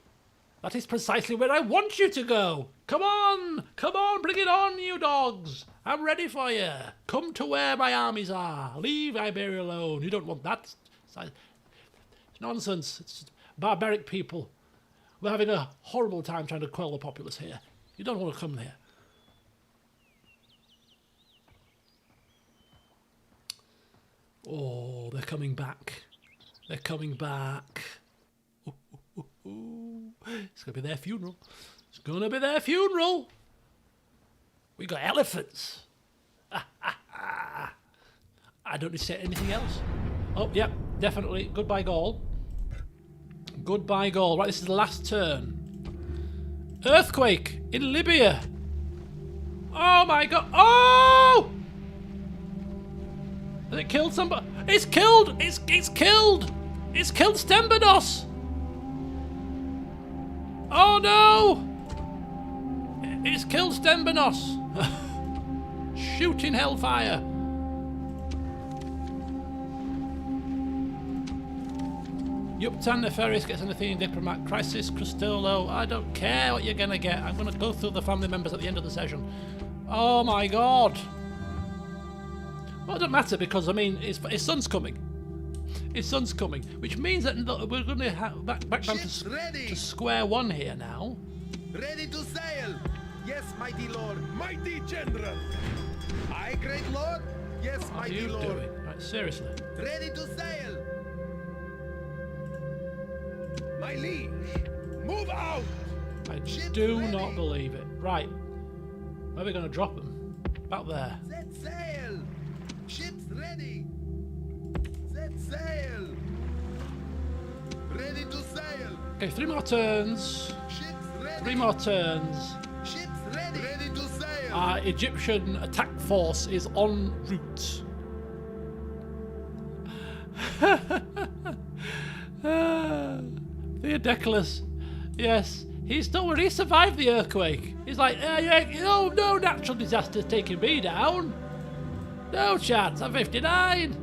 That is precisely where I want you to go. Come on, bring it on, you dogs. I'm ready for you. Come to where my armies are. Leave Iberia alone. You don't want that. It's nonsense. It's barbaric people. We're having a horrible time trying to quell the populace here. You don't want to come here. Oh, they're coming back. They're coming back. It's going to be their funeral. It's going to be their funeral. We got elephants. I don't need to say anything else. Oh, yep, definitely. Goodbye, Gaul. Goodbye, Gaul. Right, this is the last turn. Earthquake in Libya. Oh, my God. Oh! Has it killed somebody? It's killed! It's killed! It's killed Stembedos! Oh no! It's killed Stembenos! Shooting hellfire! Yuptan Nefarious gets an Athenian diplomat. Crisis Cristolo. I don't care what you're gonna get. I'm gonna go through the family members at the end of the session. Oh my God! Well, it doesn't matter because, I mean, his son's coming. His son's coming, which means that we're going to have back down to square one here now. Ready to sail! Yes, mighty lord. Mighty general. Aye, great lord. Yes, What are mighty you lord. doing? Right, seriously. Ready to sail. My liege, move out. I Ship's do ready. not believe it. Right. Where are we going to drop them? About there. Set sail. Ship's ready. Set sail. Ready to sail. Okay, 3 more turns. Ship's ready. 3 more turns. Ship's ready. Ready to sail. Our Egyptian attack force is en route. Theodeclus, yes, he's still where he survived the earthquake. He's like, no natural disaster's taking me down. No chance, I'm 59.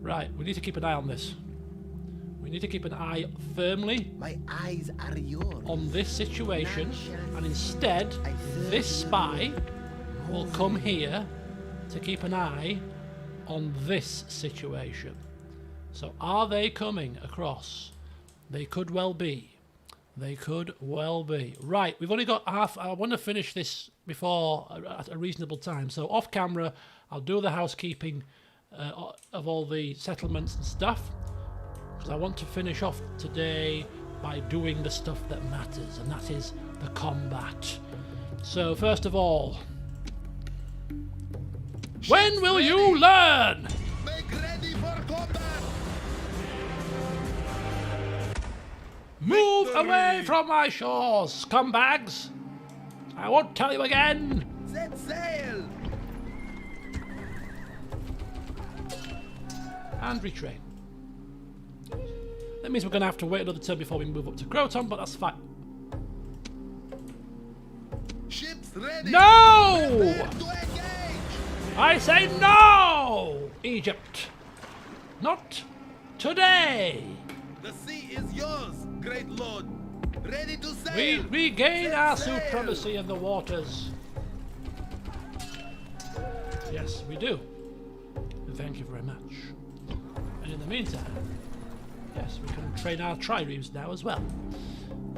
Right, we need to keep an eye on this. We need to keep an eye firmly My eyes are yours. on this situation, and instead, this spy will come here to keep an eye on this situation. So are they coming across? They could well be. They could well be. Right, we've only got half. I want to finish this before at a reasonable time. So off camera, I'll do the housekeeping of all the settlements and stuff, because I want to finish off today by doing the stuff that matters, and that is the combat. So first of all, when will you learn? Make ready for combat. Move Victory! away from my shores, scumbags! I won't tell you again! Set sail! And retrain. That means we're going to have to wait another turn before we move up to Croton, but that's fine. Ships ready! No! Prepare to engage! I say no! Egypt. Not today. The sea is yours, great lord. Ready to We sail! regain Set our sail! supremacy in the waters. Yes, we do. And thank you very much. And in the meantime, yes, we can train our triremes now as well.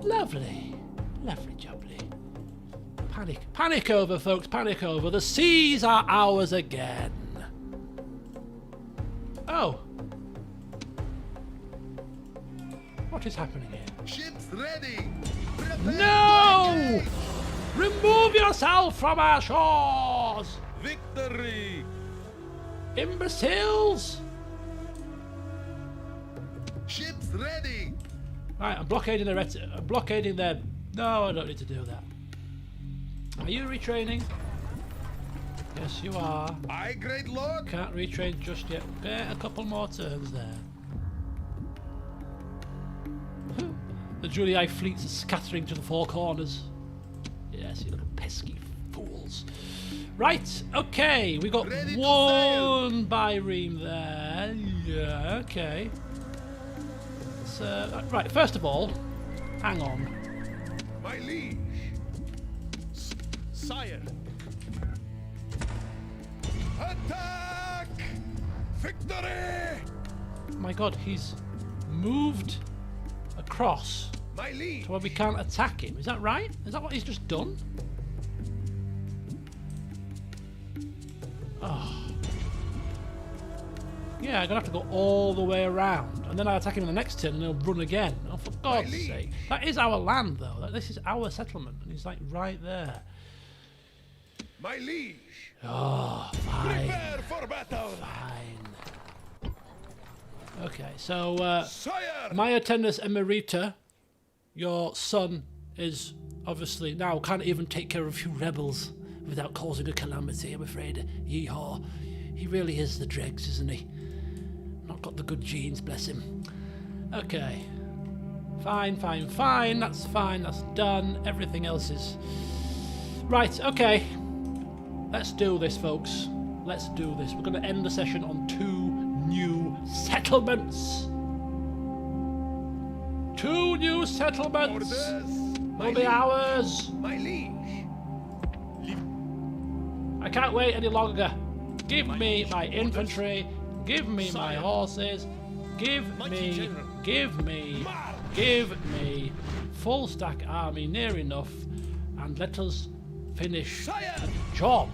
Lovely. Lovely jubbly. Panic. Panic over, folks. Panic over. The seas are ours again. Oh. What is happening here? Ships ready! Prepare No! to engage! Remove yourself from our shores! Victory! Imbeciles! Ships ready! Right, I'm blockading their... No, I don't need to do that. Are you retraining? Yes, you are. Aye, great lord! Can't retrain just yet. Get a couple more turns there. The Julii fleets are scattering to the four corners. Yes, you little pesky fools. Right, okay, we got Ready to one bireme there. Yeah, okay. So, right, first of all, hang on. My liege. Sire. Attack! Victory! My god, he's moved across My liege. to where we can't attack him. Is that right? Is that what he's just done? Oh. Yeah, I'm gonna have to go all the way around, and then I attack him in the next turn, and he'll run again. Oh, for God's liege. sake! That is our land, though. This is our settlement, and he's like right there. My liege. Oh, fine, Prepare for battle. fine. Okay, so Sire. Maya Tenus Emerita, your son is obviously now can't even take care of a few rebels without causing a calamity. I'm afraid. Yeehaw! He really is the dregs, isn't he? Not got the good genes, bless him. Okay. Fine, fine, fine. That's fine. That's done. Everything else is... Right, okay. Let's do this, folks. Let's do this. We're going to end the session on 2 new settlements. 2 new settlements Orders. will be ours. My liege. I can't wait any longer. Give me my infantry. Give me my horses. Give me full stack army near enough, and let us finish the job.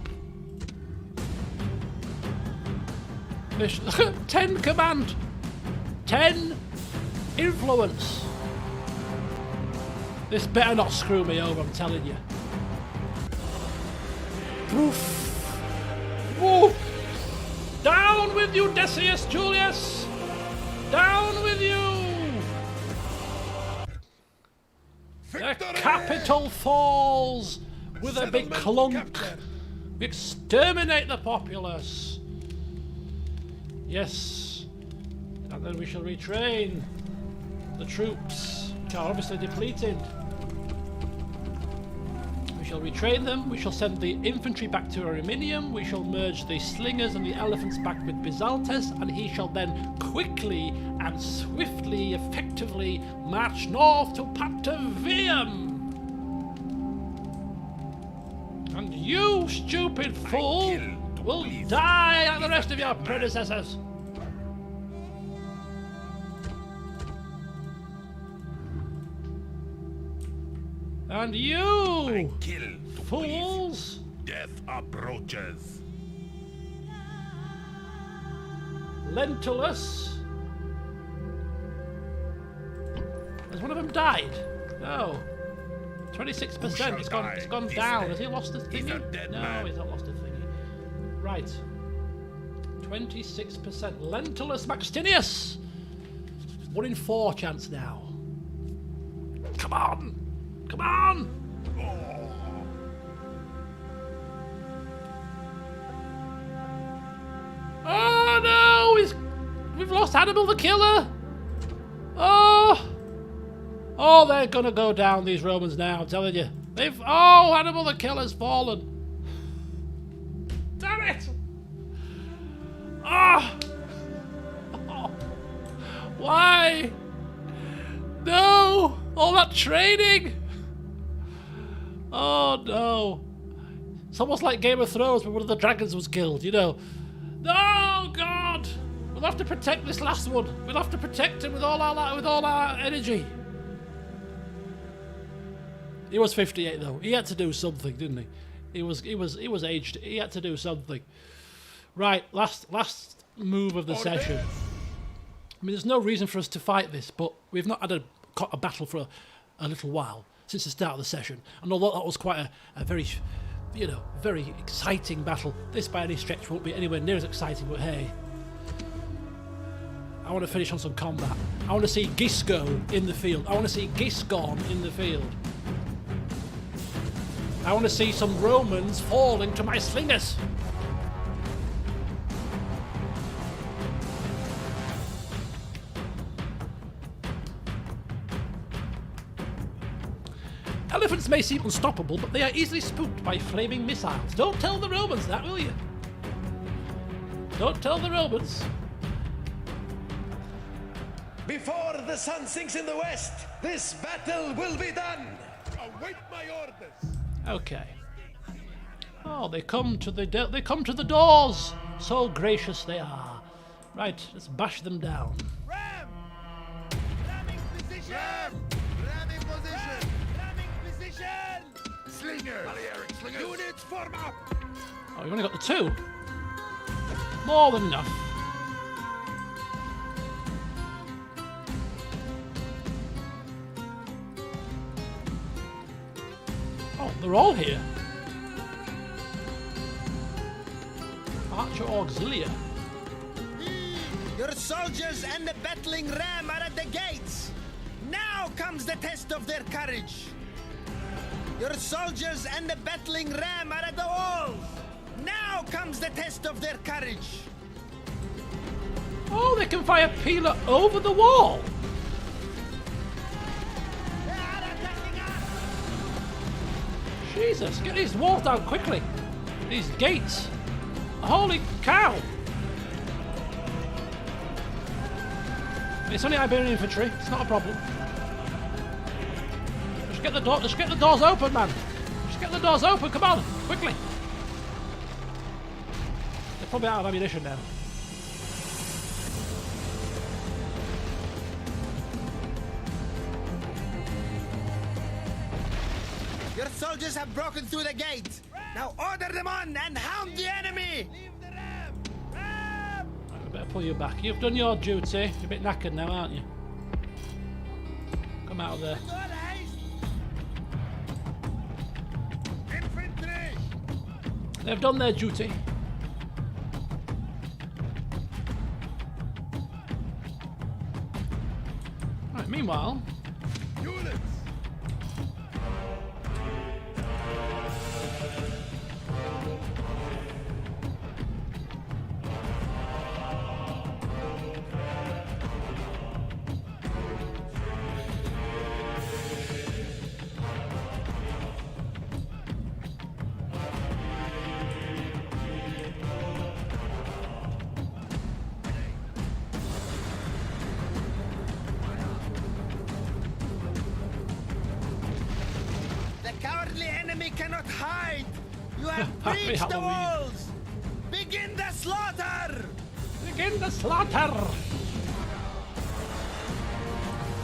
10 command, 10 influence. This better not screw me over, I'm telling you. Woof. Woof. Down with you, Decius Julius! Down with you! The capital falls with a big clunk. We exterminate the populace. Yes. And then we shall retrain the troops, which are obviously depleted. We shall retrain them, we shall send the infantry back to Ariminium, we shall merge the slingers and the elephants back with Bisaltes, and he shall then quickly and swiftly, effectively march north to Patavium. And you, stupid fool, will die like the rest of your predecessors. And you, Kill to fools! please. Death approaches. Lentulus. Has one of them died? No. 26%. It's gone down. Has he lost his He's a thingy? dead No, man. he's not lost his thingy. Right. 26%. Lentulus Maxtinius. 1 in 4 chance now. Come on! Come on! Oh no! We've lost Hannibal the Killer! Oh! Oh, they're gonna go down, these Romans now, I'm telling you. Oh, Hannibal the Killer's fallen. Damn it! Ah! Oh. Why? No! All that training! Oh no. It's almost like Game of Thrones when one of the dragons was killed, you know. No, God! We'll have to protect this last one. We'll have to protect him with all our energy. He was 58 though. He had to do something, didn't he? He was aged. He had to do something. Right, last move of the session. I mean, there's no reason for us to fight this, but we've not had a battle for a little while since the start of the session. And although that was quite a very, very exciting battle, this by any stretch won't be anywhere near as exciting. But hey, I want to finish on some combat. I want to see Gisco in the field. I want to see Giscon in the field. I want to see some Romans fall into my slingers. Elephants may seem unstoppable, but they are easily spooked by flaming missiles. Don't tell the Romans that, will you? Don't tell the Romans. Before the sun sinks in the west, this battle will be done. Await my orders. Okay. Oh, they come to the doors. So gracious they are. Right, let's bash them down. Ram! Ramming position! Ramming position! Ramming position! Slinger. Balearic slingers. Units form up! Oh, we've only got the two. More than enough. Oh, they're all here. Archer Auxilia. Your soldiers and the battling ram are at the gates. Now comes the test of their courage. Your soldiers and the battling ram are at the walls. Now comes the test of their courage. Oh, they can fire Peeler over the wall. They are attacking us. Jesus, get these walls down quickly. These gates. Holy cow. It's only Iberian infantry. It's not a problem. Just get the doors open, man. Just get the doors open. Come on, quickly. They're probably out of ammunition now. Your soldiers have broken through the gate. Now order them on and hound the enemy. Leave the ram! Ram! Right, we better pull you back. You've done your duty. You're a bit knackered now, aren't you? Come out of there. All haste! Infantry! They've done their duty. Right, meanwhile, Units. The cowardly enemy cannot hide. You have Happy breached the Halloween. walls. Begin the slaughter. begin the slaughter.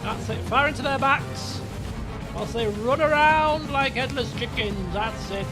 That's it. Fire into their backs whilst they run around like headless chickens. That's it.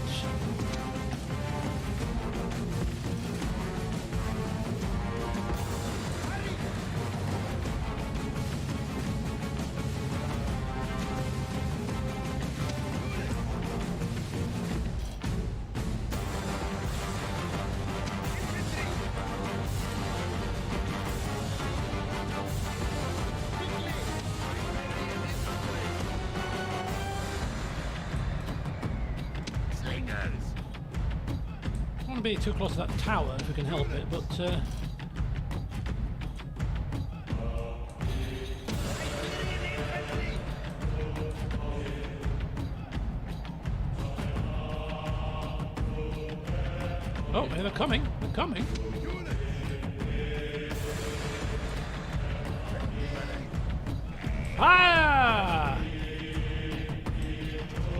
want to be too close to that tower if we can help it, but oh, hey, they're coming. They're coming. Fire!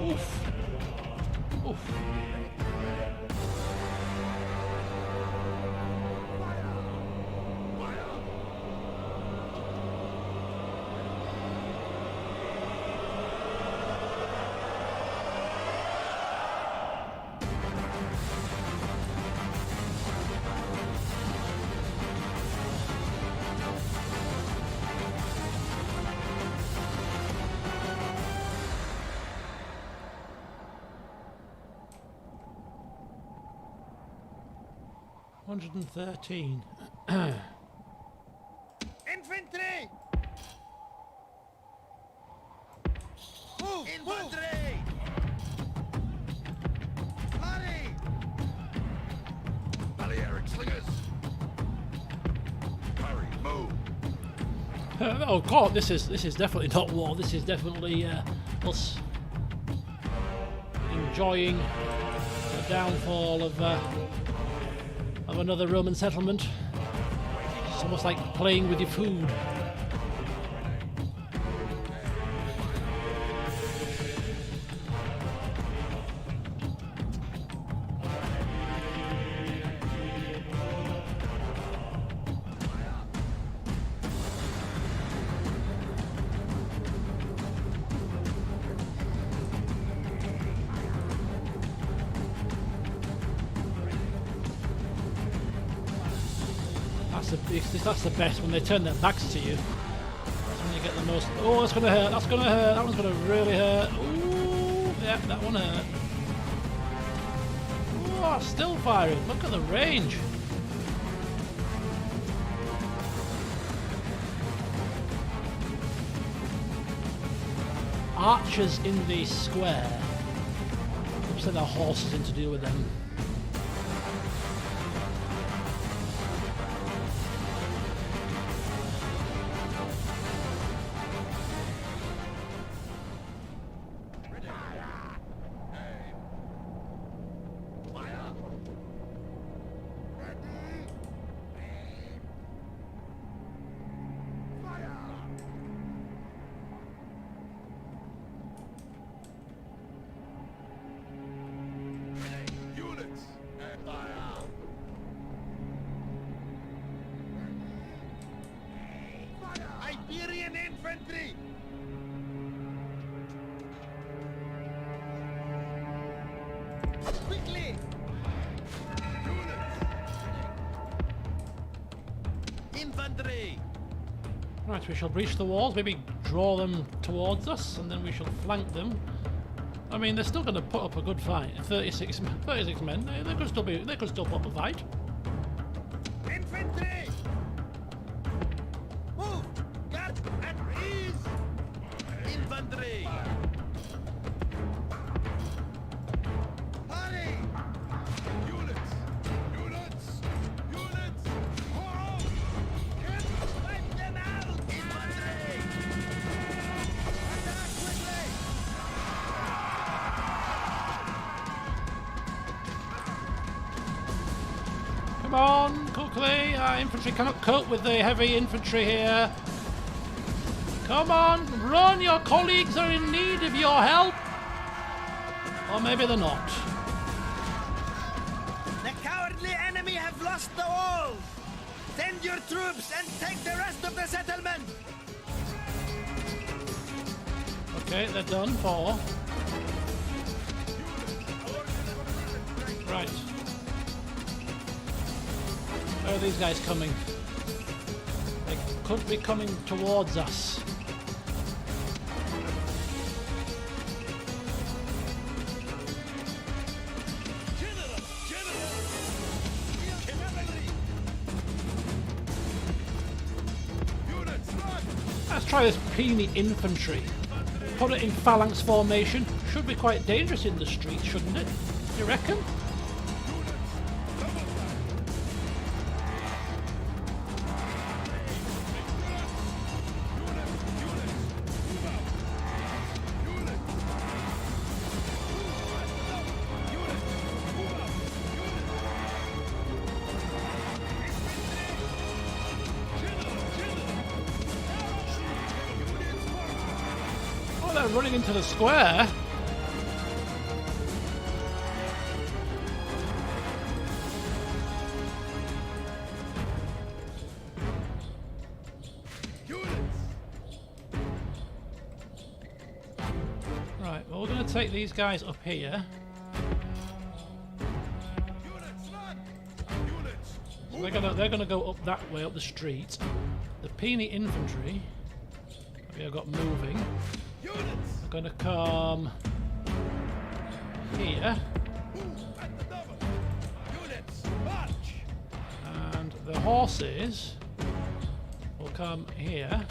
Oof. Oof. $113. Infantry! Move! Infantry! Hurry! Balearic slingers. Hurry, move. Oh God, this is definitely not war. This is definitely us enjoying the downfall of another Roman settlement. It's almost like playing with your food. That's the best, when they turn their backs to you. That's when you get the most. Oh, that's gonna hurt. That's gonna hurt. That one's gonna really hurt. Ooh, yeah, that one hurt. Oh, still firing. Look at the range. Archers in the square. Send our horses in to deal with them. Iberian infantry! Quickly! Infantry! Right, we shall breach the walls, maybe draw them towards us, and then we shall flank them. I mean, they're still going to put up a good fight. 36 men. They could still put up a fight. Infantry! Move! Guard at ease! Infantry! Hurry! Units! Units! Units! Hold! Wipe them out! Infantry! Attack quickly! Come on, quickly! Our infantry cannot cope with the heavy infantry here. Come on, run! Your colleagues are in need of your help. Or maybe they're not. The cowardly enemy have lost the walls! Send your troops and take the rest of the settlement! Okay, they're done for. Right. Where are these guys coming? They could be coming towards us. Let's try this puny infantry. Put it in phalanx formation. Should be quite dangerous in the streets, shouldn't it? You reckon? They're running into the square. Right, well, we're going to take these guys up here. So they're gonna go up that way, up the street. The Peony infantry, I've got moving, are gonna come here. And the horses will come here.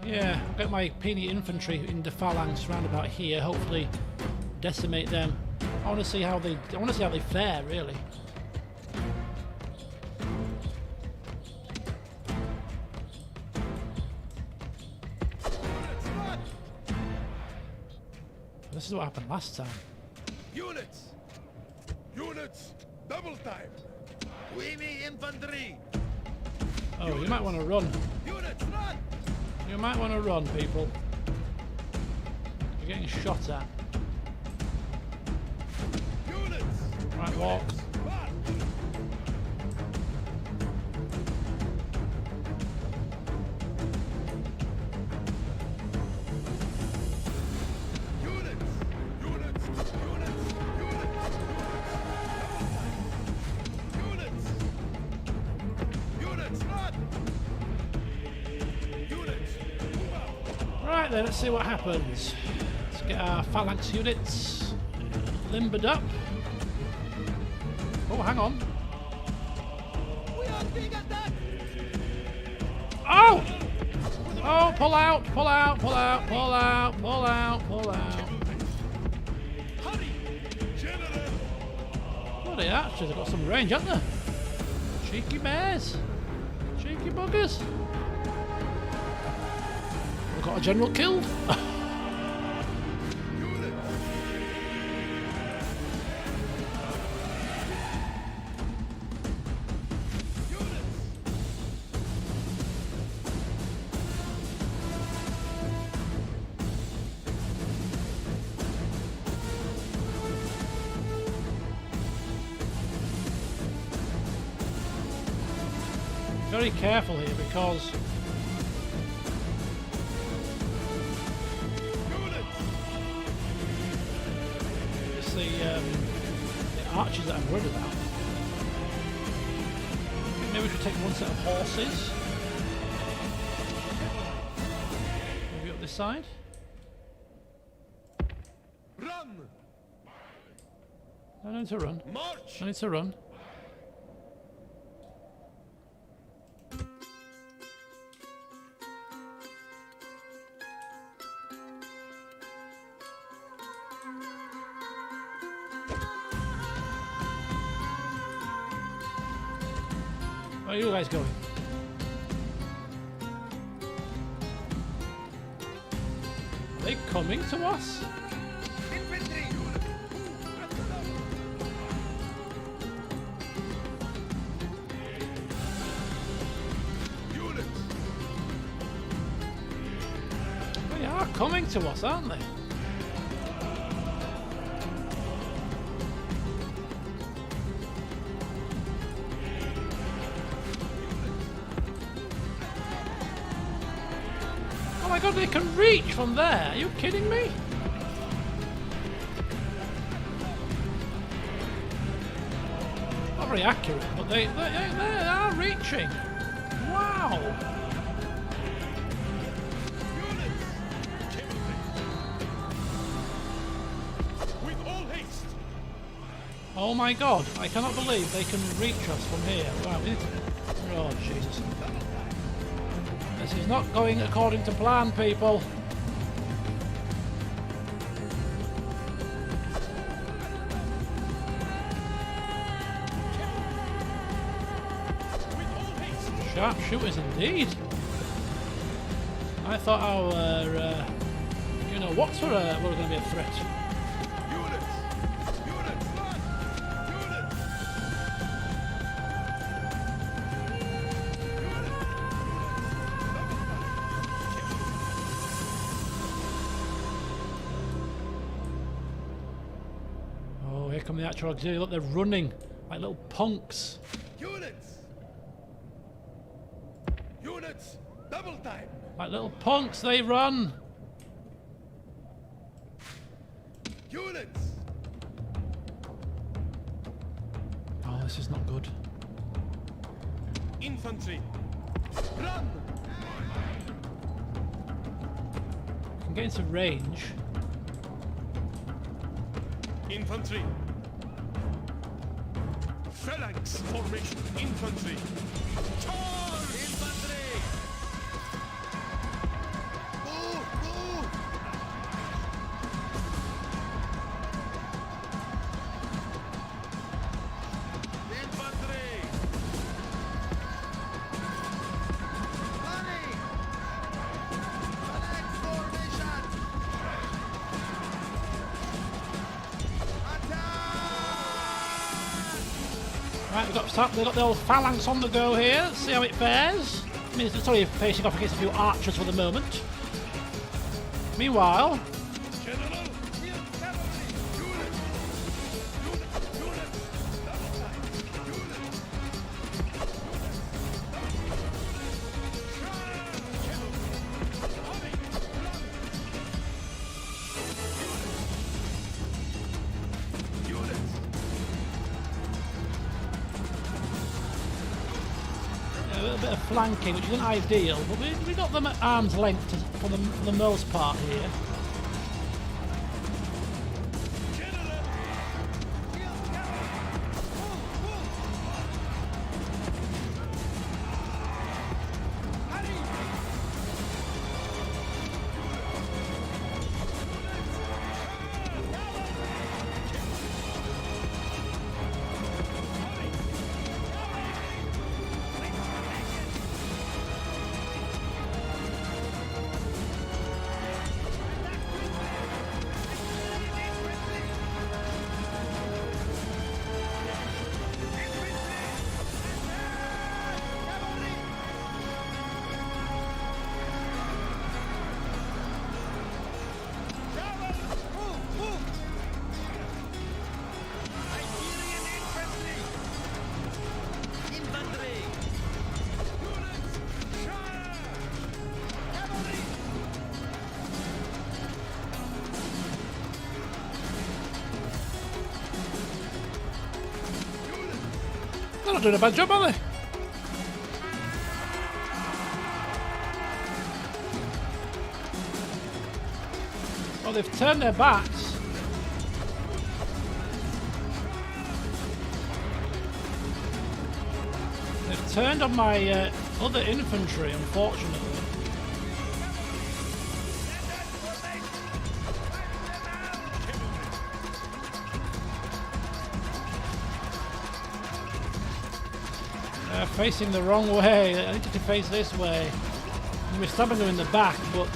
Yeah, I've got my Peony infantry in the phalanx round about here. Hopefully, decimate them. I want to see how they fare, really. This is what happened last time. Units! Units! Double time! We me infantry! Oh, you might want to run. Units, run! You might want to run, people. You're getting shot at. Units! Right, walk. March! Units! Units! Units! Units! Units, run! Units! Move out! Right then, let's see what happens. Let's get our phalanx units limbered up. Oh, hang on. We are being attacked! Oh! Oh, pull out, pull out, pull out, pull out, pull out, pull out. Hurry! General! Bloody actually, they've got some range, haven't they? Cheeky bears. Cheeky buggers. We've got a general killed. Very careful here because it's the archers that I'm worried about. Maybe we should take one set of horses. Maybe up this side. Run! I need to run. March! I need to run. Where are you guys going? Are they coming to us? Infantry! Units! They are coming to us, aren't they? Oh my god, they can reach from there. Are you kidding me? Not very accurate, but they are reaching. Wow. With all haste! Oh my god, I cannot believe they can reach us from here. Wow, we need to... Oh, Jesus. This is not going according to plan, people. Sharpshooters indeed. I thought our, you know, were going to be a threat. Units! Units! Run! come the actual auxiliary. Look, they're running like little punks. Units! Units! Double time! Like little punks, they run. Units! Oh, this is not good. Infantry! Run! Can get into range. Infantry! Phalanx formation! Infantry! Charge! Infantry! Move! Move! Infantry! Running! Phalanx formation! Right, they've got the old phalanx on the go here. Let's see how it fares. I mean, it's only facing off against a few archers for the moment. Meanwhile, General! Field cavalry! Units! Units! Units! Double time! Units! a little bit of flanking, which isn't ideal, but we got them at arm's length for the most part here. They're not doing a bad job, are they? Oh, they've turned their backs. They've turned on my other infantry, unfortunately. Facing the wrong way. I needed to face this way. And we're stabbing them in the back, but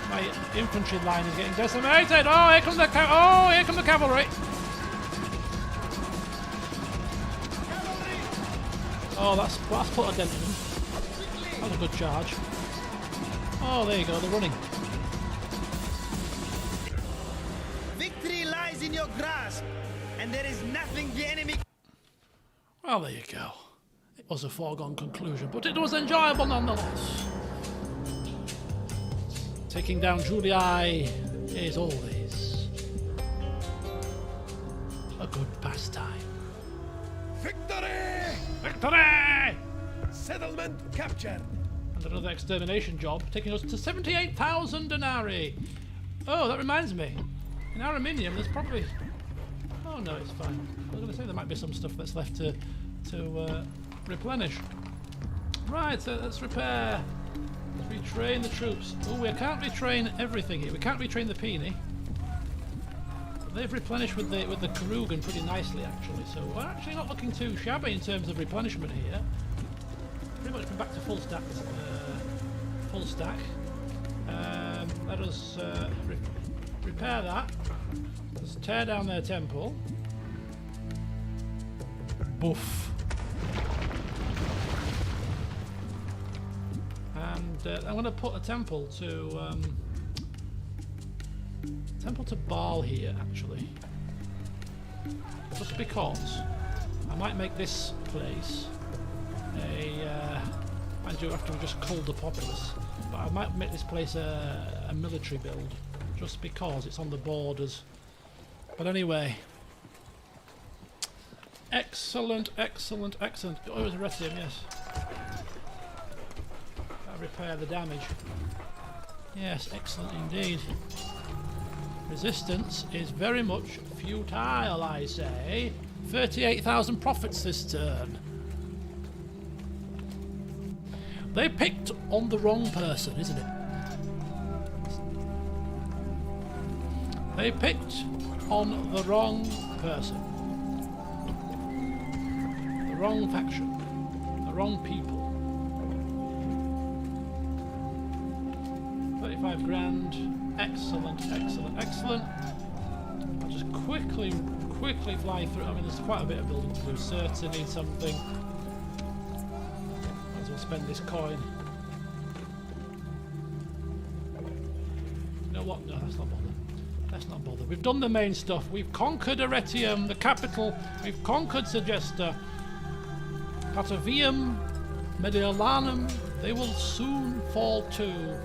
my infantry line is getting decimated. Oh, here comes the cavalry. Oh, that's put a dent in them. That was a good charge. Oh, there you go. They're running. Victory lies in your grasp, and there is nothing the enemy. Well, there you go. It was a foregone conclusion, but it was enjoyable nonetheless. Taking down Julii is always a good pastime. Victory! Victory! Settlement captured. And another extermination job, taking us to 78,000 denarii. Oh, that reminds me. In Ariminium, there's probably... Oh no, it's fine. I was going to say there might be some stuff that's left to replenish. Right, so let's repair. Let's retrain the troops. Oh, we can't retrain everything here. We can't retrain the Peony. They've replenished with the Karugan pretty nicely, actually. So we're actually not looking too shabby in terms of replenishment here. Pretty much been back to full stack. Let us repair that. Let's tear down their temple. Boof. And I'm going to put a temple to Baal here, actually. just because I might make this place a... mind you, after we just culled the populace, but I might make this place a military build, just because it's on the borders. But anyway... Excellent, excellent, excellent. Oh, it was a Retium, yes. Gotta repair the damage. Yes, excellent indeed. Resistance is very much futile, I say. 38,000 profits this turn. They picked on the wrong person, isn't it? They picked on the wrong person. The wrong faction. The wrong people. 35 grand. Excellent, excellent, excellent. I'll just quickly fly through. I mean, there's quite a bit of building to do. Certainly something. Might as well spend this coin. You know what? No, let's not bother. Let's not bother. We've done the main stuff. We've conquered Arretium, the capital. We've conquered Segesta. Patavium, Mediolanum. They will soon fall too.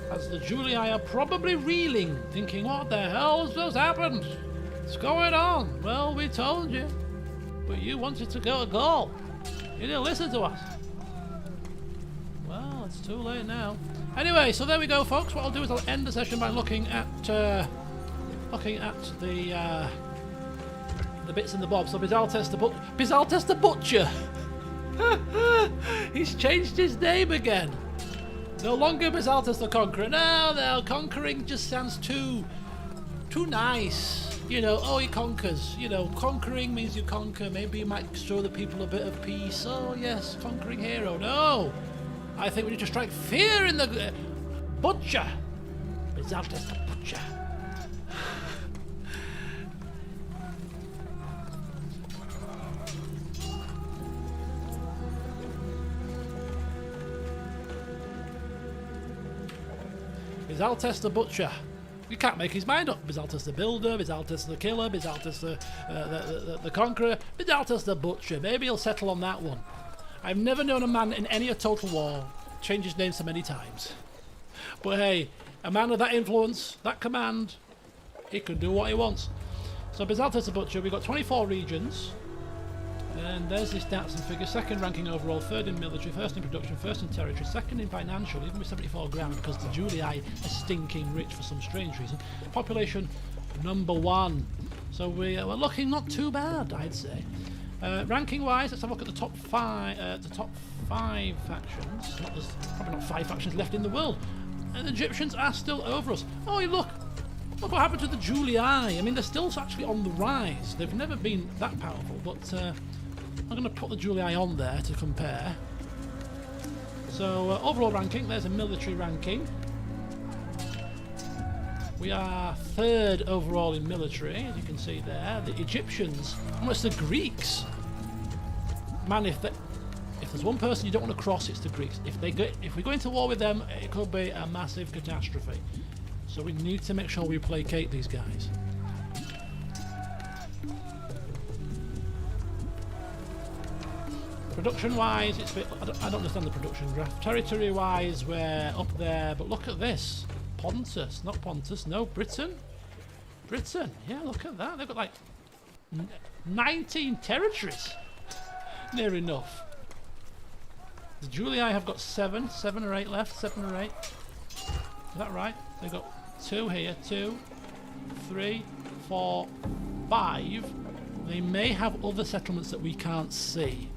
As the Julii are probably reeling, thinking, what the hell has just happened? What's going on? Well, we told you. But you wanted to go to Gaul. You didn't listen to us. Well, it's too late now. Anyway, so there we go, folks. What I'll do is I'll end the session by looking at the bits and the bobs. So Bisaltes the Butcher. He's changed his name again. No longer Bisaltes the Conqueror. No, conquering just sounds too nice. You know, oh, he conquers. You know, conquering means you conquer. Maybe you might show the people a bit of peace. Oh, yes, conquering hero. No, I think we need to strike fear in the Butcher. Bisaltes the Butcher. Bisaltes the Butcher. You can't make his mind up. Bisaltes the Builder, Bisaltes the Killer, Bisaltes the Conqueror, Bisaltes the Butcher. Maybe he'll settle on that one. I've never known a man in any Total War change his name so many times. But hey, a man of that influence, that command, he can do what he wants. So Bisaltes the Butcher, we've got 24 regions. And there's the stats and figures. Second ranking overall, third in military, first in production, first in territory, second in financial, even with 74 grand because the Julii are stinking rich for some strange reason. Population number 1. So we're looking not too bad, I'd say. Ranking wise, let's have a look at the top 5 factions. There's probably not 5 factions left in the world. And the Egyptians are still over us. Oh, look what happened to the Julii. I mean, they're still actually on the rise. They've never been that powerful, but I'm going to put the Julii on there to compare. So overall ranking, there's a military ranking. We are 3rd overall in military, as you can see there. The Egyptians, almost the Greeks. Man, if there's one person you don't want to cross, it's the Greeks. If we go into war with them, it could be a massive catastrophe. So we need to make sure we placate these guys. Production-wise, I don't understand the production graph. Territory-wise, we're up there, but look at this. Pontus, not Pontus, no, Britain. Britain, yeah, look at that. They've got like 19 territories. Near enough. The Julii have got 7 or 8 left, 7 or 8. Is that right? They've got 2 here, 2, 3, 4, 5. They may have other settlements that we can't see.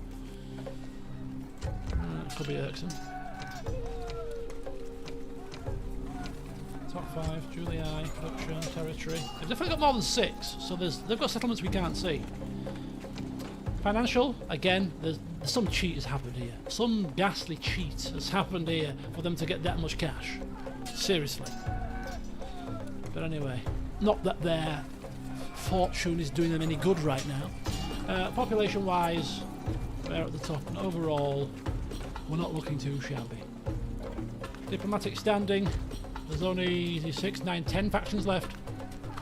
Could be irksome. Top 5, Julii, production, territory. They've definitely got more than 6, so they've got settlements we can't see. Financial, again, there's some cheat has happened here. Some ghastly cheat has happened here for them to get that much cash. Seriously. But anyway, not that their fortune is doing them any good right now. Population-wise, we're at the top, and overall, we're not looking too shabby. Diplomatic standing, there's only 6, 9, 10 factions left.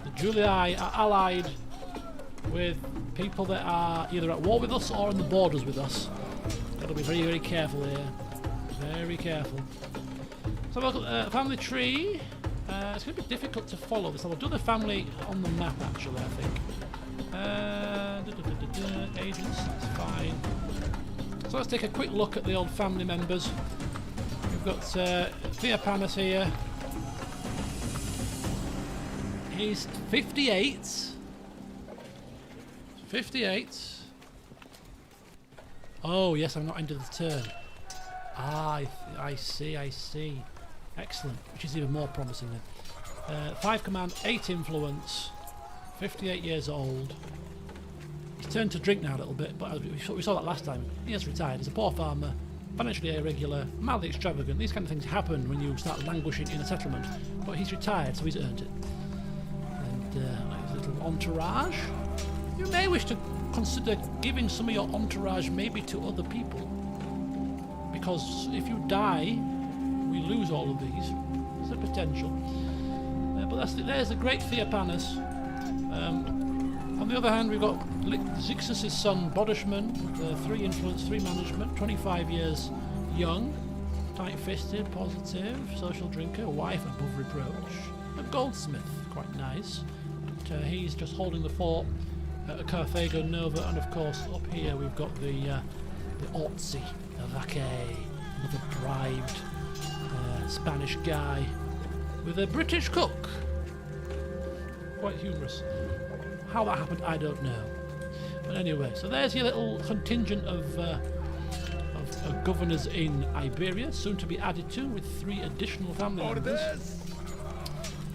The Julii are allied with people that are either at war with us or on the borders with us. Got to be very, very careful here. Very careful. So look at the family tree. It's going to be difficult to follow this. I'll do the family on the map actually, I think. Agents, that's fine. So let's take a quick look at the old family members. We've got Theopanis here. He's 58. 58. Oh yes, I'm not ended the turn. Ah, I see. Excellent, which is even more promising then. 5 command, 8 influence, 58 years old. He's turned to drink now a little bit, but we saw that last time. He has retired. He's a poor farmer, financially irregular, mildly extravagant. These kind of things happen when you start languishing in a settlement. But he's retired, so he's earned it. And like his little entourage. You may wish to consider giving some of your entourage maybe to other people. Because if you die, we lose all of these. It's a potential. But there's the great Theopanis. On the other hand, we've got Zixus' son, Bodishman, 3 influence, 3 management, 25 years young, tight-fisted, positive, social drinker, wife above reproach, a goldsmith, quite nice. But, he's just holding the fort at Carthago Nova, and of course up here we've got the Ortzi, the Vaquet, another bribed Spanish guy with a British cook. Quite humorous. How that happened, I don't know. But anyway, so there's your little contingent of governors in Iberia, soon to be added to with 3 additional family members.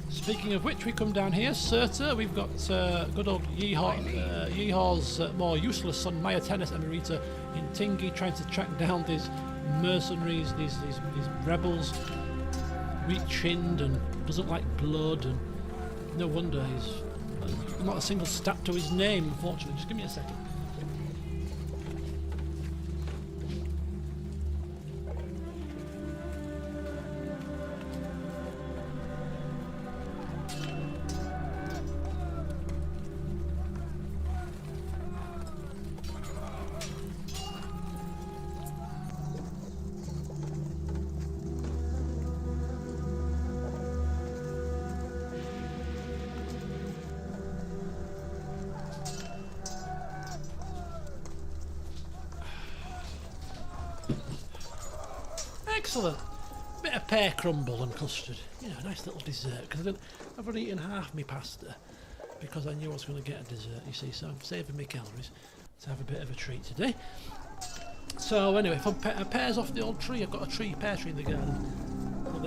Speaking of which, we come down here, Cirta. We've got good old Yeehaw's more useless son, Myatenus Emerita, in Tingi, trying to track down these mercenaries, these rebels, weak-chinned and doesn't like blood, and no wonder he's not a single stat to his name, unfortunately. Just give me a second. Excellent. Bit of pear crumble and custard. You know, a nice little dessert. Because I've already eaten half my pasta because I knew I was going to get a dessert, you see. So I'm saving my calories to have a bit of a treat today. So anyway, from pears off the old tree. I've got a pear tree in the garden. So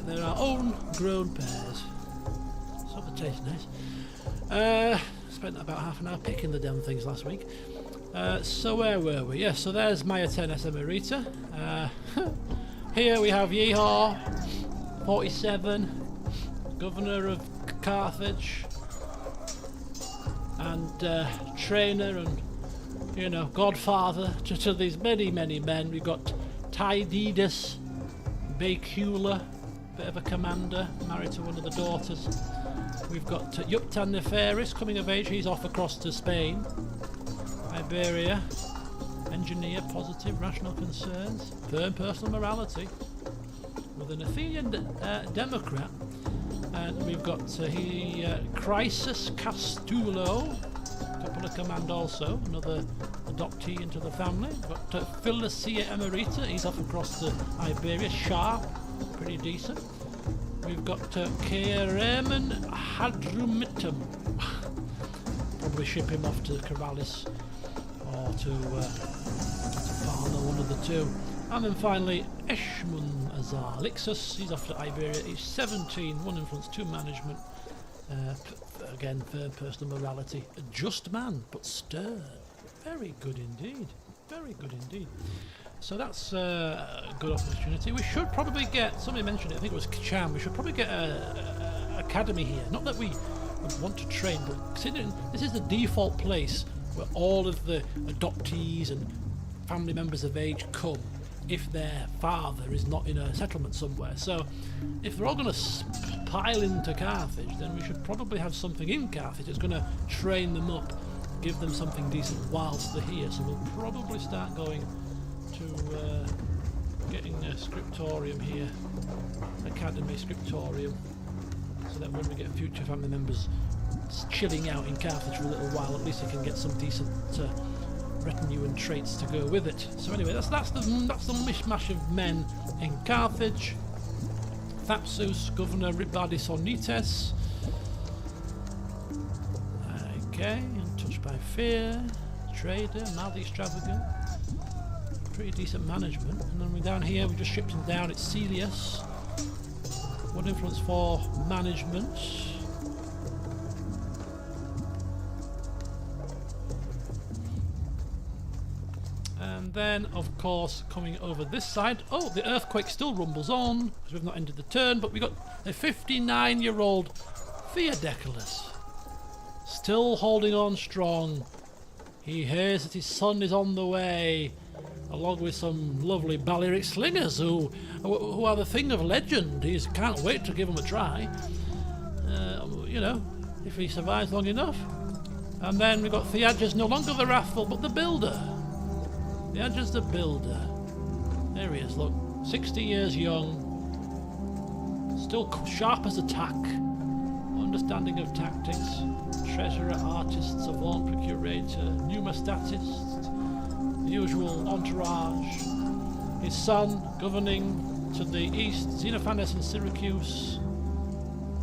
they're our own grown pears. So they taste nice. Spent about half an hour picking the damn things last week. So where were we? Yes, so there's Myatenus Emerita. Here we have Yeehaw, 47, governor of Carthage, and trainer and, you know, godfather to these many, many men. We've got Tydides Bacula, bit of a commander, married to one of the daughters. We've got Yuptan Nefaris, coming of age, he's off across to Spain. Iberia, engineer, positive, rational concerns, firm personal morality, with an Athenian Democrat. And we've got Crisis Castulo, couple of command also, another adoptee into the family. We've got Philosia Emerita, he's off across to Iberia, sharp, pretty decent. We've got Keremen Hadrumitum, probably ship him off to Corvallis or to Varna, one of the two. And then finally Eshmun Azar Lixus, he's off to Iberia, he's 17, 1 influence, 2 management, again firm personal morality, a just man but stern, very good indeed, very good indeed. So that's a good opportunity. We should probably get, somebody mentioned it, I think it was Kacham, we should probably get an academy here. Not that we would want to train, but considering this is the default place where all of the adoptees and family members of age come if their father is not in a settlement somewhere. So if they're all going to pile into Carthage, then we should probably have something in Carthage that's going to train them up give them something decent whilst they're here. So we'll probably start going to getting a scriptorium here, academy scriptorium, so that when we get future family members chilling out in Carthage for a little while, at least they can get some decent retinue and traits to go with it. So anyway, that's the mishmash of men in Carthage. Thapsus, Governor Ribadisonites. Okay, untouched by fear. Trader, mildly extravagant. Pretty decent management. And then we're down here, we just shipped him down. It's Celius. What influence for management? And then, of course, coming over this side. Oh, the earthquake still rumbles on because we've not ended the turn, but we got a 59-year-old Theodecalus still holding on strong. He hears that his son is on the way, along with some lovely Balearic slingers who are the thing of legend. He can't wait to give them a try. You know, if he survives long enough. And then we've got Theages, no longer the wrathful, but the builder. Theages the builder. There he is, look. 60 years young. Still sharp as a tack. Understanding of tactics. Treasurer, artist, savant, procurator, numismatist. The usual entourage. His son, governing to the east, Xenophanes and Syracuse.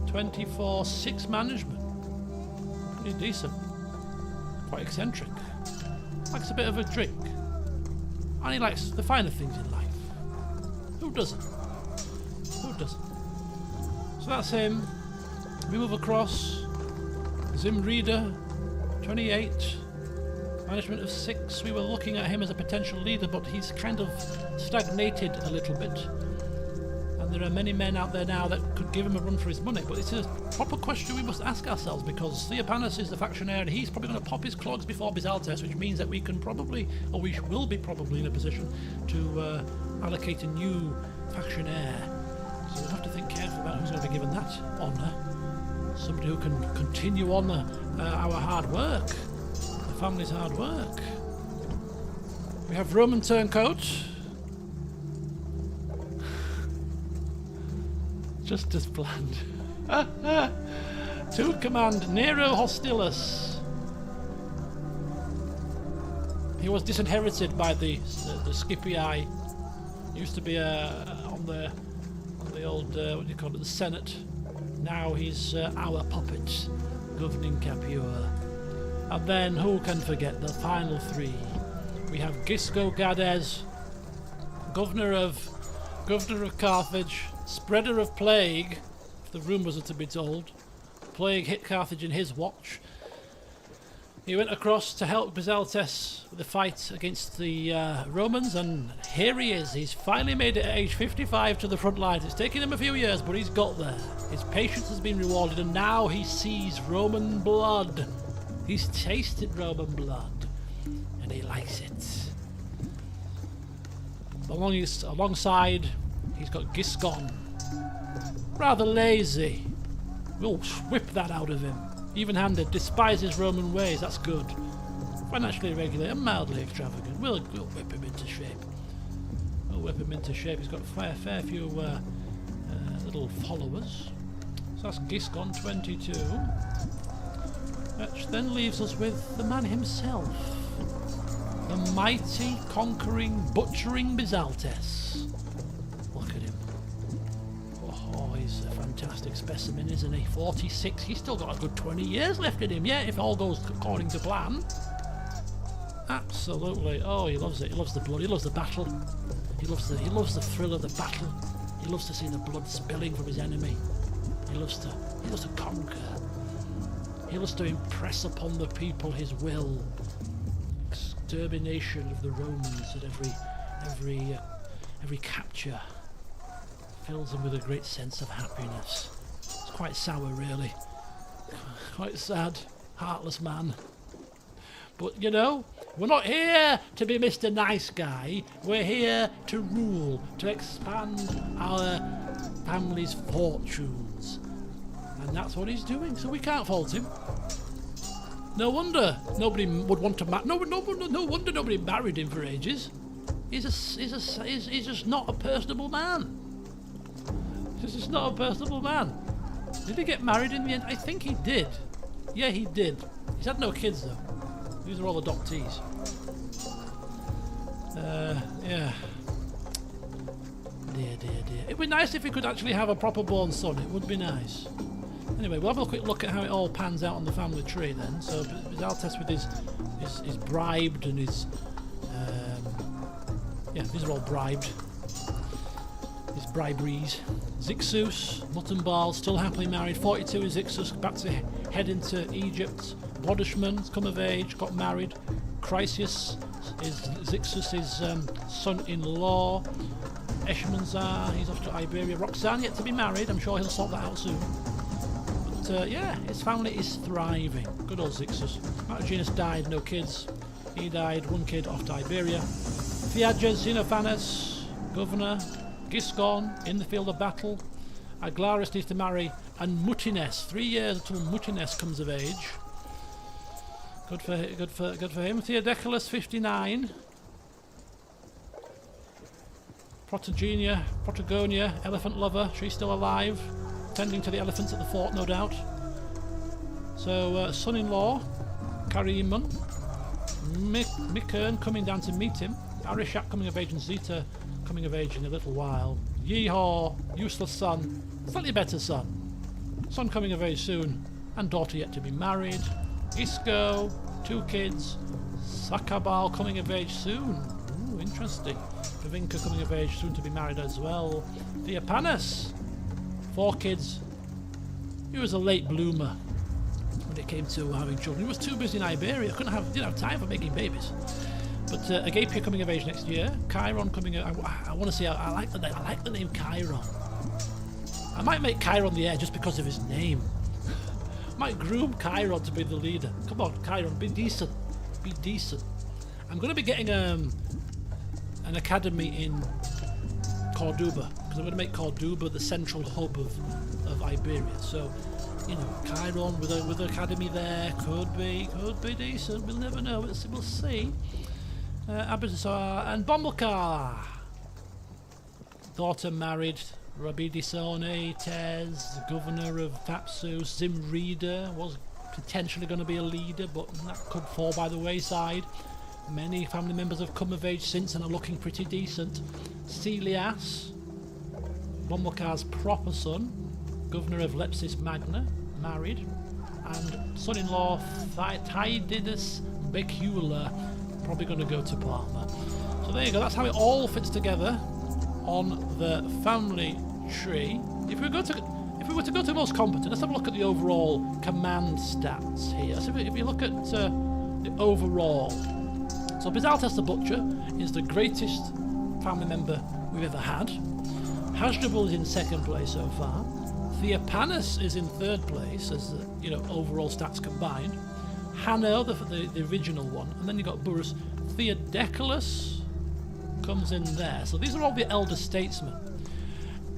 24/6 management. Pretty decent. Quite eccentric. Likes a bit of a drink. And he likes the finer things in life. Who doesn't? Who doesn't? So that's him. We move across. Zimrida, 28. Management of 6. We were looking at him as a potential leader, but he's kind of stagnated a little bit. And there are many men out there now that could give him a run for his money, but it's a proper question we must ask ourselves, because Theopanis is the factionaire and he's probably going to pop his clogs before Bisaltes, which means that we can probably, or we will be probably in a position to allocate a new factionaire. So we'll have to think carefully about who's going to be given that honour. Somebody who can continue on our hard work, the family's hard work. We have Roman turncoat. Just as planned. To command Nero Hostilus. He was disinherited by the Scipii. He used to be on the old what do you call it, the Senate. Now he's our puppet, governing Capua. And then who can forget the final three? We have Gisco Gades, governor of Carthage, spreader of plague, if the rumours are to be told. Plague hit Carthage in his watch. He went across to help Bisaltes with the fight against the Romans, and here he is. He's finally made it at age 55 to the front lines. It's taken him a few years, but he's got there. His patience has been rewarded, and now he sees Roman blood. He's tasted Roman blood, and he likes it. Alongside, he's got Giscon. Rather lazy. We'll whip that out of him. Even-handed, despises Roman ways, that's good. Financially irregular and mildly extravagant. We'll whip him into shape. We'll whip him into shape. He's got a fair few little followers. So that's Giscon 22. Which then leaves us with the man himself. The mighty, conquering, butchering Bisaltes. Look at him. Oh, he's a fantastic specimen, isn't he? 46. He's still got a good 20 years left in him, yeah, if all goes according to plan. Absolutely. Oh, he loves it. He loves the blood. He loves the battle. He loves the thrill of the battle. He loves to see the blood spilling from his enemy. He loves to conquer. He loves to impress upon the people his will. Extermination of the Romans at every capture fills him with a great sense of happiness. It's quite sour, really. Quite sad, heartless man. But you know, we're not here to be Mr. Nice Guy. We're here to rule, to expand our family's fortunes. And that's what he's doing, so we can't fault him. No wonder nobody would want to marry. No wonder nobody married him for ages. He's just not a personable man. He's just not a personable man. Did he get married in the end? I think he did. Yeah, he did. He's had no kids though. These are all adoptees. Yeah. Dear. It'd be nice if we could actually have a proper born son. It would be nice. Anyway, we'll have a quick look at how it all pans out on the family tree then. So Bisaltes with his bribed and his yeah, these are all bribed. His briberies. Zixus, Muttonball, still happily married. 42 is Zixus, about to head into Egypt. Bodishman's come of age, got married. Chrysius is Zixus's son-in-law. Eshmanzar, he's off to Iberia. Roxanne yet to be married, I'm sure he'll sort that out soon. But yeah, his family is thriving. Good old Zixus. Martiginus died, no kids. He died, one kid off to Iberia. Theages, Xenophanes, governor. Giscon, in the field of battle. Aglaris needs to marry. And Mutines, 3 years until Mutines comes of age. Good for him. Theodeculus, 59. Protagonia, elephant lover, she's still alive. Tending to the elephants at the fort, no doubt. So, son-in-law, Kariman. Mikern coming down to meet him. Arishak coming of age and Zeta coming of age in a little while. Yeehaw, useless son, slightly better son. Son coming of age soon, and daughter yet to be married. Isco, 2 kids. Sakabal coming of age soon. Ooh, interesting. Provinca coming of age soon to be married as well. Theopanis, 4 kids. He was a late bloomer when it came to having children. He was too busy in Iberia, didn't have time for making babies. But Agapia coming of age next year. Chiron coming. I want to see. I like the name. I like the name Chiron. I might make Chiron the heir just because of his name. I might groom Chiron to be the leader. Come on, Chiron, be decent. Be decent. I'm going to be getting an academy in Corduba because I'm going to make Corduba the central hub of Iberia. So, you know, Chiron with an academy there could be decent. We'll never know. We'll see. Abisar and Bombalcar. Daughter married. Rabidisone, Tez, governor of Thapsus. Zimrida was potentially going to be a leader, but that could fall by the wayside. Many family members have come of age since and are looking pretty decent. Celias, Bombalcar's proper son, governor of Lepsis Magna, married. And son-in-law Tydidus Becula, probably going to go to Parma. So there you go, that's how it all fits together on the family tree. If we were to go to most competent, let's have a look at the overall command stats here. So if you look at the overall, so Bisaltes the Butcher is the greatest family member we've ever had. Hasdrubal is in 2nd place so far. Theopanis is in 3rd place as overall stats combined. Hanno, the original one, and then you got Burrus. Theodeculus comes in there. So these are all the elder statesmen.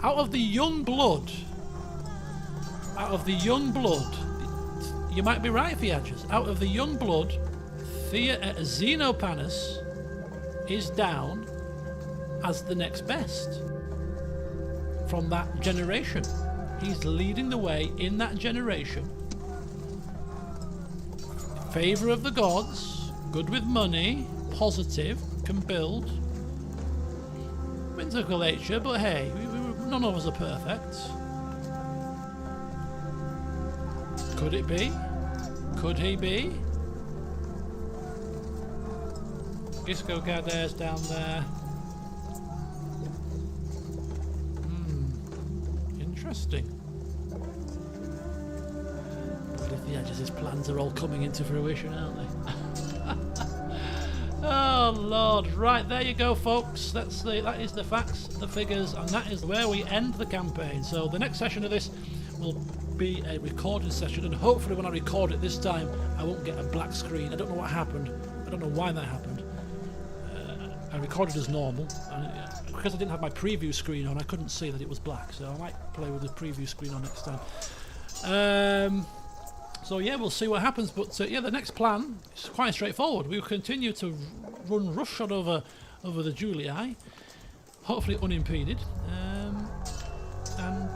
Out of the young blood, you might be right, Theages. Out of the young blood, Xenopanis is down as the next best from that generation. He's leading the way in that generation. Favour of the gods, good with money, positive, can build. Wintergalatia, but hey, none of us are perfect. Could it be? Could he be? Gisco Gadair's down there. Interesting. The edges, his plans are all coming into fruition, aren't they? Oh Lord! Right, there you go, folks. That is the facts, the figures, and that is where we end the campaign. So the next session of this will be a recorded session, and hopefully when I record it this time, I won't get a black screen. I don't know what happened. I don't know why that happened. I recorded as normal, and because I didn't have my preview screen on, I couldn't see that it was black. So I might play with the preview screen on next time. So So yeah, we'll see what happens. But yeah, the next plan is quite straightforward. We'll continue to run roughshod over the Julii, hopefully unimpeded, and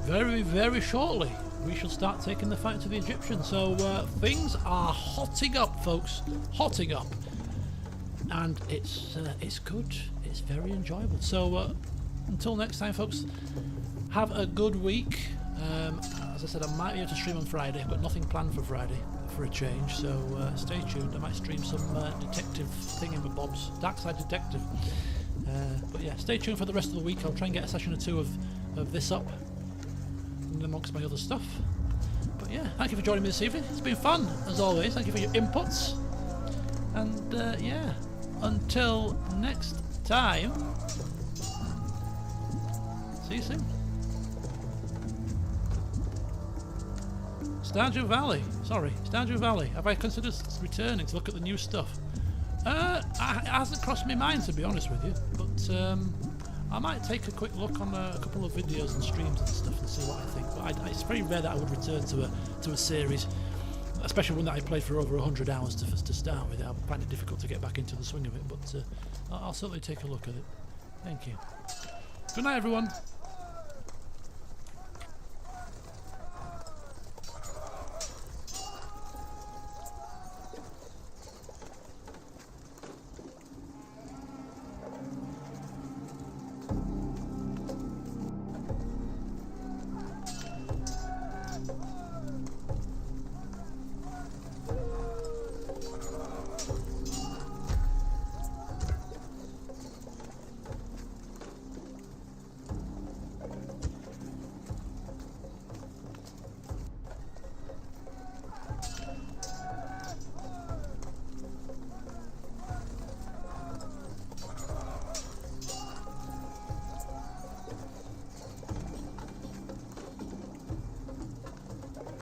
very, very shortly we shall start taking the fight to the Egyptians. So things are hotting up, folks, hotting up, and it's good. It's very enjoyable. So until next time, folks, have a good week. As I said, I might be able to stream on Friday. I've got nothing planned for Friday for a change, so stay tuned. I might stream some detective thingamabobs, Darkside Detective. But yeah, stay tuned for the rest of the week. I'll try and get a session or two of this up amongst my other stuff. But yeah, thank you for joining me this evening. It's been fun, as always. Thank you for your inputs. And yeah, until next time, see you soon. Stardew Valley. Stardew Valley. Have I considered returning to look at the new stuff? It hasn't crossed my mind, to be honest with you, but I might take a quick look on a couple of videos and streams and stuff and see what I think. But it's very rare that I would return to a series, especially one that I played for over 100 hours to start with. I find it difficult to get back into the swing of it, but I'll certainly take a look at it. Thank you. Good night, everyone.